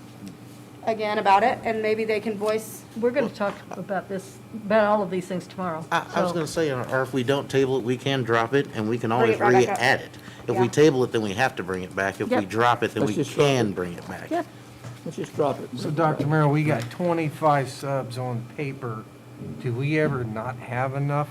again about it, and maybe they can voice.
We're going to talk about this, about all of these things tomorrow.
I was
So-
gonna say, or if we don't table it, we can drop it, and we can
Bring
always
it right back up.
re-add it. If we
Yeah.
table it, then we have to bring it back. If we
Yep.
drop it, then we
Let's just drop
can
it.
bring it back.
Yeah.
Let's just drop it.
So Dr. Merrill, we got 25 subs on paper. Do we ever not have enough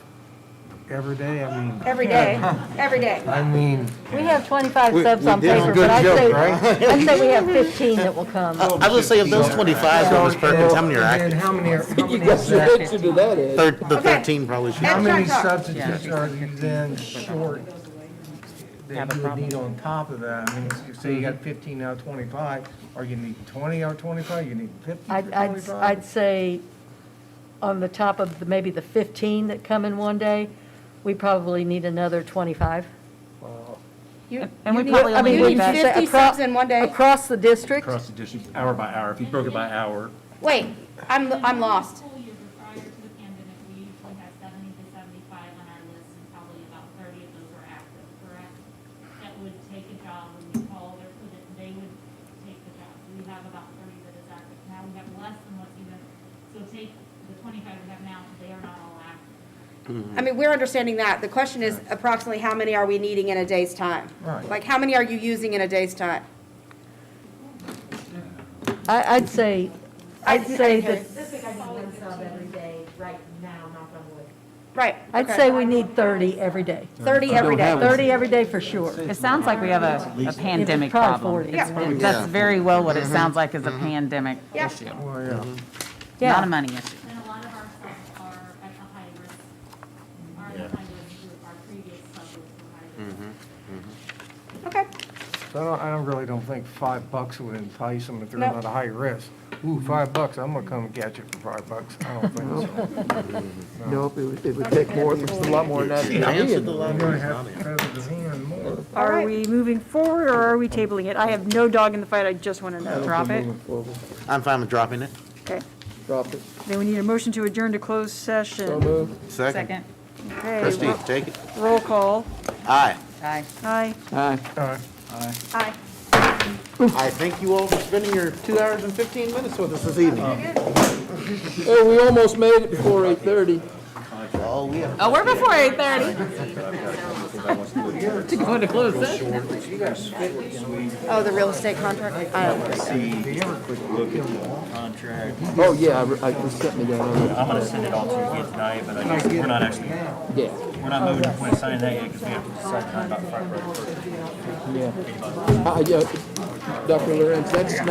every day? I mean.
Every day, every day.
I mean,
We have 25
We-
subs
we
on
did a
paper,
good
but I'd
joke,
say,
right?
I'd say we have 15 that will come.
I was gonna say, of those 25, Ms. Perkins, how many are
and
active?
how many
You
is
got your
that?
answer to that, Ed.
The
Okay.
13 probably should.
How many
Backtrack.
substitutes are you then short that you would need on top of that? I mean, you say you got 15 out of 25, are you need 20 out of 25, you need 50 for 25?
I'd say on the top of maybe the 15 that come in one day, we probably need another 25.
And we probably
I
only
mean,
do
you need
that.
50 subs in one day?
Across the district?
Across the district, hour by hour, if you broke it by hour.
Wait, I'm lost.
School year prior to the pandemic, we usually had 70 to 75 on our list, and probably about 30 of those were active, correct? That would take a job when we called or put it, they would take the job. We have about 30 that is active. Now we have less than what's even, so take the 25 we have now, they are not all active.
I mean, we're understanding that. The question is approximately how many are we needing in a day's time?
Right.
Like, how many are you using in a day's time?
I'd say that,
This week I need one sub every day, right now, knock on wood.
Right.
I'd
okay.
say we need 30 every day.
30 every day.
30 every day for sure.
It sounds like we have a pandemic
Probably
problem.
40.
It's- That's very well what it sounds like is a pandemic
Yeah.
issue,
Well, yeah.
Yeah.
not a money issue.
And a lot of our subs are at the high risk, are in the high risk group, our previous sub was the high risk.
Okay.
So I really don't think $5 would entice them if they're
Nope.
not a high risk. Ooh, $5, I'm gonna come and catch it for $5. I don't think so.
Nope, it would take more, there's a lot more than that.
She answered the
You're
lottery.
gonna have to feather the hand more.
Are
right.
we moving forward or are we tabling it? I have no dog in the fight, I just want to know.
Drop it.
Moving forward.
I'm fine with dropping it.
Okay,
Drop it.
then we need a motion to adjourn to closed
So
session.
moved.
Second.
Okay,
Christie, take it.
roll call.
Aye.
Aye.
Aye.
Aye.
Aye.
I thank you all for spending your 2 hours and 15 minutes with us this evening.
Oh, we almost made it before 8:30.
Oh, we have.
Oh, we're before 8:30. To go into closed session.
Oh, the real estate contract? I don't know.
Look at the contract.
Oh, yeah, I just sent me that on.
I'm gonna send it all to you again tonight, but we're not actually,
Yeah,
we're not moving to the point of signing that yet, because we have to decide tonight about the fire road first.
yeah. Yeah, Dr. Lorenz, that's not.